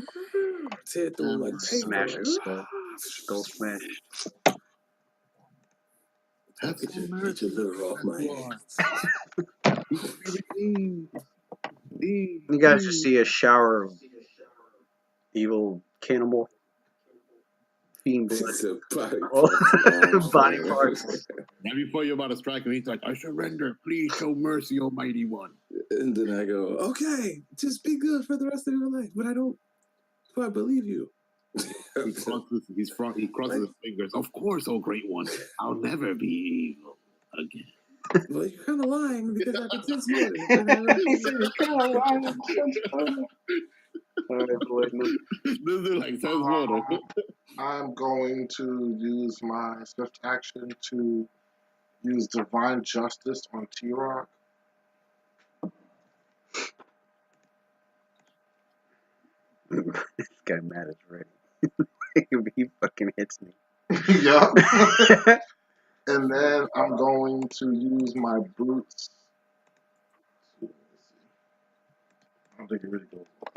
tear through like smash his skull. Skull smash. Get your liver off my hands. You guys just see a shower of evil cannibal fiend body parts. Right before you're about to strike him, he's like, I surrender. Please show mercy, Almighty One. And then I go, okay, just be good for the rest of your life. But I believe you. He crosses his fingers. Of course, oh great one. I'll never be evil again. Well, you're kind of lying because I can sense motive. He said you're kind of lying. This is like sense motive. I'm going to use my swift action to use Divine Justice on T-Rock. This guy mad as ready. He fucking hits me. Yeah. And then I'm going to use my boots. I don't think it really goes well.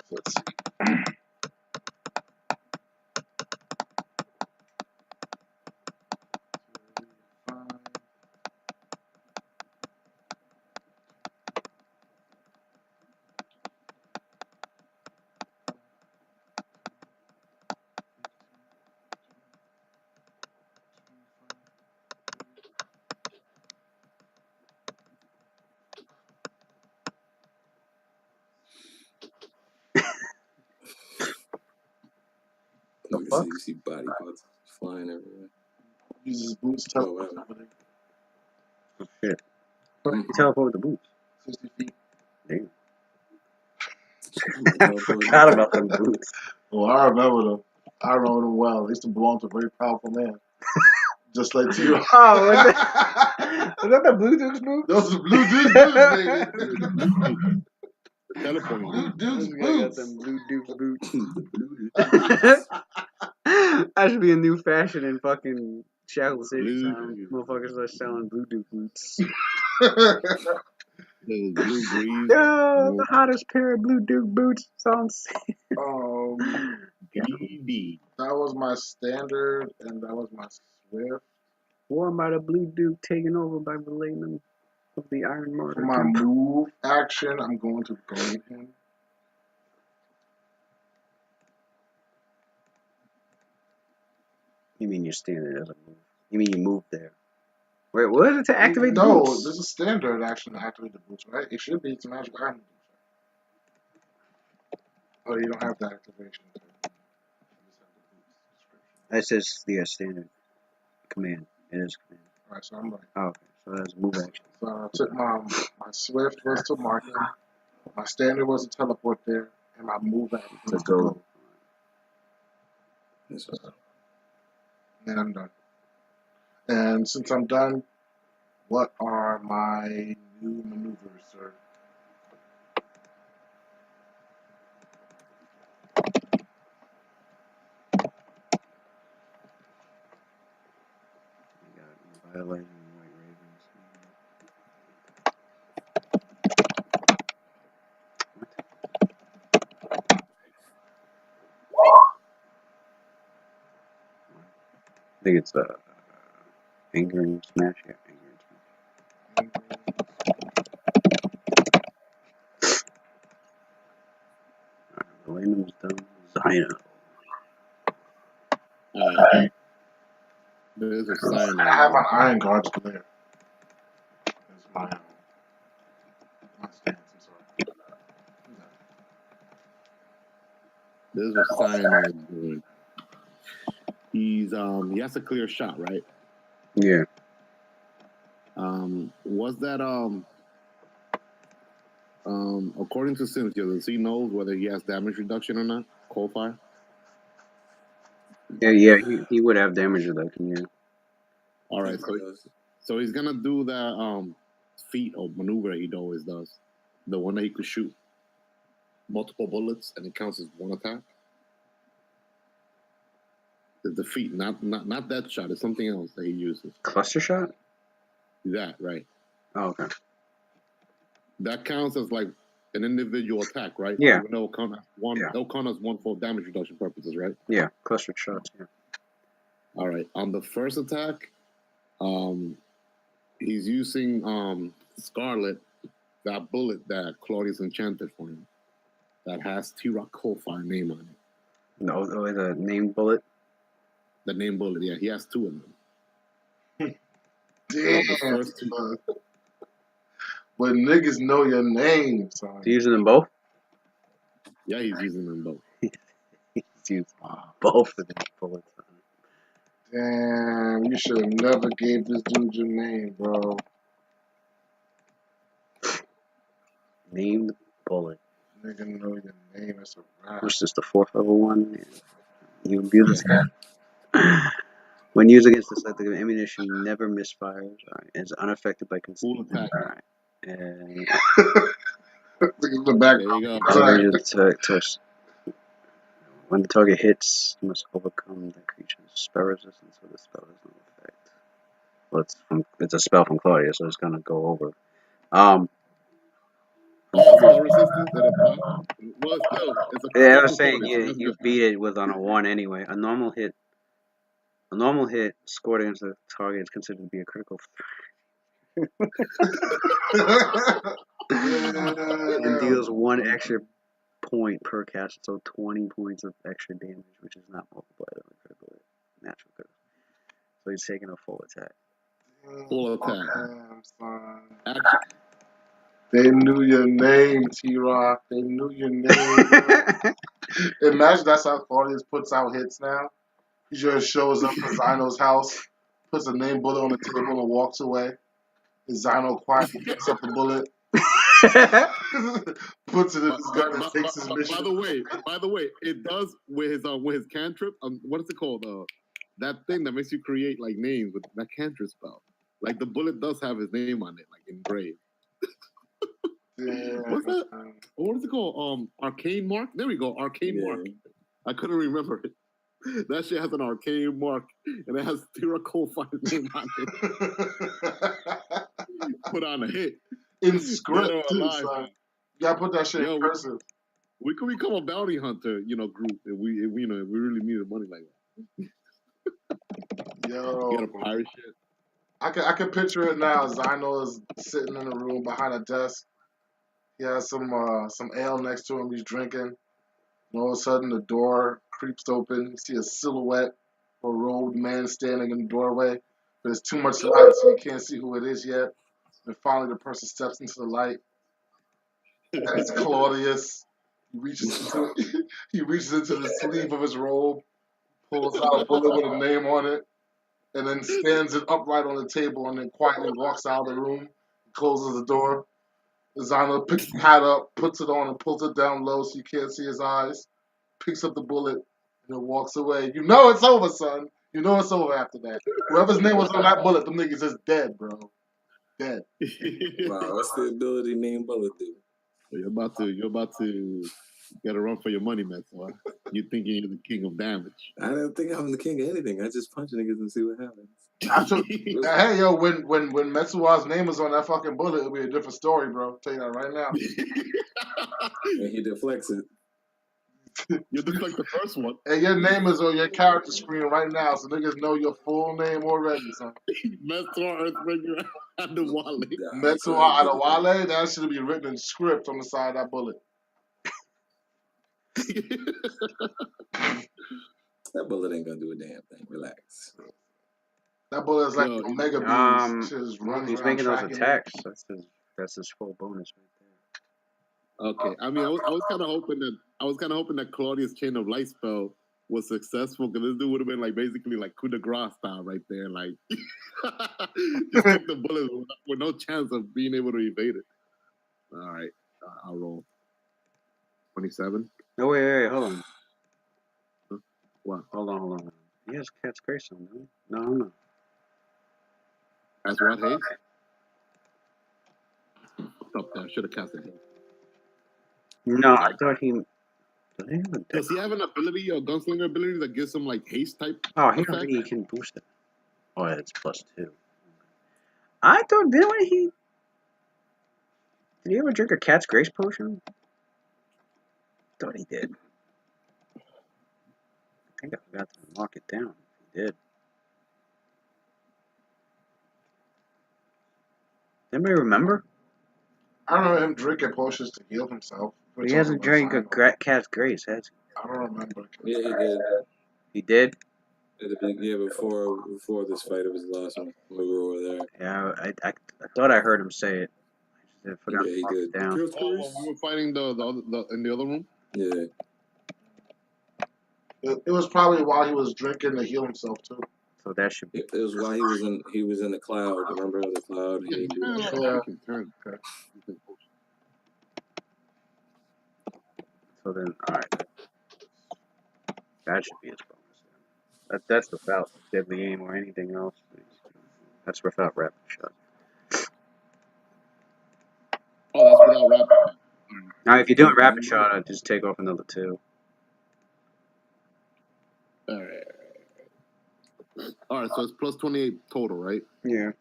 Let's see. You see body parts flying everywhere. Uses boots teleport over there. Shit. You teleport with the boots. 60 feet. Damn. Forgot about them boots. Oh, I remember them. I remember them well. They used to belong to a very powerful man. Just like T-Rock. Oh, was that the Blue Dukes boots? Those are Blue Dukes boots, nigga. Teleporting. Blue Dukes Got boots. them Blue Dukes boots. That should be a new fashion in fucking Shackled City. Motherfuckers are selling Blue Duke boots. Blue breeze. Yo, the hottest pair of Blue Duke boots is on sale. That was my standard, and that was my swift. Worn by the Blue Duke, taken over by the layman of the Iron Martyr. For my move action, I'm going to blade him. You mean your standard doesn't move? You mean you moved there? Wait, what is it to activate the No, boots? there's a standard action to activate the boots, right? It should be. It's a magic item. Oh, you don't have that activation. That says standard command. It is command. Alright, so I'm right. Oh, okay. So that's move action. So I took my swift was to mark him, my standard was to teleport there, and my move action was to go. And I'm done. And since I'm done, What are my new maneuvers, sir? We got Violet and White Ravens. I think it's Anger and Smash. Yeah, Anger and Smash. The random's done. Zyno. There's a I sign have on an Iron Guard's Lair. That's my stance. I'm sorry. There's a sign on. He has a clear shot, right? Yeah. Was that according to Cynthia, does he knows whether he has damage reduction or not? Cold fire? Yeah, he would have damage reduction, yeah. All right, so he's gonna do that feat or maneuver he always does. The one that he could shoot multiple bullets and it counts as one attack. The feat, not that shot, it's something else that he uses. Cluster shot? That, right. Oh, okay. That counts as like an individual attack, right? Yeah. They'll count as one. Yeah. They'll count as one for damage reduction purposes, right? Yeah, cluster shots. Yeah. All right. On the first attack, he's using Scarlet, that bullet that Claudius enchanted for him, that has T-Rock Coldfire name on it. No, the name bullet. The name bullet, yeah, he has two of them. Damn, The first two. son. When niggas know your name, son. He's using them both. Yeah, he's using them both. He's using both of them bullets. Damn, you should have never gave this dude your name, bro. Named bullet. Nigga know your name. It's a rap. What's this? The 4th level one. You abuse that. When used against the selected ammunition, never misfires. Right. It's unaffected by Full attack. All right. And The back. There you go. When the target hits, you must overcome the creature's spell resistance, so the spell has no effect. Well, it's a spell from Claudia, so it's gonna go over. Spell resistance that apply. Well, still, it's a Yeah, I spell was from saying Claudia, so you beat it with on a 1 anyway. A normal hit scored against the target is considered to be a critical. And deals 1 extra point per cast, so 20 points of extra damage, which is not multiplied on a critical hit. Natural critical. So he's taking a full attack. Full attack. Damn, son. Action. They knew your name, T-Rock. They knew your name. Imagine that's how Claudius puts out hits now. He just shows up at Zino's house, puts a name bullet on the table, and walks away. And Zino quietly picks up the bullet, puts it in his gun, and takes his mission. By the way, it does with his cantrip. What is it called? That thing that makes you create like names with that cantrip spell. Like the bullet does have his name on it, like engraved. Yeah. What's that? What is it called? Arcane mark. There we go. Arcane mark. I couldn't remember it. That shit has an arcane mark, and it has Tira Coldfire's name on it. Put on a hit. In script, too, son. You gotta put that shit in cursive. We could become a bounty hunter, group if we really needed money like that. Yo, Get a pirate shit. I can picture it now. Zino is sitting in a room behind a desk. He has some ale next to him. He's drinking. And all of a sudden, the door creeps open. You see a silhouette of a robed man standing in the doorway. But there's too much light, so you can't see who it is yet. And finally, the person steps into the light. And it's Claudius. He reaches into the sleeve of his robe, pulls out a bullet with a name on it, and then stands it upright on the table and then quietly walks out of the room, closes the door. Zino picks the hat up, puts it on, and pulls it down low so you can't see his eyes, picks up the bullet, and then walks away. You know it's over, son. You know it's over after that. Whoever's name was on that bullet, them niggas is dead, bro. Dead. Wow, what's the ability name bullet do? You're about to get a run for your money, man. So you thinking you're the king of damage? I don't think I'm the king of anything. I just punch niggas and see what happens. Hey, yo, when Metsuwa's name is on that fucking bullet, it'll be a different story, bro. I'll tell you that right now. And he deflects it. You deflect the first one. Hey, your name is on your character screen right now, so niggas know your full name already, son. Metsuwa, Earthbreaker, and the Wale. Metsuwa Adewale, that should be written in script on the side of that bullet. That bullet ain't gonna do a damn thing. Relax. That bullet is like Yo, Omega Beams. He's making those attacks. That's his full bonus right there. Okay, I mean, I was kind of hoping that Claudia's chain of light spell was successful because this dude would have been like basically like coup de grace style right there, like just took the bullet with no chance of being able to evade it. All right, I'll roll 27. No, wait, hold on. What? Hold on. He has Cat's Grace on, doesn't he? No. That's what haste. Up there, should have cast it. No, I thought he. Does he have a Does he have an ability, a gunslinger ability that gives him like haste type? Oh, he effect? already can boost it. Oh, yeah, it's +2. I thought did he ever drink a Cat's Grace potion? Thought he did. I think I forgot to mark it down. He did. Anybody remember? I don't know him drinking potions to heal himself. He hasn't drank a Cat's Grace, has he? I don't remember. Yeah, he did. He did? Yeah, before this fight, it was the last one. We were over there. Yeah, I thought I heard him say it. I forgot Yeah, to he mark did. it down. Oh, when we were fighting the in the other room. Yeah. It was probably while he was drinking to heal himself too. So that should be. It was while he was in the cloud. Remember the cloud? Yeah, He Yeah. can turn. Okay. So then, all right. That should be his bonus. That's without deadly aim or anything else. That's without rapid shot. Oh, that's without rapid shot. Now, if you're doing rapid shot, I'd just take off another 2. All right, so it's +28 total, right? Yeah. Is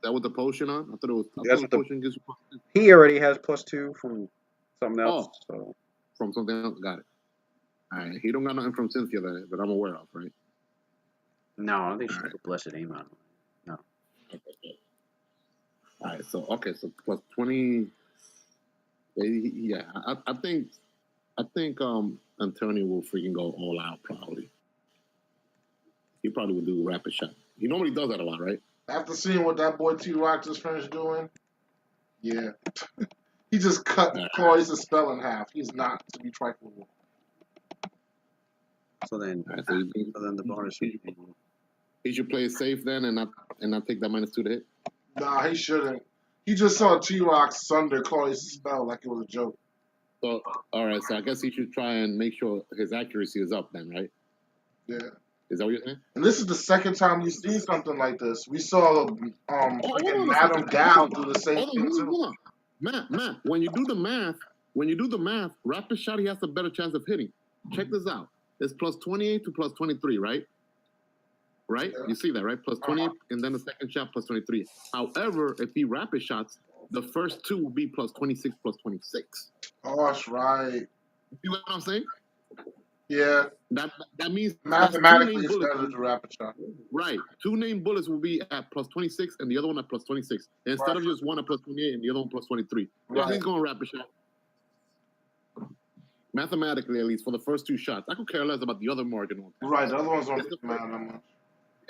that with the potion on? I thought it was. That's what the potion gives you +2. He already has +2 from something else. Oh. So From something else. Got it. All right, he don't got nothing from Cynthia that I'm aware of, right? no, I don't think she took a blessed aim on him. No. All right, so +20. Yeah, I think Antonio will freaking go all out probably. He probably would do rapid shot. He normally does that a lot, right? After seeing what that boy T-Rock just finished doing, yeah. He just cut Claudius' spell in half. He's not to be trifled with. So then, All right, so then the bonus would be. He should play it safe then and not take that -2 to hit. Nah, he shouldn't. He just saw T-Rock sunder Claudius' spell like it was a joke. So all right, so I guess he should try and make sure his accuracy is up then, right? Yeah. Is that what you're saying? And this is the second time you've seen something like this. We saw freaking Madame Gal do the same thing too. Hold on. Matt, when you do the math, rapid shot he has a better chance of hitting. Check this out. It's +28 to +23, right? Right? Yeah. You see that, right? +28, and then the second shot +23. However, if he rapid shots, the first 2 will be +26, +26. Oh, that's right. You see what I'm saying? Yeah. That means Mathematically, it's better to rapid shot. Right. 2 named bullets will be at +26 and the other one at +26. Instead of just one at +28 and the other one +23. Yeah, Right. he's going rapid shot. Mathematically, at least, for the first 2 shots. I could care less about the other marginal. Right, the other ones don't matter that much.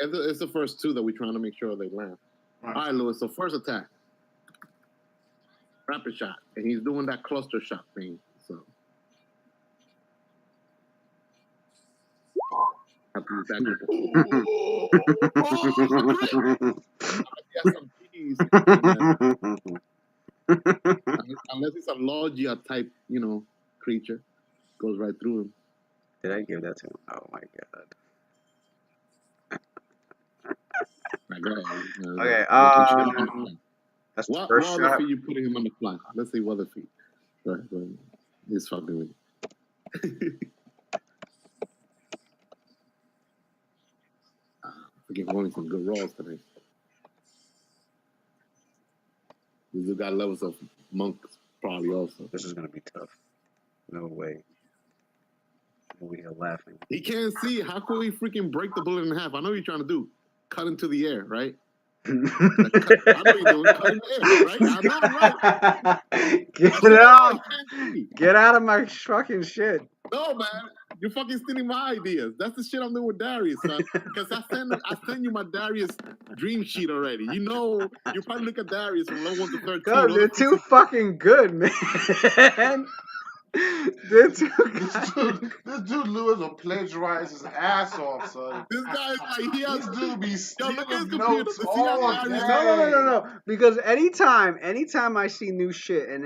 It's the first 2 that we're trying to make sure they land. Right. All right, Lewis, so first attack. Rapid shot. And he's doing that cluster shot thing. So. Have to use that. Some keys, unless it's a Logia type, creature. Goes right through him. Did I give that to him? Oh my god. Right, go ahead. Okay. That's the What first other shot. feat you putting him on the fly? Let's see what other feat. Go ahead. He's fucking with you. Forget wanting some good rolls today. He's got levels of monks probably also. This is gonna be tough. No way. Over here laughing. He can't see. How could he freaking break the bullet in half? I know what you're trying to do. Cut into the air, right? I know you're doing cut in the air, right? I know, right? Get out! Get out of my fucking shit. No, man. You're fucking stealing my ideas. That's the shit I'm doing with Darius, son. Because I send you my Darius dream sheet already. You know, you probably look at Darius from level 1 to 13. God, they're too fucking good, man. They're too good. This dude Lewis will plagiarize his ass off, son. This guy is like, he has... This dude be Yo, stealing look at his notes computer. Does he have all Darius? day. No. Because anytime I see new shit, and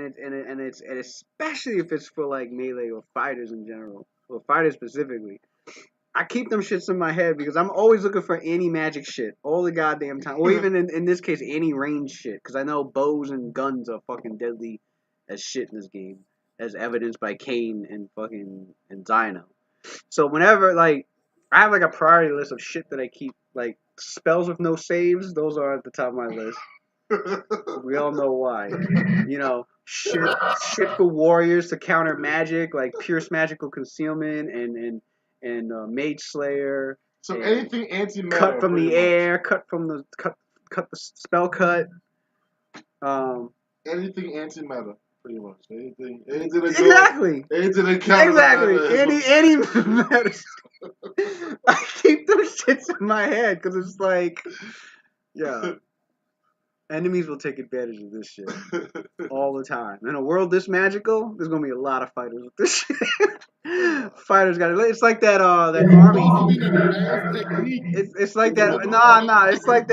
especially if it's for like melee or fighters in general, or fighters specifically, I keep them shits in my head because I'm always looking for any magic shit all the goddamn time, or even in this case any range shit, because I know bows and guns are fucking deadly as shit in this game, as evidenced by Kane and Zyno. So whenever like I have like a priority list of shit that I keep, like spells with no saves, those are at the top of my list. We all know why. You know, shit for warriors to counter magic, like Pierce Magical Concealment and Mage Slayer. So and anything anti-meta. cut from the pretty air, cut the spell cut. Anything anti-meta, pretty much. Anything that Exactly. anything that counter Exactly. Any meta. I keep those shits in my head because it's like, yeah. Enemies will take advantage of this shit all the time. In a world this magical, there's gonna be a lot of fighters with this shit. Fighters got it. It's like that that army. It's like that. Nah. It's like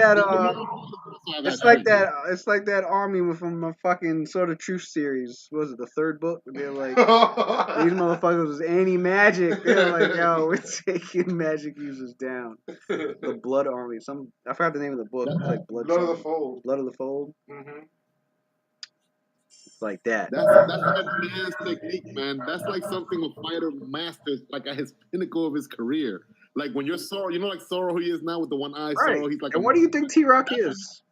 that. It's like that army from a fucking Sword of Truth series. What was it, the third book? They're like, these motherfuckers was anti-magic. They're like, yo, we're taking magic users down. The Blood Army. I forgot the name of the book. It's like Blood of the Fold. Blood of the Fold. Mm-hmm. It's like that. That's an advanced technique, man. That's like something a fighter masters, like at his pinnacle of his career. Like when you're Zoro, you know, like Zoro, who he is now with the one eye. Right. Zoro, he's like. And what do you think T-Rock is?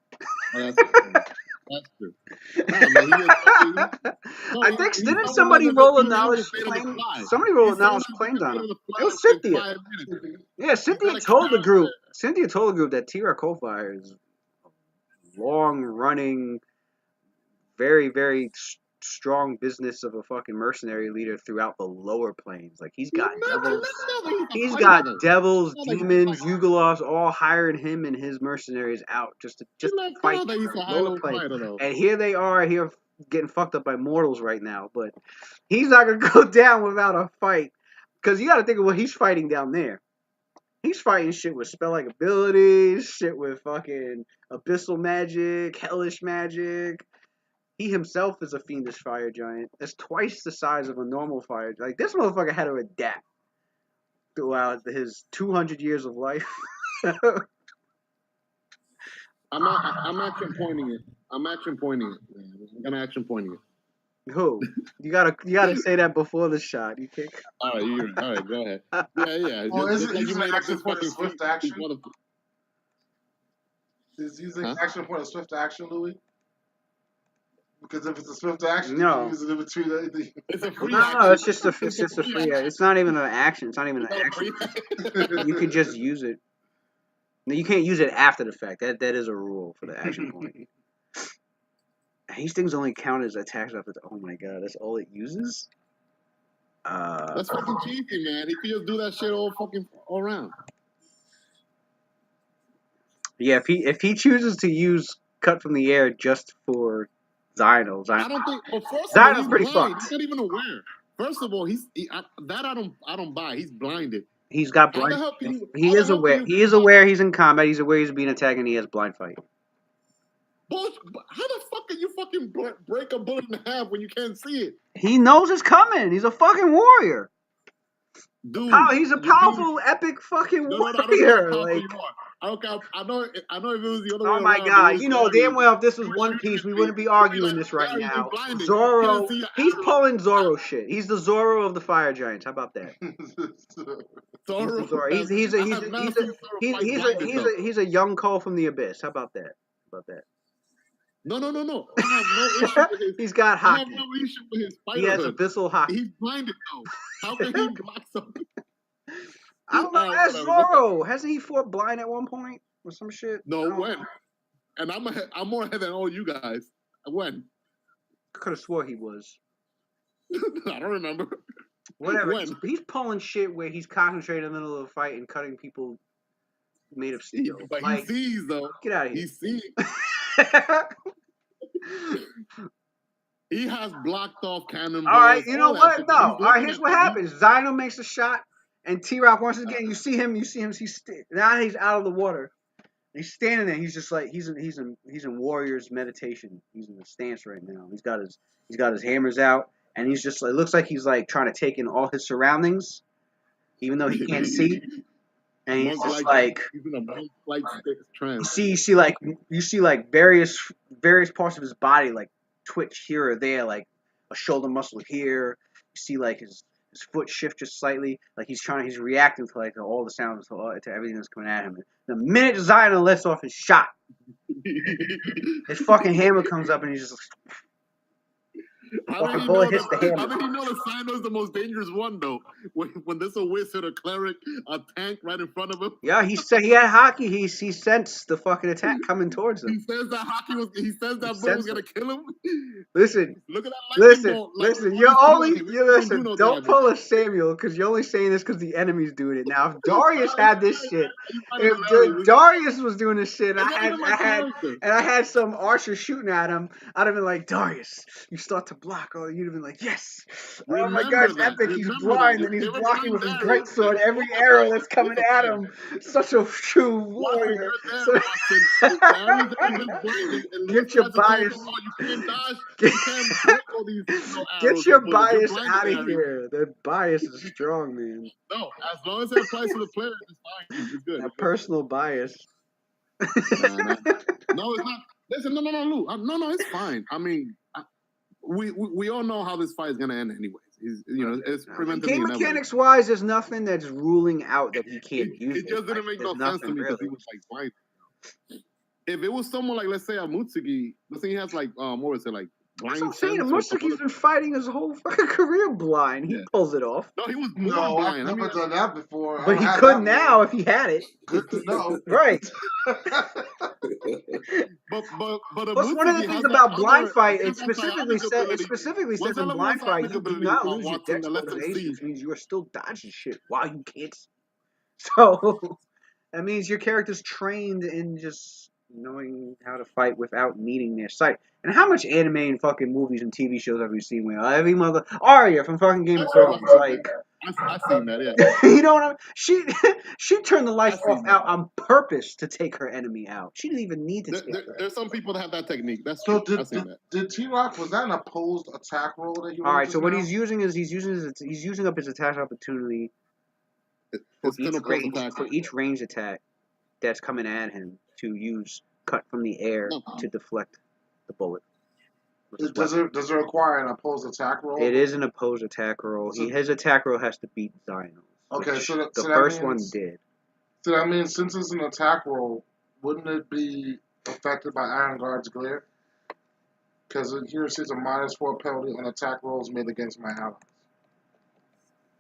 Oh, that's true. Nah, man, I think didn't somebody roll a knowledge claim? Somebody rolled a knowledge claims on him. It was Cynthia. Yeah, Cynthia told the group that T-Rock Coalfire is a long-running, very, very strong business of a fucking mercenary leader throughout the lower planes. Like he's got devils, demons, Yugolovs all hiring him and his mercenaries out just to fight the lower planes. And here they are here getting fucked up by mortals right now. But he's not gonna go down without a fight, because you got to think of what he's fighting down there. He's fighting shit with spell-like abilities, shit with fucking abyssal magic, hellish magic. He himself is a fiendish fire giant. That's twice the size of a normal fire giant. Like, this motherfucker had to adapt throughout his 200 years of life. I'm action pointing it. I'm gonna action pointing it. Who? You gotta say that before the shot. You can't. All right, go ahead. Yeah. Oh, is it using action point of swift action? Is using action point of swift action, Louis? Because if it's a swift action, you can use it in between anything. It's a free action. No, it's just a free action. It's not even an action. It's not even an action. You can just use it. You can't use it after the fact. That is a rule for the action point. These things only count as attacks after. Oh my god, that's all it uses. That's fucking cheesy, man. He could just do that shit all around. Yeah, if he chooses to use cut from the air just for Zyno, I don't think. Well, Zyno's pretty fucked. He's not even aware. First of all, I don't buy. He's blinded. He's got blind. He is aware. He is aware he's in combat. He's aware he's being attacked, and he has blind fight. How the fuck can you fucking break a bullet in half when you can't see it? He knows it's coming. He's a fucking warrior. Dude, he's a powerful, epic fucking warrior. Okay, I know if it was the other way Oh around. my God! it You was know Larry. damn well if this was He One shooting Piece, at we me. wouldn't be He'd arguing like, this right Larry, you now. blinded. You Zoro, can't see your he's arrow. pulling Zoro shit. He's the Zoro of the Fire Giants. How about that? He's Zoro. the Zoro. He's I have never seen Zoro fight blinded though. he's a young Cole from the Abyss. How about that? How about that? No. I have no issue with his. He's got I have hockey. no issue with his He spider has hood. abyssal hockey. He's blinded though. How can he block something? I don't know. Alright, That's whatever. Zoro. Hasn't he fought blind at one point or some shit? No, when? And I'm more ahead than all you guys. When? Could have swore he was. I don't remember. Whatever. When? He's pulling shit where he's concentrated in the middle of a fight and cutting people made of steel. But Like, he sees though. get out of here. He sees. He has blocked off cannonballs. All right, you know all that what? shit, No. but All he's right, looking here's at what them. happens. Zino makes a shot, and T-Rock once again, you see him. Now he's out of the water. He's standing there. He's just like he's in warrior's meditation. He's in the stance right now. He's got his hammers out, and he's just like looks like he's like trying to take in all his surroundings, even though he can't see. And he's just like he's in a monk-like trance. you see like various parts of his body like twitch here or there, like a shoulder muscle here. You see like his foot shift just slightly, like he's reacting to like all the sounds to everything that's coming at him. The minute Zino lets off his shot, his fucking hammer comes up and he's just How did he bullet know hits the that? hammer. How did he know that Sino's the most dangerous one though? When there's a wizard, a cleric, a tank right in front of him. Yeah, he said he had hockey. He sensed the fucking attack coming towards him. He says that hockey was. He says that boy was gonna kill him. Listen, Look at that lightning bolt. listen. No Don't damage. pull a Samuel because you're only saying this because the enemy's doing it. Now, if Darius had this shit, if Darius was doing this shit, and I had some archer shooting at him, I'd have been like, Darius, you start to block. Or you'd have been like, yes. Oh my God, it's epic. He's blind and he's blocking with his greatsword every arrow that's coming at him. Such a true warrior. Get your bias. Get your bias out of here. The bias is strong, man. No, as long as it applies to the player, it's fine. It's good. A personal bias. No, it's not. Listen, no, Lou. No, it's fine. I mean, we all know how this fight is gonna end, anyways. It's preventing game mechanics wise. There's nothing that's ruling out that he can't use. It just didn't make no sense to me because he was like blind. If it was someone like, let's say, a Mutsugi, let's say he has like, what was it, like blind sense? I'm saying Mutsugi's been fighting his whole fucking career blind. He pulls it off. No, he was born blind. I've never done that before. But he could now if he had it. Good to know. Right. But Plus, one of the things about blind fight, it specifically says in blind fight, you do not lose your dexterization, which means you are still dodging shit while you can't. So that means your character's trained in just knowing how to fight without needing their sight. And how much anime and fucking movies and TV shows have we seen where every mother Arya from fucking Game of Thrones, like I've seen that, yeah. You know what I mean? She turned the lights off out on purpose to take her enemy out. She didn't even need to. There's some people that have that technique. That's so true. did T-Rock, was that an opposed attack roll that he? All right. So what he's using up his attack opportunity for each range attack that's coming at him to use cut from the air to deflect the bullet. Does it require an opposed attack roll? It is an opposed attack roll. His attack roll has to beat Zino. Okay, so the first one did. So that means since it's an attack roll, wouldn't it be affected by Iron Guard's glare? Because here it says a -4 penalty on attack rolls made against my allies.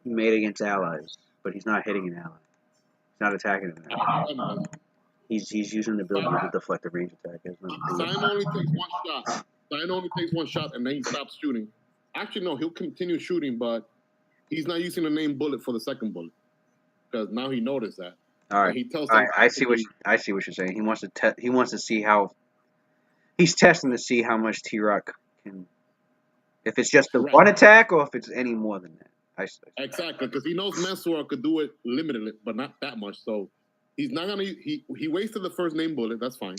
Made against allies, but he's not hitting an ally. He's not attacking an ally. He's using the ability to deflect the range attack. Zino only takes one shot. Zino only takes one shot and then he stops shooting. Actually, no, he'll continue shooting, but he's not using the name bullet for the second bullet because now he noticed that. All right, I see what you're saying. He wants to see how he's testing to see how much T-Rock can, if it's just the one attack or if it's any more than that. Exactly, because he knows Mensura could do it limited, but not that much. So he's not gonna. He wasted the first name bullet. That's fine.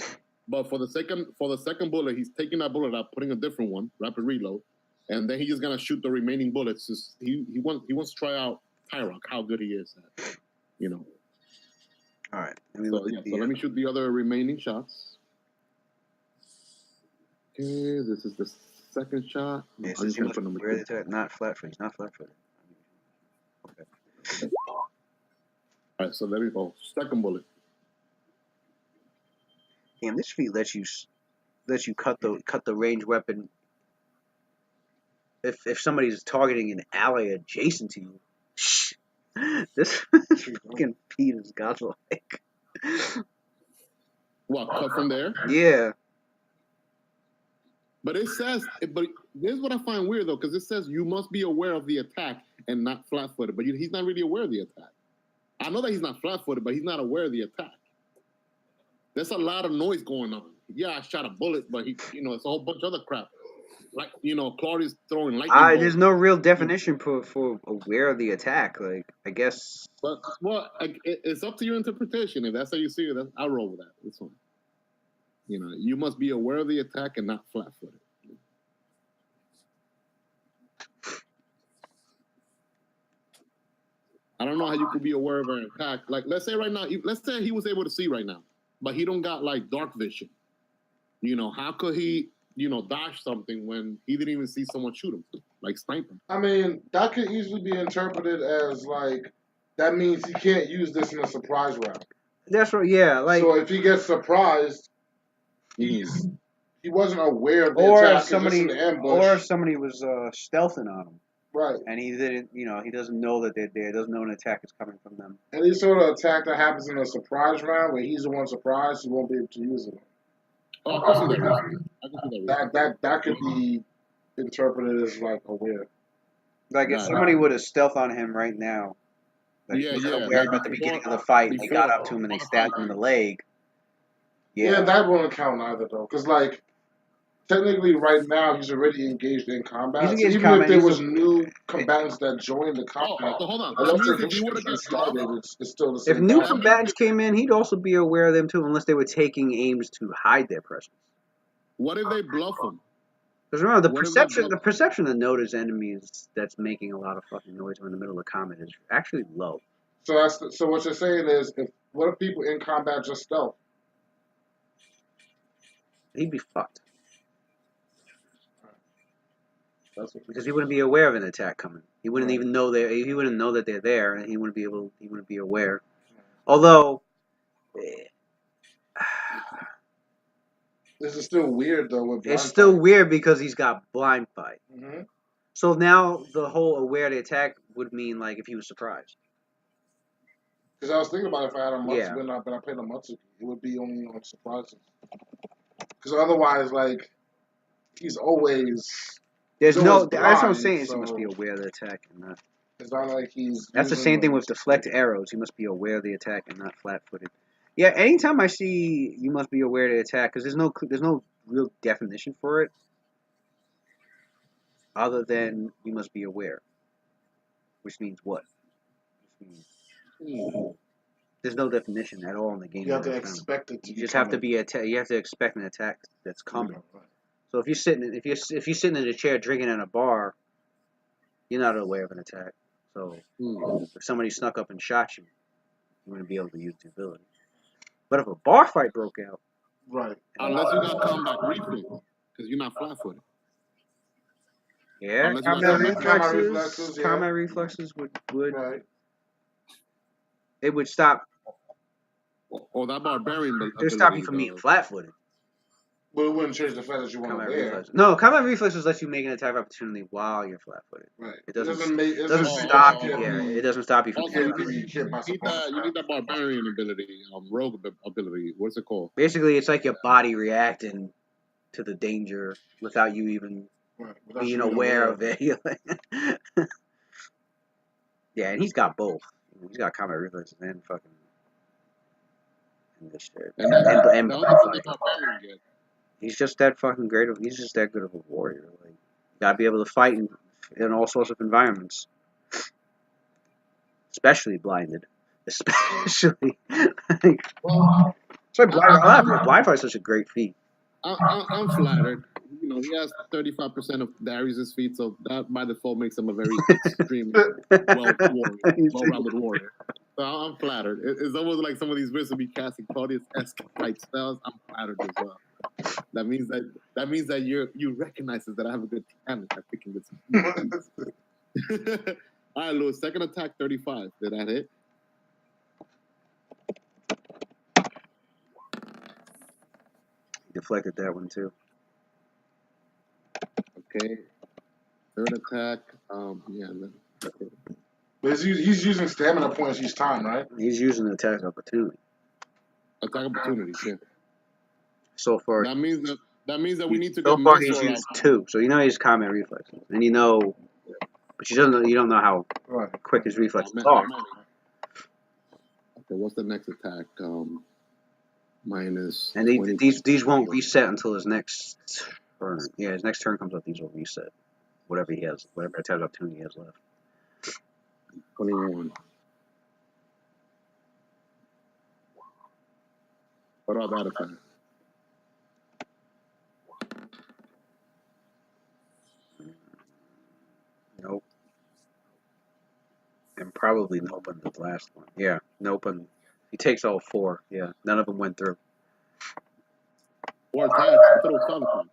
But for the second bullet, he's taking that bullet out, putting a different one, rapid reload, and then he's just gonna shoot the remaining bullets. He wants to try out T-Rock, how good he is at, All right. So let me shoot the other remaining shots. Okay, this is the second shot. Yeah, I'm since just you gonna must put number wear 2. the attack, not flat-footed. Not flat-footed. Okay. All right, so there we go. Second bullet. Damn, this feat lets you cut the range weapon if somebody's targeting an ally adjacent to you. This fucking feat is godlike. What, cut from there? Yeah. But it says, but here's what I find weird though, because it says you must be aware of the attack and not flat-footed. But he's not really aware of the attack. I know that he's not flat-footed, but he's not aware of the attack. There's a lot of noise going on. Yeah, I shot a bullet, but it's a whole bunch of other crap. Like, Claudia's throwing lightning bolts. There's no real definition for aware of the attack. Like, I guess. But it's up to your interpretation. If that's how you see it, I'll roll with that. It's fine. You must be aware of the attack and not flat-footed. I don't know how you could be aware of an attack. Like, let's say right now, let's say he was able to see right now, but he don't got like dark vision. How could he, dodge something when he didn't even see someone shoot him, like snipe him? I mean, that could easily be interpreted as like that means he can't use this in a surprise round. That's right. Yeah, like. So if he gets surprised, he wasn't aware of the Or attack. if somebody, Just an ambush. or if somebody was stealthing on him. Right. And he didn't, he doesn't know that they're there. Doesn't know an attack is coming from them. Any sort of attack that happens in a surprise round where he's the one surprised, he won't be able to use it. Oh, I can see that. That could be interpreted as like aware. Like if somebody would have stealth on him right now, like he wasn't aware like at the beginning of the fight, and they got up to him and they stabbed him in the leg. Yeah, that won't count either though, because like technically right now he's already engaged in combat. He's engaged even combat. If there was new combatants that joined the combat, so hold on. unless That the means if he would have got started, it's still the same. If new combatants came in, he'd also be aware of them too, unless they were taking aims to hide their presence. What if they bluff him? Because remember, the perception to notice enemies that's making a lot of fucking noise in the middle of combat is actually low. So what you're saying is, what if people in combat just stealth? He'd be fucked. Because he wouldn't be aware of an attack coming. He wouldn't even know he wouldn't know that they're there, and he wouldn't be aware. Although, this is still weird though. It's still weird because he's got blind fight. Mm-hmm. So now the whole aware of the attack would mean like if he was surprised. Because I was thinking about if I had a Matsu, but I played a Matsu, it would be only on surprises. Because otherwise, like, he's always. That's what I'm blind, saying. So he must be aware of the attack and not. It's not like he's. That's the same thing with deflect arrows. He must be aware of the attack and not flat-footed. Yeah, anytime I see you must be aware of the attack, because there's no real definition for it, other than you must be aware, which means what? There's no definition at all in the game. You have to expect it to. You just have to be you have to expect an attack that's coming. Right. So if you're sitting in a chair drinking in a bar, you're not aware of an attack. So if somebody snuck up and shot you, you wouldn't be able to use the ability. But if a bar fight broke out, right? Unless you got combat reflex, because you're not flat-footed. Yeah, combat reflexes would. Right. It would stop. Or that barbarian. It would stop you from being flat-footed. But it wouldn't change the fact that you want to wear. No, combat reflexes lets you make an attack opportunity while you're flat-footed. Right. It doesn't stop you. Yeah, it doesn't stop you from. You need that barbarian ability, rogue ability. What's it called? Basically, it's like your body reacting to the danger without you even being aware of it. Yeah, and he's got both. He's got combat reflexes and fucking. This shit. And he's just that fucking great. He's just that good of a warrior. Like, you gotta be able to fight in all sorts of environments, especially blinded. Especially. That's why blind fight is such a great feat. I'm flattered. he has 35% of Darius's feet, so that by default makes him a very extremely well-rounded warrior. So I'm flattered. It's almost like some of these wizards be casting Claudius-esque type spells. I'm flattered as well. That means that you recognize that I have a good talent at picking this. All right, Lewis. Second attack, 35. Did that hit? Deflected that one too. Okay. Third attack. Yeah. But he's using stamina points each time, right? He's using the attack opportunity. Attack opportunity. Yeah. So far, that means that we need to so get far he's Mesor used out. 2. So you know he's combat reflexes, and you know, but you don't know how quick his reflexes are. Okay, what's the next attack? Minus. And these won't reset until his next turn. Yeah, his next turn comes up. These will reset. Whatever he has, whatever attack opportunity he has left. 21. What about that attack? Nope. And probably nope on the last one. Yeah, nope. And he takes all 4. Yeah, none of them went through. 4 attacks. I thought it was solid.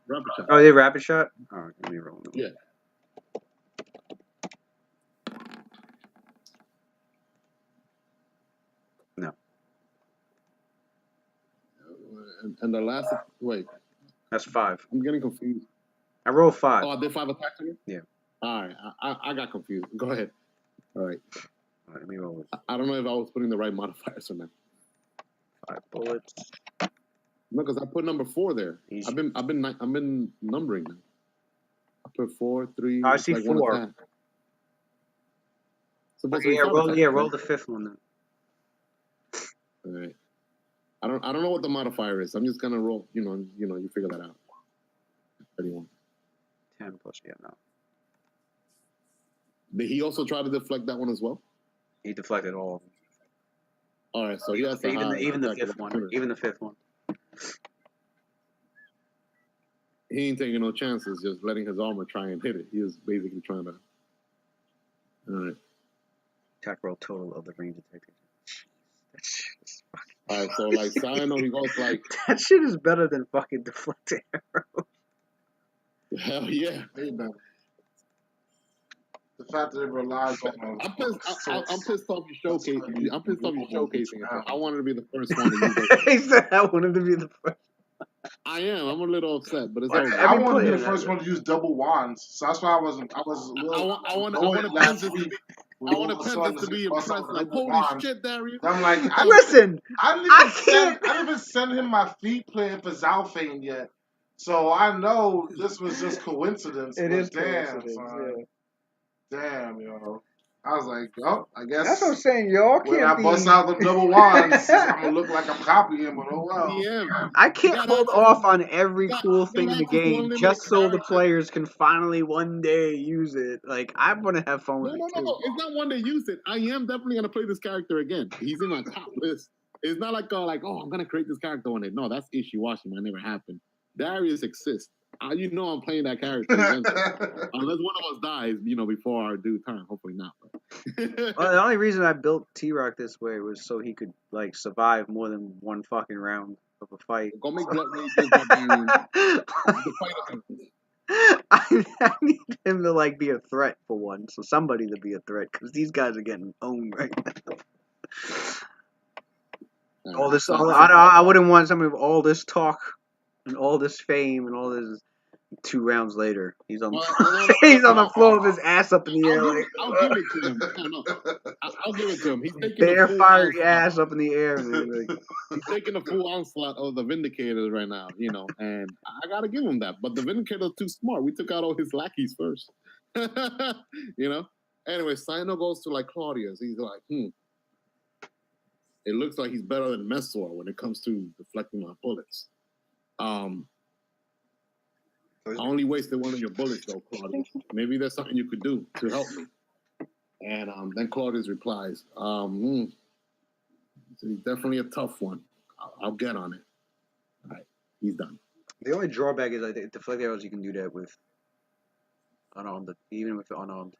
Rapid shot. Oh, they rapid shot? Oh, give me a roll. Yeah. No. And the last, wait. That's 5. I'm getting confused. I rolled 5. Oh, I did 5 attacks again? Yeah. All right. I got confused. Go ahead. All right. All right, let me roll this. I don't know if I was putting the right modifiers or not. 5 bullets. No, because I put number 4 there. Easy. I've been numbering them. I put 4, 3. Oh, I see 4. Okay, roll the 5th one then. All right. I don't know what the modifier is. I'm just gonna roll. You figure that out. 31. 10 plus, yeah, no. Did he also try to deflect that one as well? He deflected all of them. All right, so he has to even the 5th one. Even the 5th one. He ain't taking no chances, just letting his armor try and hit it. He was basically trying to. All right. Attack roll total of the range attack. All right, so like Sino, he goes like. That shit is better than fucking deflecting arrows. Hell yeah. The fact that it relies on. I'm pissed off you showcasing. I'm pissed off you showcasing it. I wanted to be the first one to use it. He said I wanted to be the first. I am. I'm a little upset, but it's all right. I wanted to be the first one to use double wands, so that's why I was a little. I want Pence's to be impressed. Like, holy shit, Darius! I'm like, listen, I didn't even send him my feet playing for Zalfane yet, so I know this was just coincidence. It is coincidence. Yeah. Damn, yo. I was like, oh, I guess. That's what I'm saying, y'all can't. When I bust out the double wands, I'm gonna look like I'm copying, but oh well. Yeah. I can't hold off on every cool thing in the game just so the players can finally one day use it. Like, I'm gonna have fun with it too. No. It's not one day use it. I am definitely gonna play this character again. He's in my top list. It's not like I'm gonna create this character one day. No, that's issue-washing. That never happened. Darius exists. I'm playing that character eventually. Unless one of us dies, before our due time. Hopefully not. Well, the only reason I built T-Rock this way was so he could like survive more than one fucking round of a fight. Go make blood I need him to like be a threat for one, so somebody to be a threat because these guys are getting owned right now. All this, I wouldn't want some of all this talk and all this fame and all this. 2 rounds later, he's on the floor with his ass up in the air. I'll give it to him. I'll give it to him. He's taking bare fiery ass up in the air. He's taking a full onslaught of the Vindicators right now, and I gotta give him that. But the Vindicator's too smart. We took out all his lackeys first, Anyway, Sino goes to like Claudius. He's like, It looks like he's better than Mesor when it comes to deflecting my bullets. I only wasted one of your bullets, though, Claudius. Maybe there's something you could do to help me. And then Claudius replies, it's definitely a tough one. I'll get on it. All right, he's done. The only drawback is I think deflect arrows you can do that with unarmed. Even with unarmed,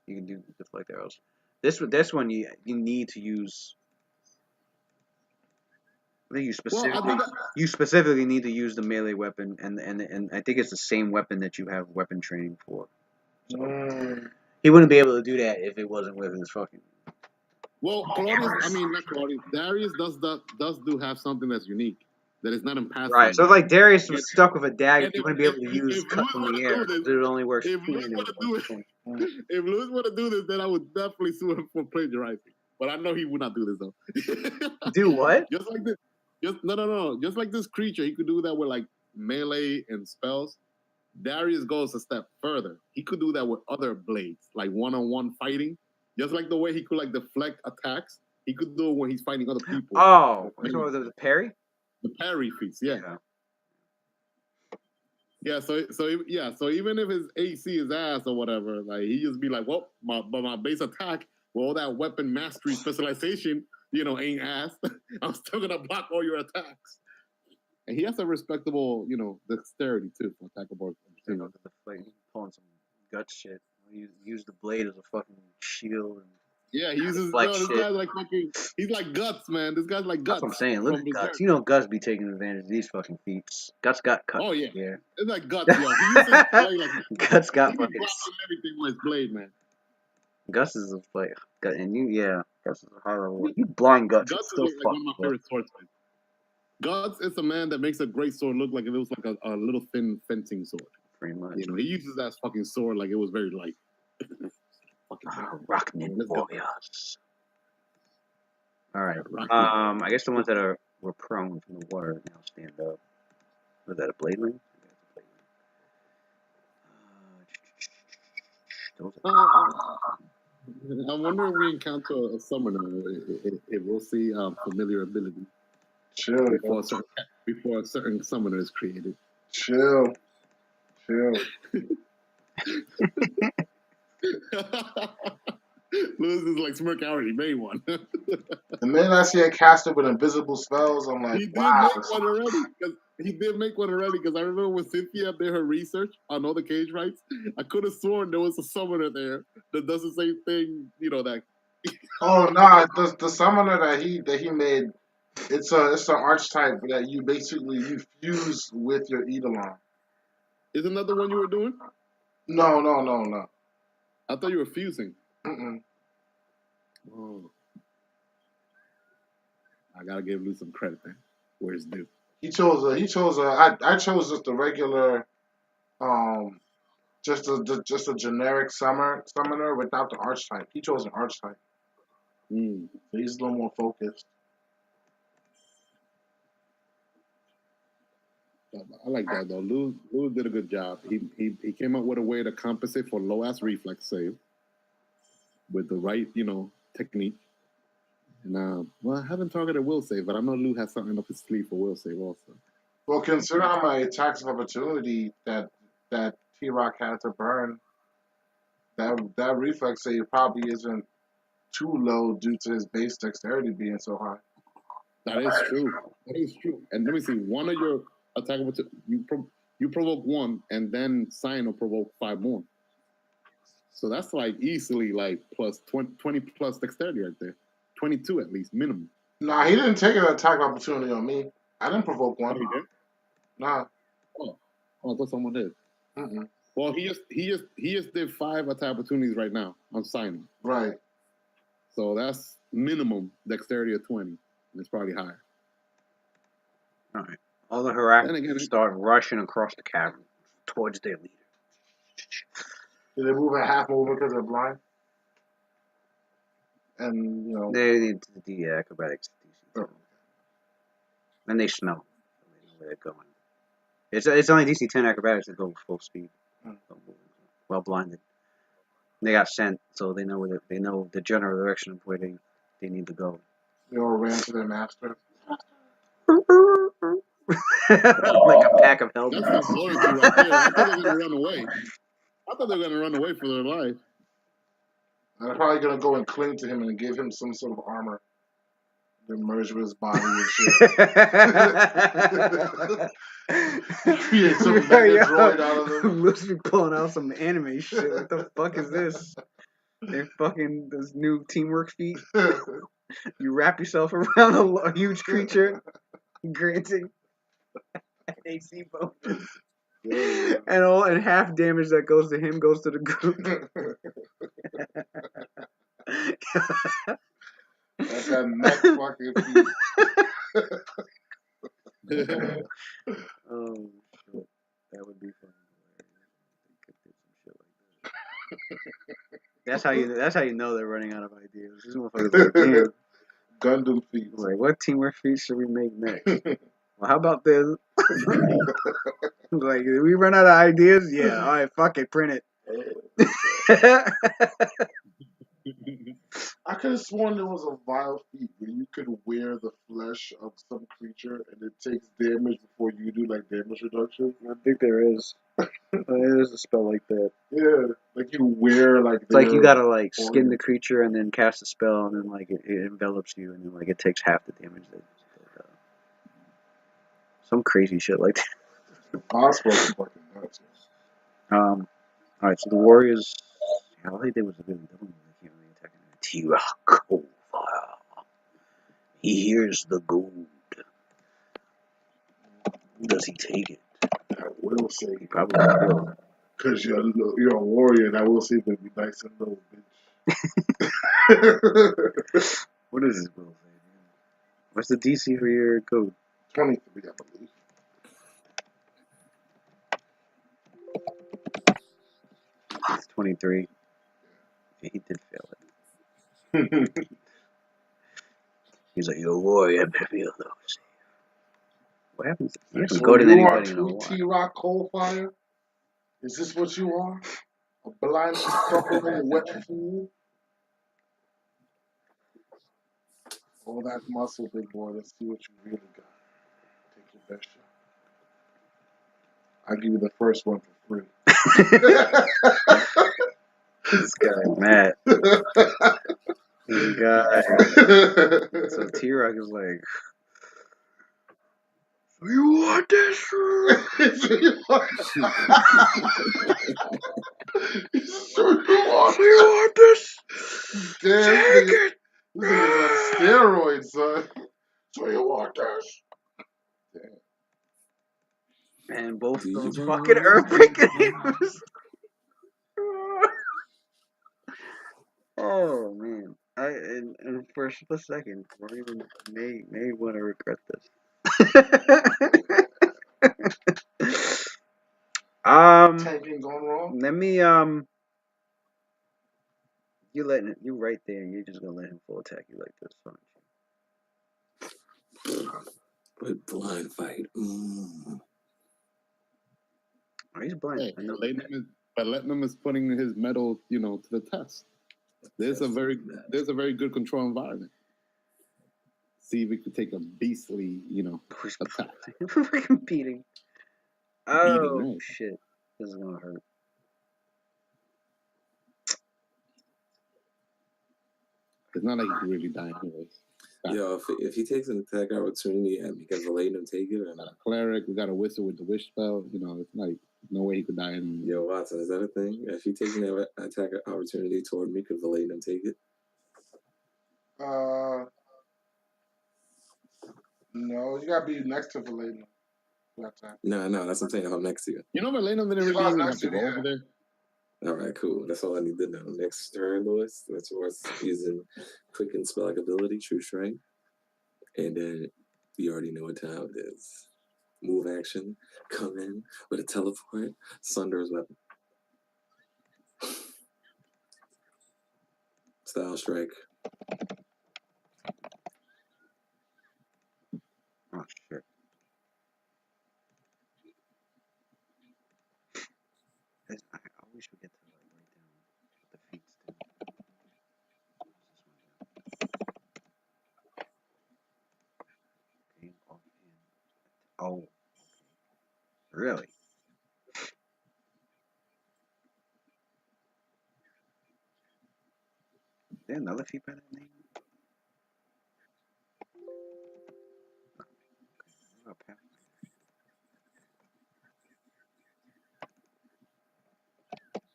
you can do deflect arrows. This one you need to use. I think Well, I think you specifically need to use the melee weapon, and I think it's the same weapon that you have weapon training for. So he wouldn't be able to do that if it wasn't with his fucking. well, Claudius. I mean, not Claudius. Darius does do have something that's unique that is not in Pathfinder. Right. So if like Darius was And- stuck with a dagger, and he if- wouldn't be able to if- use if cut Louis from the wanna air do this- because it only works if two Louis and want to do it, it. if Louis want to do this, then I would definitely sue him for plagiarizing. But I know he would not do this though. Do what? Just like this. No. Just like this creature, he could do that with like melee and spells. Darius goes a step further. He could do that with other blades, like one-on-one fighting. Just like the way he could like deflect attacks, he could do it when he's fighting other people. Oh, so the parry? The parry feats, yeah. So even if his AC is ass or whatever, like he just be like, well, my base attack, with all that weapon mastery specialization, ain't ass. I'm still gonna block all your attacks. And he has a respectable, dexterity too for attackable. Pulling some gut shit. Use the blade as a fucking shield. Yeah, he uses. Like This shit. guy's like fucking. He's like Guts, man. This guy's like Guts. That's what I'm saying. Look at Guts. Guts be taking advantage of these fucking feats. Guts got cut. Oh yeah, yeah. It's like Guts, yo. He uses his blade like Guts got he fucking. blocking everything with his blade, man. Gus is like, and Gus is a high level. You blind Guts. Guts is still like one of my favorite swordsmen. Guts is a man that makes a great sword look like it was like a little thin fencing sword. Pretty much. He uses that fucking sword like it was very light. Rock warriors. All right. I guess the ones that were prone from the water now stand up. Was that a blade link? I wonder if we encounter a summoner, if we'll see familiar ability. Chill. Before a certain summoner is created. Chill. Lewis is like Smirk already made one. The minute I see a caster with invisible spells, I'm like, He did wow. make one already because I remember when Cynthia did her research on all the cage rights, I could have sworn there was a summoner there that does the same thing. That. Oh no, the summoner that he made, it's an archetype that you basically fuse with your Eidolon. Isn't that the one you were doing? No. I thought you were fusing. Mm-mm. Oh. I gotta give Lou some credit then. Where's due? I chose just the regular, just a generic summoner without the archetype. He chose an archetype. Mm. So he's a little more focused. I like that though. Lou did a good job. He came up with a way to compensate for low ass reflex save with the right, technique. And I haven't targeted will save, but I know Lou has something up his sleeve for will save also. Well, consider how many attacks of opportunity that T-Rock had to burn. That reflex save probably isn't too low due to his base dexterity being so high. That is true. And let me see, one of your attack opportunity, you provoke one, and then Sign will provoke 5 more. So that's like easily like plus 20 plus dexterity right there. 22 at least, minimum. Nah, he didn't take an attack opportunity on me. I didn't provoke one. Oh, he did? Nah. Oh, I thought someone did. Mm-mm. Well, he just did 5 attack opportunities right now on signing. Right. So that's minimum dexterity of 20. And it's probably higher. All right. All the Heraclians start rushing across the cavern towards their leader. Did they move at half over because they're blind? And they need the acrobatics. Oh. And they smell. They know where they're going. It's only DC 10 acrobatics that go full speed, well blinded. They got sent, so they know the general direction of where they need to go. They all ran to their master. Like a pack of Hellboys. That's not loyalty right there. I thought they were gonna run away. I thought they were gonna run away for their life. And they're probably gonna go and cling to him and give him some sort of armor. They merge with his body and shit. He creates some mega droid out of them. Looks be pulling out some anime shit. What the fuck is this? They're fucking this new teamwork feat. You wrap yourself around a huge creature, granting an AC bonus. And half damage that goes to him goes to the group. That's that neck fucking feet. Oh shit. That would be funny. That's how you know they're running out of ideas. These motherfuckers are like, damn. Gundam feet. Like, what teamwork feat should we make next? Well, how about this? Like, did we run out of ideas? Yeah, alright, fuck it, print it. I could have sworn there was a vile feat where you could wear the flesh of some creature and it takes damage before you do, like damage reduction. I think there is. There is a spell like that. Yeah, like you wear like. It's like you gotta like skin the creature and then cast a spell and then like it envelops you and then like it takes half the damage. Some crazy shit like that. Osprey's fucking nuts. All right, so the Warriors. All they did was really dumb. They can't really attack him. T-Rock cold fire. He hears the gold. Does he take it? I will say He probably will. because you're a warrior, and I will say that be nice and little bitch. What is this will say? What's the DC for your code? 23, I believe. It's 23. Yeah, he did fail it. He's like, you're a warrior, feel those. What happens? He hasn't So goaded you are anybody in a two while. T-Rock cold fire? Is this what you are? A blind, stumbling, wet fool? All that muscle, big boy. Let's see what you really got. Take your best shot. I'll give you the first one for free. This guy, Matt. This guy. So T-Rock is like, so you want this? So you want this? Damn, Take it! This nigga's on steroids, son. So you want this? Damn. And both those fucking Earthbreaker names. Oh man, and for a split second, Rory may want to regret this. Tanking gone wrong? Let me you right there. You're just gonna let him full attack you like this, aren't you? But blind fight. Oh, he's blind. Hey, I know. letting him is putting his metal, to the test. There's a very good control environment. See if we could take a beastly, attack. We're competing. Oh right? shit! This is gonna hurt. It's not like he could really die anyways. Yo, if he takes an attack opportunity and because of letting him take it, We got a cleric, we got a whistle with the wish spell. It's like no way he could die. Yo, Watson, is that a thing? If he takes an attack opportunity toward me, could Valerian take it? No, you gotta be next to Valena. No, that's what I'm saying. If I'm next to you. Valena didn't really even have to go over there. All right, cool. That's all I need to know. Next turn, Lewis. That's yours. Using quick and spell-like ability, True Strike. And then you already know what time it is. Move action. Come in with a teleport. Sunder's weapon. Style Strike. Oh shit. I wish we get to write down what the feats do. Game off hand. Oh, really? Is there another feat by that name? Okay.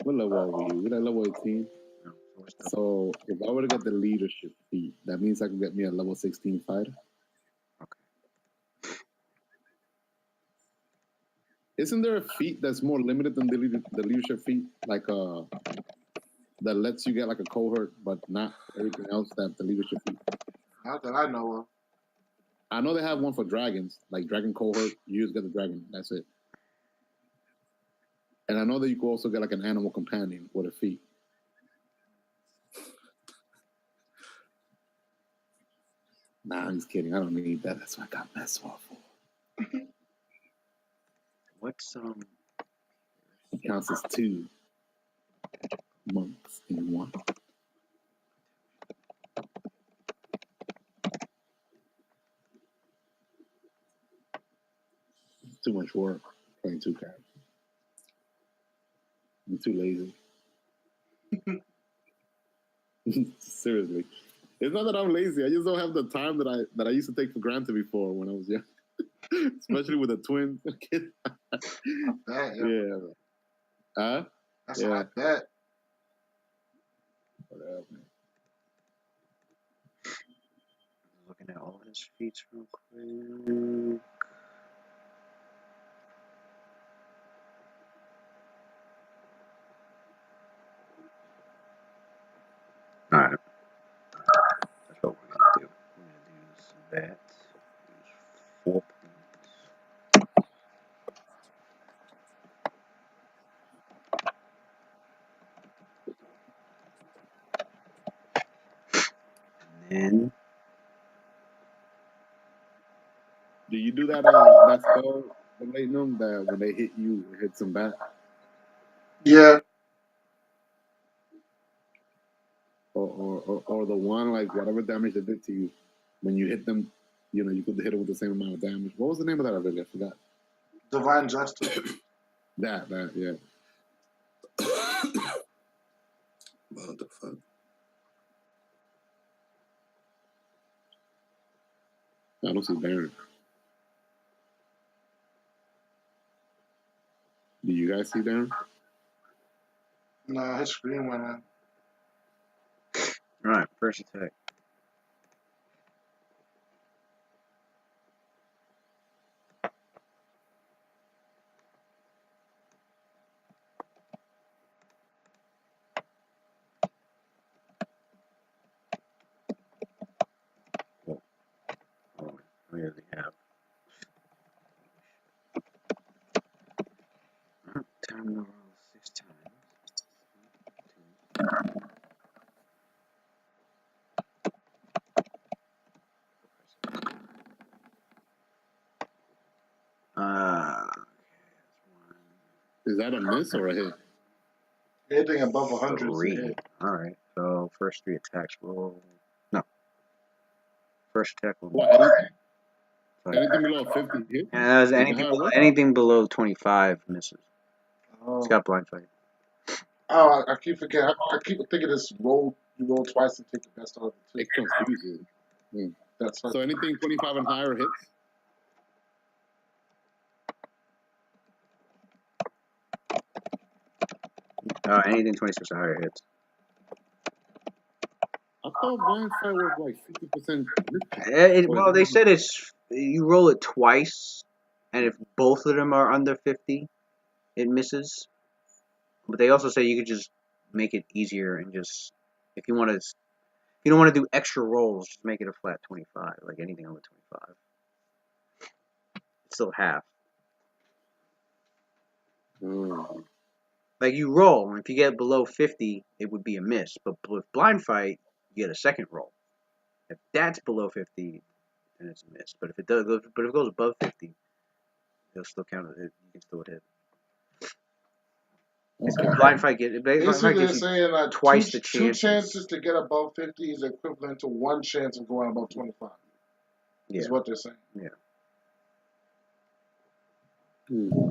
What level are we? We're at level 18. No, so we're still. So if I were to get the leadership feat, that means I can get me a level 16 fighter. Okay. Isn't there a feat that's more limited than the leadership feat? Like that lets you get like a cohort, but not everything else that the leadership feat. Not that I know of. I know they have one for dragons, like dragon cohort. You just get the dragon. That's it. And I know that you can also get like an animal companion with a feat. Nah, I'm just kidding. I don't need that. That's what I got Mess for. What's It counts as 2 monks in 1. It's too much work playing 2 characters. I'm too lazy. Seriously. It's not that I'm lazy. I just don't have the time that I used to take for granted before when I was young. Especially with the twins. That, Yeah. Huh? That's Yeah. a hot bet. Whatever. looking at all his feats real quick. Alright. That's what we're gonna do. We're gonna use that. Use 4 points. And then Do you do that spell Latinum that when they hit you, it hits them back? Yeah. Or the one like whatever damage they did to you, when you hit them, you know, you could hit it with the same amount of damage. What was the name of that ability? I forgot. Divine Justice. That, yeah. What the fuck? I don't see Baron. Do you guys see Baron? No, his screen went out. alright, first attack. Oh, we already have. Time to roll 6 times. Is that a miss or a hit? Anything above 100 is a 3. hit. Alright, so first 3 attacks roll. No. First attack will What? Anything below 50 hit? And that was Is that how it works? anything below 25 misses. Oh, It's got blind fight. I keep forgetting. I keep thinking this roll. You roll twice and take the best out of the It two. confuses. That's So anything 25 and higher hits? Anything 26 or higher hits. I thought blind fight was like 50%. Well, they said it's you roll it twice, and if both of them are under 50, it misses. But they also say you could just make it easier and just if you want to, if you don't want to do extra rolls, just make it a flat 25, like anything over 25. It's still half. Like you roll, and if you get below 50, it would be a miss. But with blind fight, you get a second roll. If that's below 50, then it's a miss. But if it goes above 50, it'll still count. You can still hit. Okay. Blind fight gives basically they're you saying twice the two chances. chances to get above 50 is equivalent to one chance of going above 25. Yeah. Is what they're saying. Yeah. Hmm.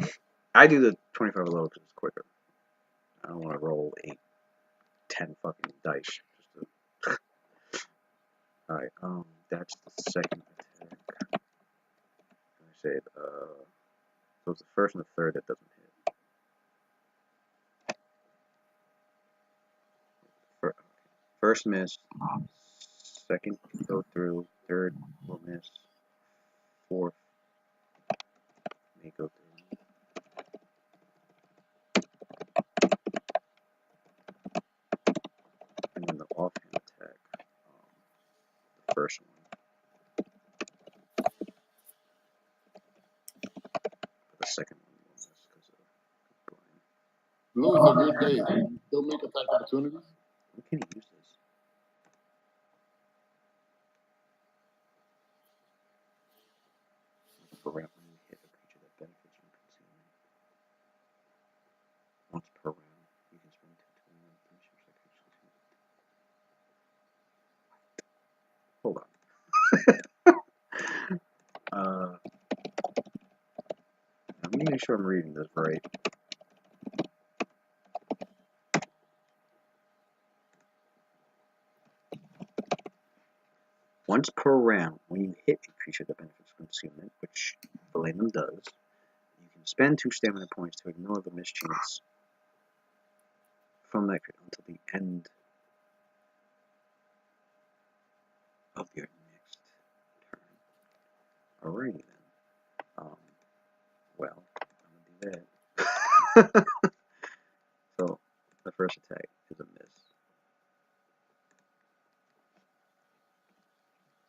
I do the 25 below because it's quicker. I don't want to roll 8, 10 fucking dice. Just to... Alright, that's the second attack. said, so it's the first and the third that doesn't hit. First miss, second go through, third will miss, fourth may go through. And then the offhand attack, the first one. The second one will miss because of blind. Louis, on your days, do you still make attack opportunities? When can you use this? For round when you hit a creature that benefits from concealment. Once per round, you can spend 2 Hold on. Let me make sure I'm reading this right. Once per round, when you hit a creature that benefits from concealment, which Valenum does, you can spend 2 stamina points to ignore the mischance from that creature until the end of your next turn. Alrighty then. Well, I'm gonna do that. So, the first attack is a miss.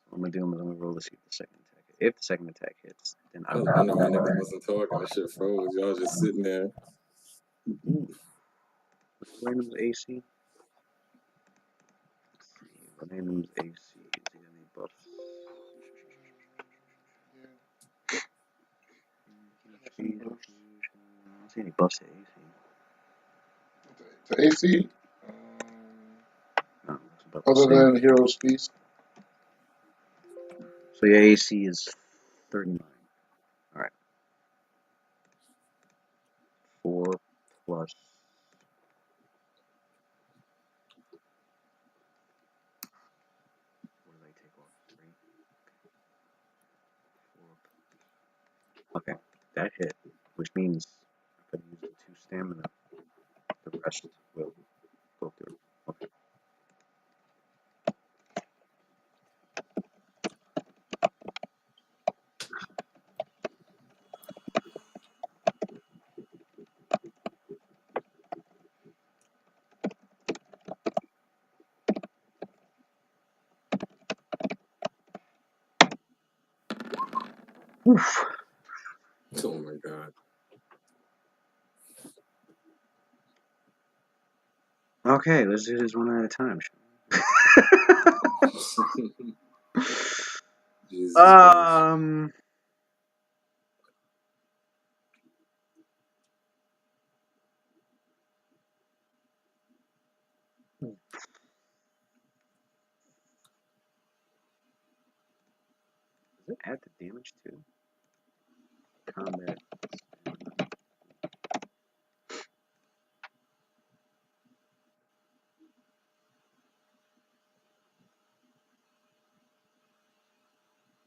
What I'm gonna do is I'm gonna roll to see if the second attack hits. If the second attack hits, then I I was will. wondering why niggas wasn't talking. That shit froze. Y'all just sitting there. What's Valenum's AC? Let's see. Valenum's AC. Is he got any buffs? I don't see any buffs to AC. To AC, No, it's about the other same. than Hero's Feast. So your AC is 39. Alright. 4 plus. What did I take off? 3? 4. Okay. That hit, which means I could use the 2 stamina. The rest will go through. Okay. Oof. Oh my god. Okay, let's do this one at a time. Jesus Christ. Does it add the damage too? Combat.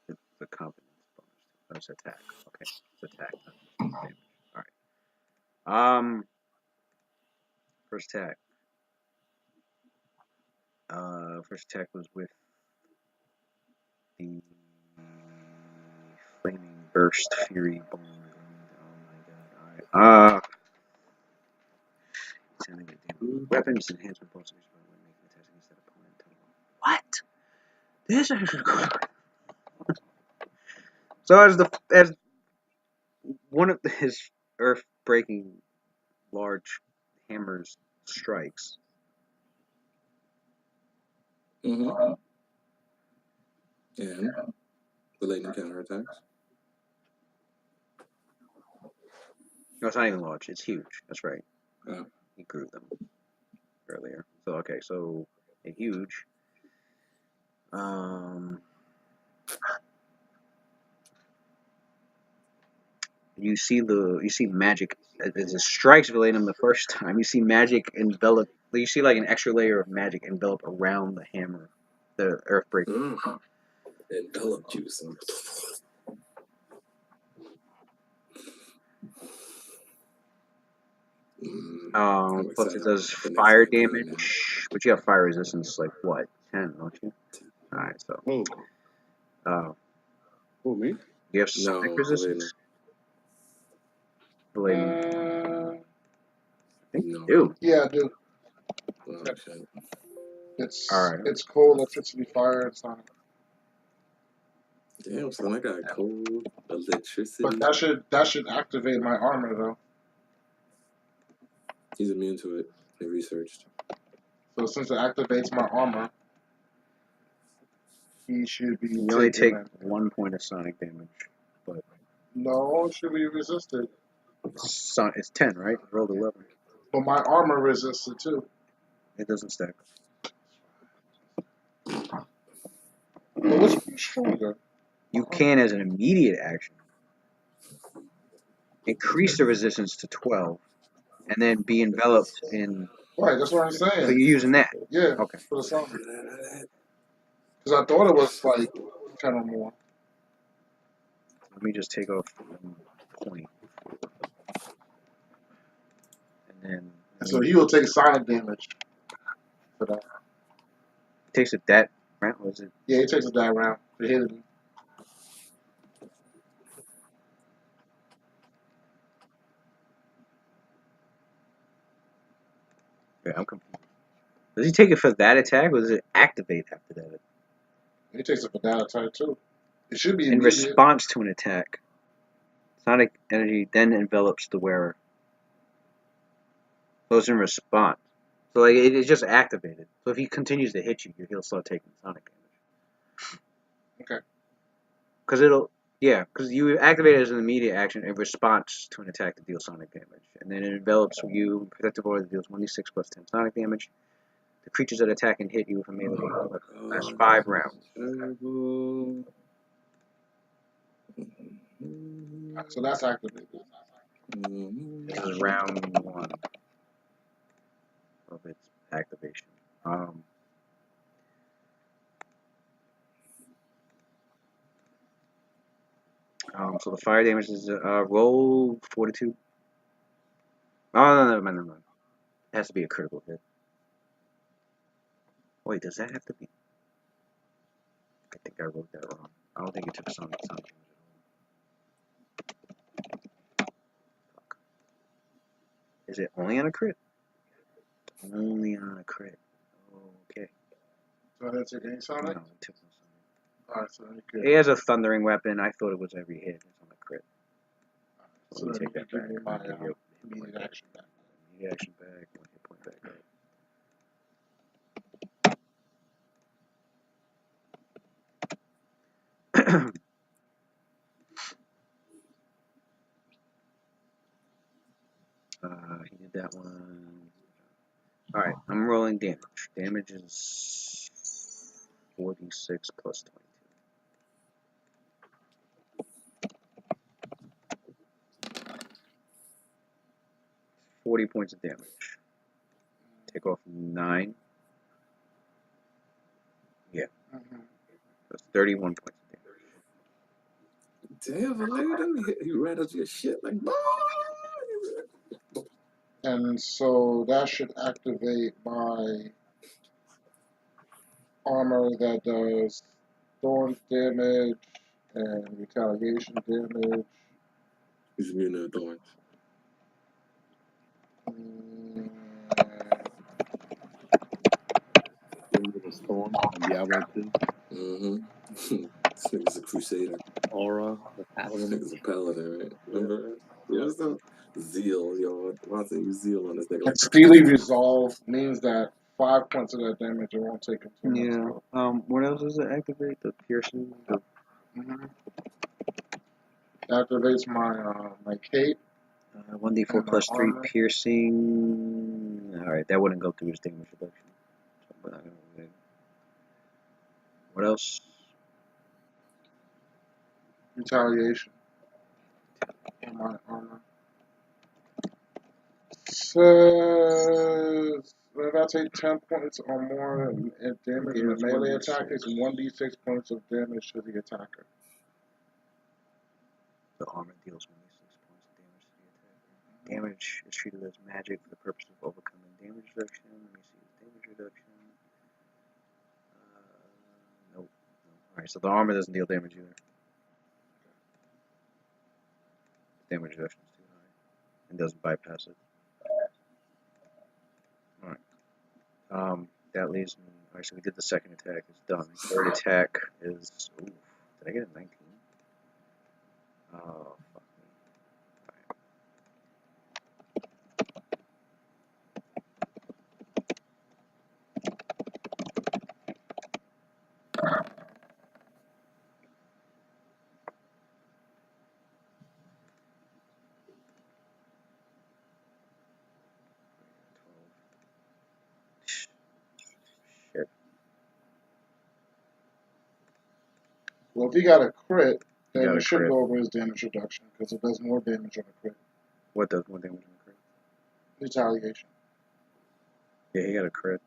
It's a confidence bonus. That's attack. Okay, it's attack. Not damage. All right. First attack. First attack was with the flaming burst fury bomb. Oh my god! All right. Weapons enhancement bonus when making attacks against that opponent. What? This is so as one of his earth-breaking large hammers strikes. Mm-hmm. And the lightning counterattacks. No, it's not even large. It's huge. That's right. Oh. He grew them earlier. So okay, so a huge. You see magic as it strikes Valenum the first time. You see magic envelop. You see like an extra layer of magic envelop around the hammer, the earthbreaker. Envelop juice. I'm Plus it excited does for next fire game coming now. damage, but you have fire resistance like what, 10, don't you? All right, so Who, me? you have sonic No, resistance. Elena. I think you no. do. Yeah, I do. Oh, shit. All right. It's cold, electricity, fire, and sonic. Damn, son, I got cold, electricity. But that should activate my armor though. He's immune to it. They researched. So since it activates my armor, he should be You only take taking 1 point of sonic damage, but No, it should be resisted. it's 10, right? You rolled 11. But my armor resists it too. It doesn't stack. But what's stronger? You can, as an immediate action, increase the resistance to 12, and then be enveloped in. Right, that's what I'm So saying. you're using that. Yeah, Okay. for the sonic. Because I thought it was like 10 or more. Let me just take off 1 point. And then. So he will take sonic damage for that. Takes it that round, was it? Yeah, he takes it that round for hitting me. Yeah, I'm confused. Does he take it for that attack, or does it activate after that? He takes it for that attack too. It should be In immediate. response to an attack, sonic energy then envelops the wearer. So it's in response. So like it's just activated. So if he continues to hit you, he'll start taking sonic damage. Okay. Because you activate it as an immediate action in response to an attack that deals sonic damage, and then it envelops you. Protective aura that deals 1d6 plus 10 sonic damage. The creatures that attack and hit you with a melee weapon last 5 rounds. Terrible. So that's activated. This is round 1 of its activation. So the fire damage is roll 42. Oh, no, never mind. It has to be a critical hit. Wait, does that have to be? I think I wrote that wrong. I don't think it took sonic damage at all. Fuck. Is it only on a crit? Only on a crit. Okay. So I didn't take any sonic? No, it took no sonic. Alright, so then you could. It has a thundering weapon. I thought it was every hit. It's on a crit. So Let me then take that you back. give me my Give you a hit immediate point action back. Immediate action back. 1 hit point back. Right. He did that one. Alright, I'm rolling damage. Damage is 46 plus 22. 40 points of damage. Take off 9. Yeah. That's 31 points of damage. Damn, Valerian, he rattled your shit like, And so that should activate my armor that does thorns damage and retaliation damage. he's immune to thorns. Storm and Diablo 2. This nigga's a crusader. Aura, the This Paladin. nigga's a paladin, right? Remember? Yeah. What's the zeal, yo? Why say you zeal on this nigga? And Steely Resolve means that 5 points of that damage it won't take until next go. What else does it activate? The piercing? Activates my cape. 1d4 and my plus 3 armor. piercing. Alright, that wouldn't go through his damage reduction. So we're not gonna do that. What else? Retaliation. And my armor. Says if I take 10 points or more in damage in a Here's melee 1d6. attack, it's 1d6 points of damage to the attacker. The armor deals 1d6 points of damage to the attacker. Damage is treated as magic for the purpose of overcoming damage reduction. Let me see. Damage reduction. Nope. No. Alright, so the armor doesn't deal damage either. Damage reduction is too high. And doesn't bypass it. Alright. That leaves me. Alright, so we did the second attack. It's done. Third attack is. Ooh, did I get a 19? Oh, fuck me. Shit. Well, if he got a crit, You then got a it should crit. go over his damage reduction because it does more damage on a crit. What does more damage on a crit? Retaliation. Yeah, he got a crit.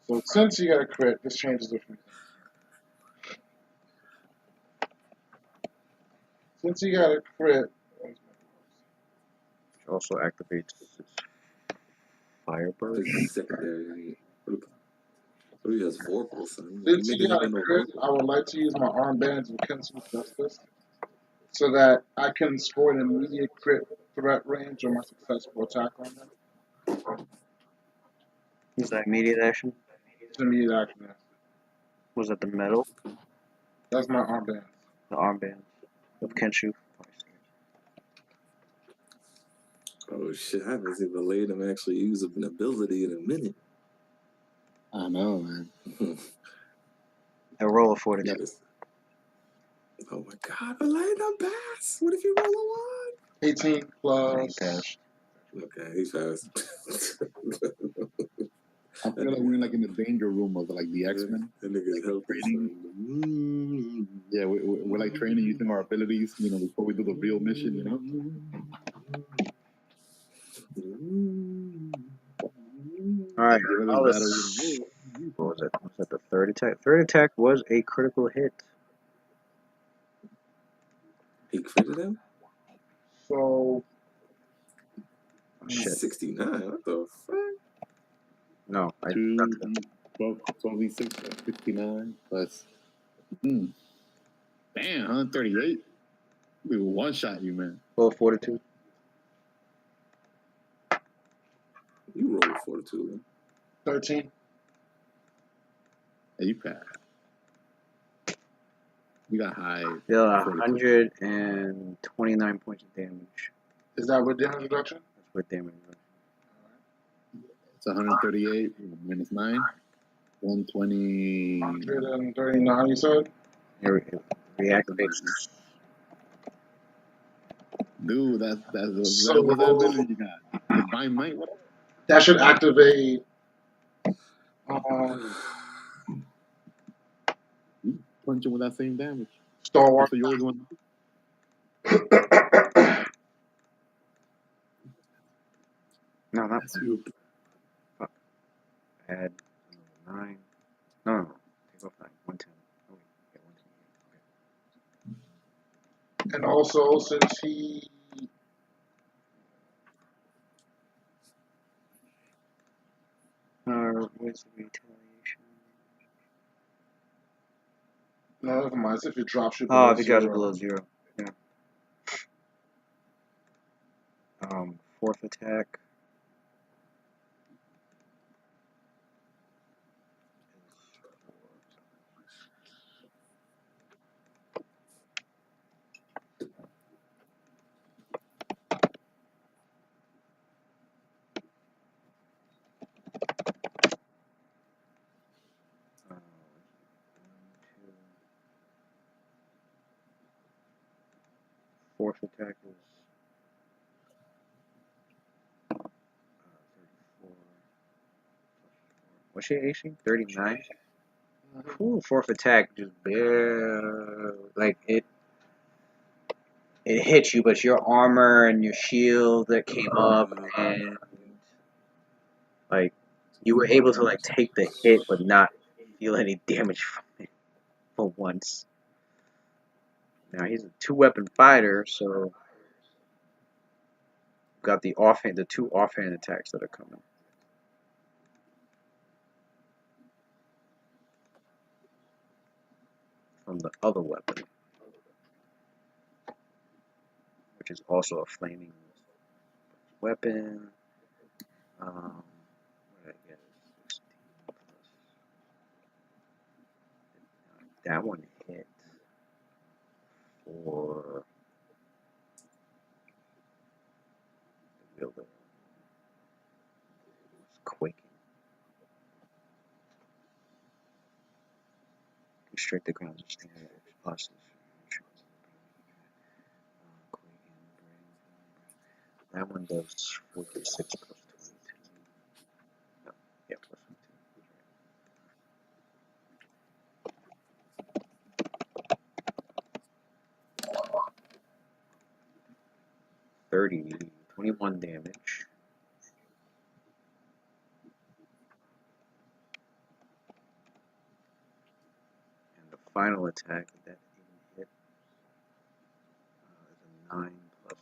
So since he got a crit, this changes a few things. Since he got a crit, Which also activates his Firebird. His secondary. What he has vorpal, son. since He he doesn't got have a no crit, vorpal. I would like to use my armbands of Kensu's Justice so that I can score an immediate crit threat range on my successful attack on them. Is that immediate action? It's an immediate action. Yes. Was that the metal? That's my armband. The armband of Kenshu? Oh shit, I haven't seen the late him actually use an ability in a minute. I know, man. A roll of fortitude. Yes. Oh my god, the late him pass! What if you roll a 18 He plus. passed. 1? Okay, he's fast. I feel like we're like in the danger room of like the X-Men. That nigga's Like healthy. training. Yeah, we're like training using our abilities, before we do the real mission, Alright, Give us what battle. was it? Was that the third attack? Third attack was a critical hit. He critted him? So, Shit. 69. What the fuck? No, I 12, 69 plus. Damn, 138. We will one shot you, man. roll of fortitude. You roll a fortitude, man. 13. Hey, you pass. You got high. Deal 42. 129 points of damage. Is that with damage reduction? That's with damage. It's 138 minus 9. 120. 139, you said? It reactivates. Dude, that's So- what that ability you got? Divine Might? What? That should activate. You punch him with that same damage. Star Wars. So you always want. No, not That's you. add 9. No. Take off 9. 110. Oh, wait. Yeah, 110. Okay. And also, since he. Where's the retaliation? No, never mind. It's if it drops you Oh, below if he drops zero. below 0. Yeah. Fourth attack. Fourth attack is 34. What's your AC? 39? Cool. Fourth attack just barely, like it hits you, but your armor and your shield that came up, and like you were able to like take the hit but not feel any damage from it for once. Now he's a 2-weapon fighter, so got the two offhand attacks that are coming. From the other weapon, which is also a flaming weapon. What did I get? 16 plus. That one hit for the wielder. It's quaking. Constrict the ground to stand hostage. That one does 46 plus 22. No, yeah, plus 22. 21 damage. And the final attack that didn't hit is a 9 plus.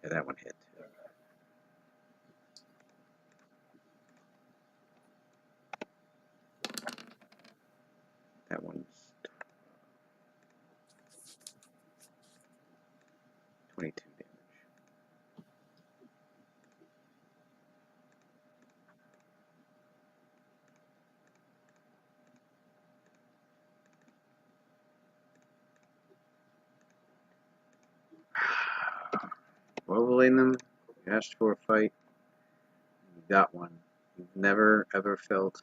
Yeah, that one hit. That one's 22 damage. Leveling them, you asked for a fight, you got one. You've never ever felt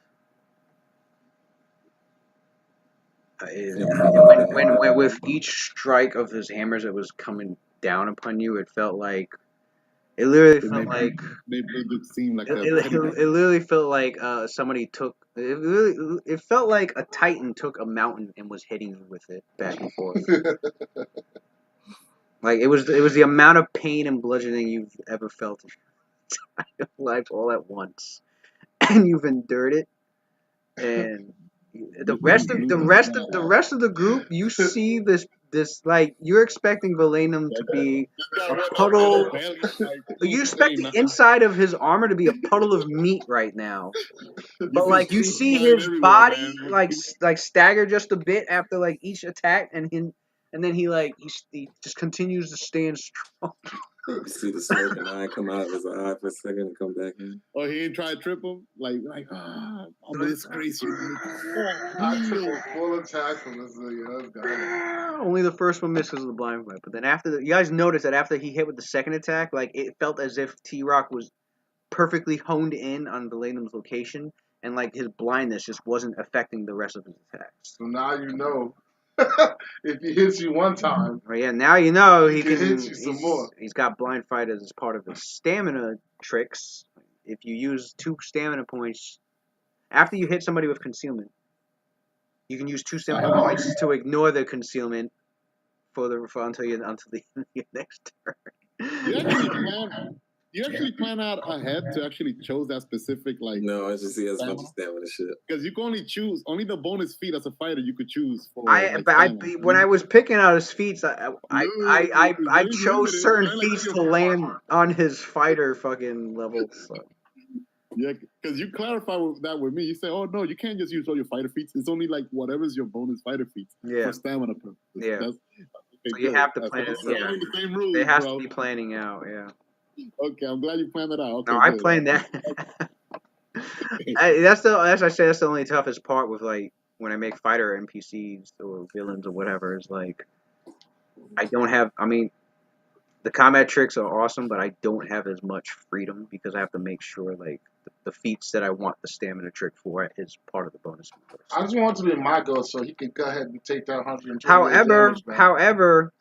when with each strike of his hammers that was coming down upon you, it felt like it literally felt like They made it seem like it a literally felt like somebody took it felt like a titan took a mountain and was hitting you with it back and forth. Like it was the amount of pain and bludgeoning you've ever felt in your life all at once, and you've endured it. And the rest of the group, you see this like you're expecting Valenum to be a puddle. You expect the inside of his armor to be a puddle of meat right now. But like you see his body like stagger just a bit after like each attack, and then he just continues to stand strong. You see the smoke and eye come out of his eye for a second and come back in. Oh, he ain't try to trip him? I'm gonna disgrace you. I took a full attack from this nigga. That's got Only the first one misses the blind fight, but then you guys notice that after he hit with the second attack, like it felt as if T-Rock was perfectly honed in on Valenum's location, and like his blindness just wasn't affecting the rest of his attacks. So now you know. If he hits you one time, right? Yeah, now you know he can hit you some more. He's got blind fight as part of his stamina tricks. If you use 2 stamina points after you hit somebody with concealment, you can use 2 stamina points to ignore the concealment until the next turn. You actually plan out ahead to actually choose that specific No, I just see as much stamina shit. Because you can only choose the bonus feat as a fighter you could choose for. When I was picking out his feats, I chose certain feats to land on his fighter fucking level. So. Yeah, because you clarify that with me. You say, "Oh no, you can't just use all your fighter feats. It's only like whatever's your bonus fighter feats for stamina purposes." Yeah, so you have to plan it. Yeah, the same rules, it has to be planning out. Yeah. Okay, I'm glad you planned that out. Okay, no, I planned that. That's the only toughest part with like when I make fighter NPCs or villains or whatever. Is like I don't have. I mean, the combat tricks are awesome, but I don't have as much freedom because I have to make sure like the feats that I want the stamina trick for is part of the bonus. I just want it to be my goal so he can go ahead and take that 120. However,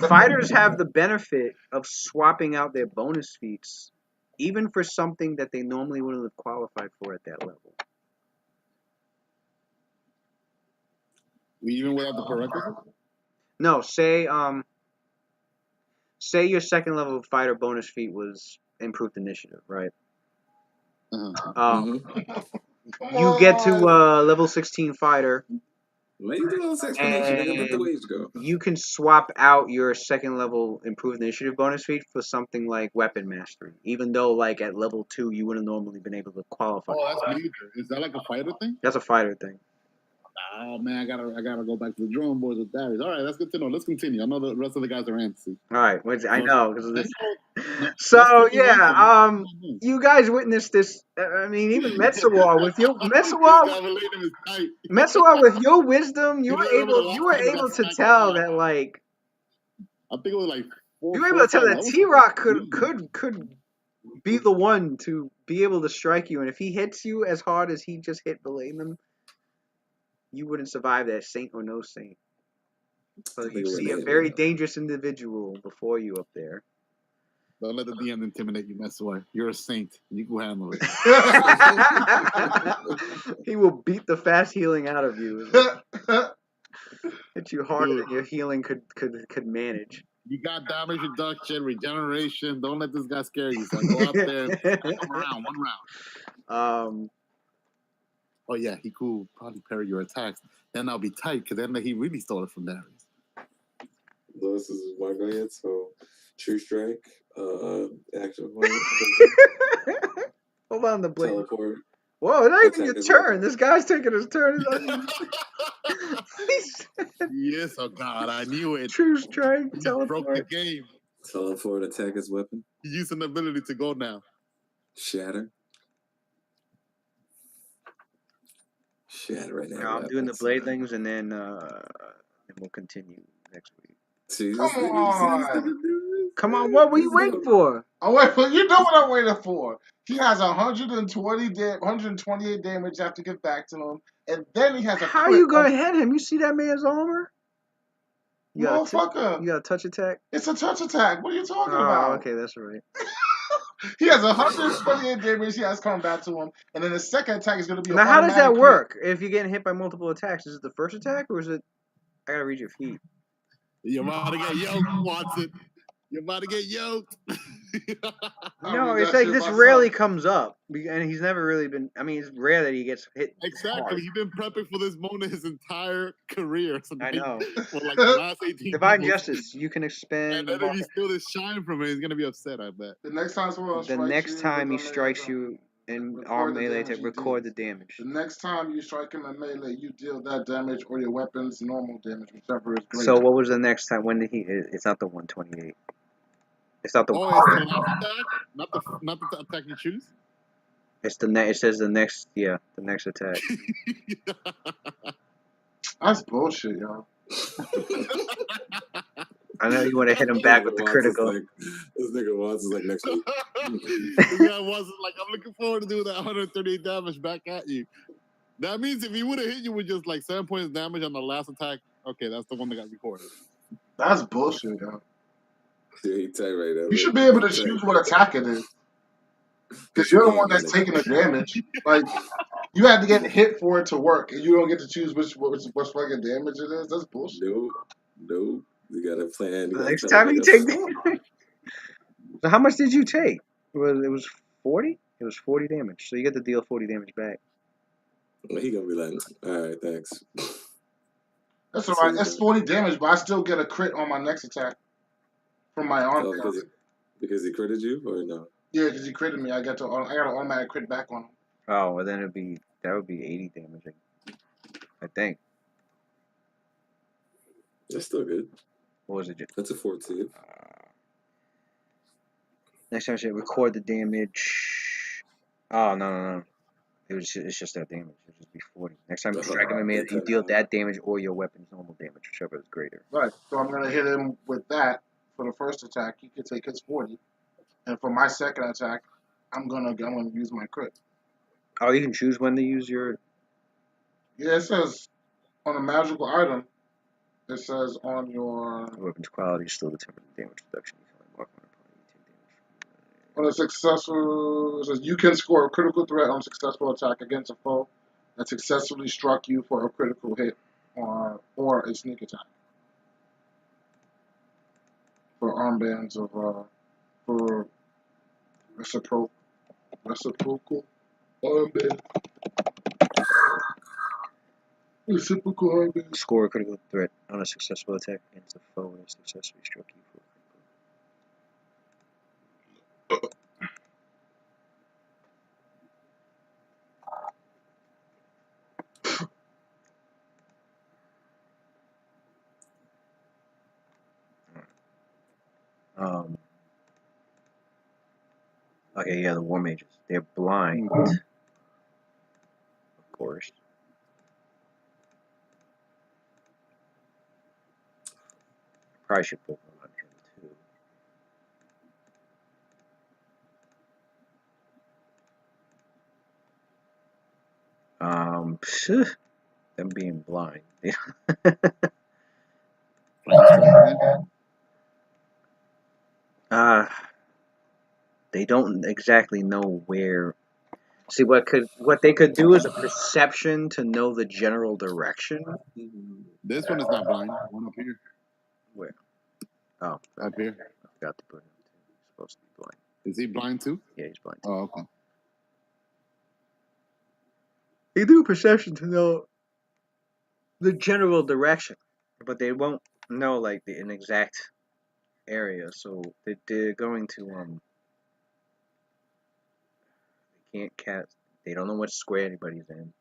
fighters have the benefit of swapping out their bonus feats, even for something that they normally wouldn't have qualified for at that level. Even without the prerequisite? No, say your second level fighter bonus feat was improved initiative, right? You get to level 16 fighter, Why you doing all this explanation? Nigga, let the And wage go. you can swap out your second level improved initiative bonus feat for something like weapon mastery, even though like at level 2 you wouldn't normally been able to qualify. Oh, that's major. Is that like a fighter thing? That's a fighter thing. Oh man, I gotta go back to the drawing boards with Darius. All right, that's good to know. Let's continue. I know the rest of the guys are antsy. All right, I know because of this. No, So let's continue yeah, you guys witnessed this. I mean, even Metsuar with your Metsuar with your wisdom, you were able to tell that like I think it was like you were able to tell that T-Rock could be the one to be able to strike you, and if he hits you as hard as he just hit Belayman, you wouldn't survive that, saint or no saint. So you see a very dangerous individual before you up there. Don't let the DM intimidate you, Messuar. You're a saint. You can handle it. He will beat the fast healing out of you. Hit you harder than your healing could manage. You got damage reduction, regeneration. Don't let this guy scare you. So go out there and smack him around one round. Oh yeah, he could probably parry your attacks. Then I'll be tight because then he really stole it from Darius. This is my go ahead. So, True Strike, action point. Hold on, the blade. Teleport. Whoa, not even your turn. This guy's taking his turn. Yes, oh God, I knew it. True Strike, teleport. Broke the game. Teleport, attack his weapon. He used an ability to go now. Shatter. Shatter right now. I'm doing the blade things, and then we'll continue next week. Come on, what were you waiting for? Oh wait, but you know what I'm waiting for. He has 128 damage I have to give back to him, and then he has a. How are you gonna hit him? You see that man's armor? Motherfucker! You got a touch attack? It's a touch attack. What are you talking about? Okay, that's right. He has 128 damage he has coming back to him, and then the second attack is going to be. Now, how does that work? If you're getting hit by multiple attacks, is it the first attack or is it? I gotta read your feet. You're about to get yoked, Watson. You're about to get yoked. No, it's like this rarely comes up, and he's never really been. I mean, it's rare that he gets hit. Exactly, hard. He's been prepping for this moment his entire career. So I know. For like the last 18 Divine Justice, you can expand. And then if he steals his shine from it, he's gonna be upset. I bet. The next time he strikes you in arm melee to record the damage. The next time you strike him in melee, you deal that damage or your weapon's normal damage, whichever is greater. So what was the next time? When did he? It's not the 128. It's not the. Oh, it's the last attack, not the attack you choose. It's the next. It says the next. Yeah, the next attack. That's bullshit, y'all. I know you want to hit him back with the critical. This nigga Watts is like next week. This guy wasn't like, I'm looking forward to doing that 138 damage back at you. That means if he would have hit you with just like 7 points of damage on the last attack, okay, that's the one that got recorded. That's bullshit, y'all. Yeah, he tight right now. You should be able to choose what attack it is. Because you're the one that's taking the damage. Like, you had to get hit for it to work, and you don't get to choose which fucking damage it is. That's bullshit. Nope. You got to plan. The next time you take damage. So how much did you take? It was 40? It was 40 damage. So you get to deal 40 damage back. Well, he gonna be like, all right, thanks. That's all right. That's 40 damage, but I still get a crit on my next attack from my arm. Oh, because he critted you, or no? Yeah, because he critted me. I got an automatic crit back on him. Oh, well then that would be 80 damage, I think. That's still good. What was it? That's a 14. Next time I should record the damage. Oh no. It's just that damage. It'll just be 40. Next time you strike him in melee, you deal that damage or your weapon's normal damage, whichever is greater. Right. So I'm gonna hit him with that for the first attack. He can take his 40, and for my second attack, I'm gonna use my crit. Oh, you can choose when to use your. Yeah, it says on a magical item. It says on your weapon's quality still determines the damage reduction. On a successful, it says you can score a critical threat on successful attack against a foe that successfully struck you for a critical hit or a sneak attack. For armbands of for reciprocal armband. Reciprocal harvest. Score a critical threat on a successful attack against a foe that successfully struck you for Okay, yeah, the War Mages. They're blind, of course. Probably should put one on him too. Them being blind. They don't exactly know where. See, what they could do is a perception to know the general direction. This one is not blind. One up here. Where? Oh, Up here. I forgot to put him. He's supposed to be blind. Is he blind too? Yeah, he's blind. Oh, okay. They do perception to know the general direction, but they won't know like an exact area. So they're going to they can't cast. They don't know what square anybody's in.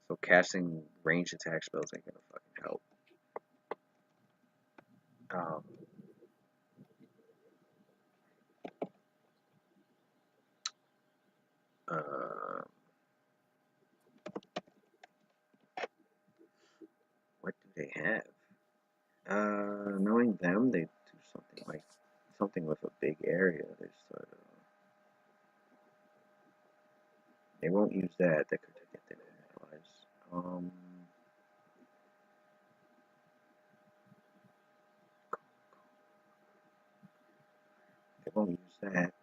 So casting range attack spells ain't gonna fucking help. What do they have? Knowing them, they do something with a big area. They won't use that. That could get them allies. They won't use that.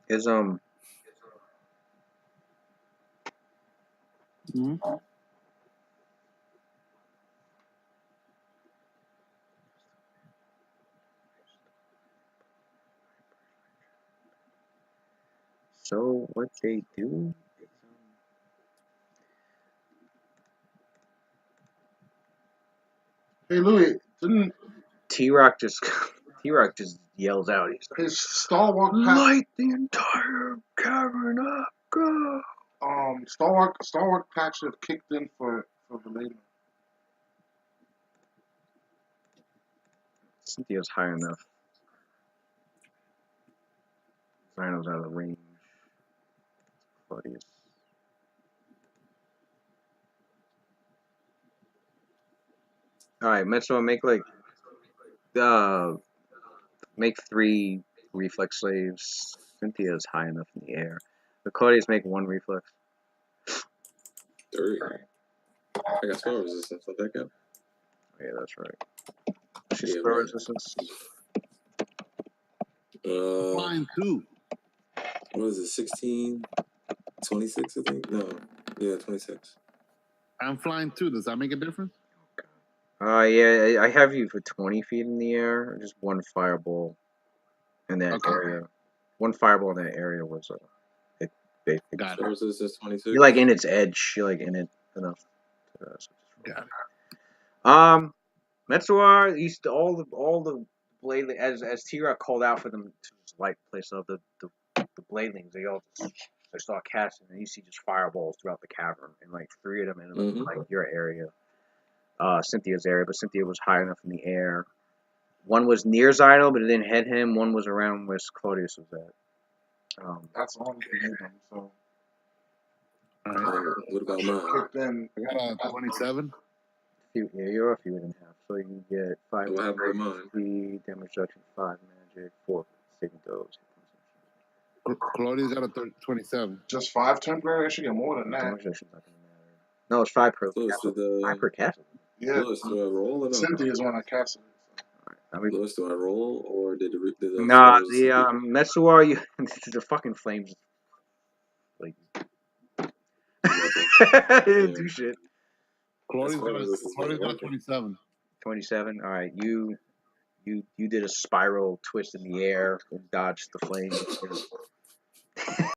Is So what they do is Hey Louis, didn't T-Rock just yells out. He's like, his stalwart pack, light the entire cavern up, go! stalwart pack should have kicked in for Valena. Cynthia's high enough. Rhino's out of range. Claudius. Alright, Metro, make 3 reflex saves. Cynthia's high enough in the air. But Claudius make 1 reflex. 3. I got spell resistance. Let that go. Oh, yeah, that's right. She's Yeah, spell man. resistance. Blind too. What is it? 16, 26, I think. No, yeah, 26. I'm flying too. Does that make a difference? Yeah, I have you for 20 feet in the air. Just 1 fireball in that area. 1 fireball in that area was basically. Got Spell resistance 26. You're like in its edge. You're like in it enough. Got it. Metsuar, all the blade as T-Rock called out for them to just light the place up. The bladelings they start casting, and you see just fireballs throughout the cavern, and like 3 of them in like your area, Cynthia's area, but Cynthia was high enough in the air. 1 was near Zyno, but it didn't hit him. 1 was around where Claudius was at. That's all you can hit them. So What about mine? then I got a 27. Yeah, you're a few and a half, so you get 5 What happened with mine? speed, damage reduction, 5 magic, 4 saving throws. Claudia's got a 27. just 5 temporary. I should get more than that. Damage reduction's not gonna matter. No, it's 5 per Lewis, castle. 5 per castle. Yeah, Lewis, do I roll or no? Cynthia's one I casted. Lewis, do I roll or did the Nah, the Metsuar, the fucking flames. Like, it didn't do shit. Claudia's That's why got this is Claudia's got working. 27. 27. All right, you did a spiral twist in the air and dodged the flame.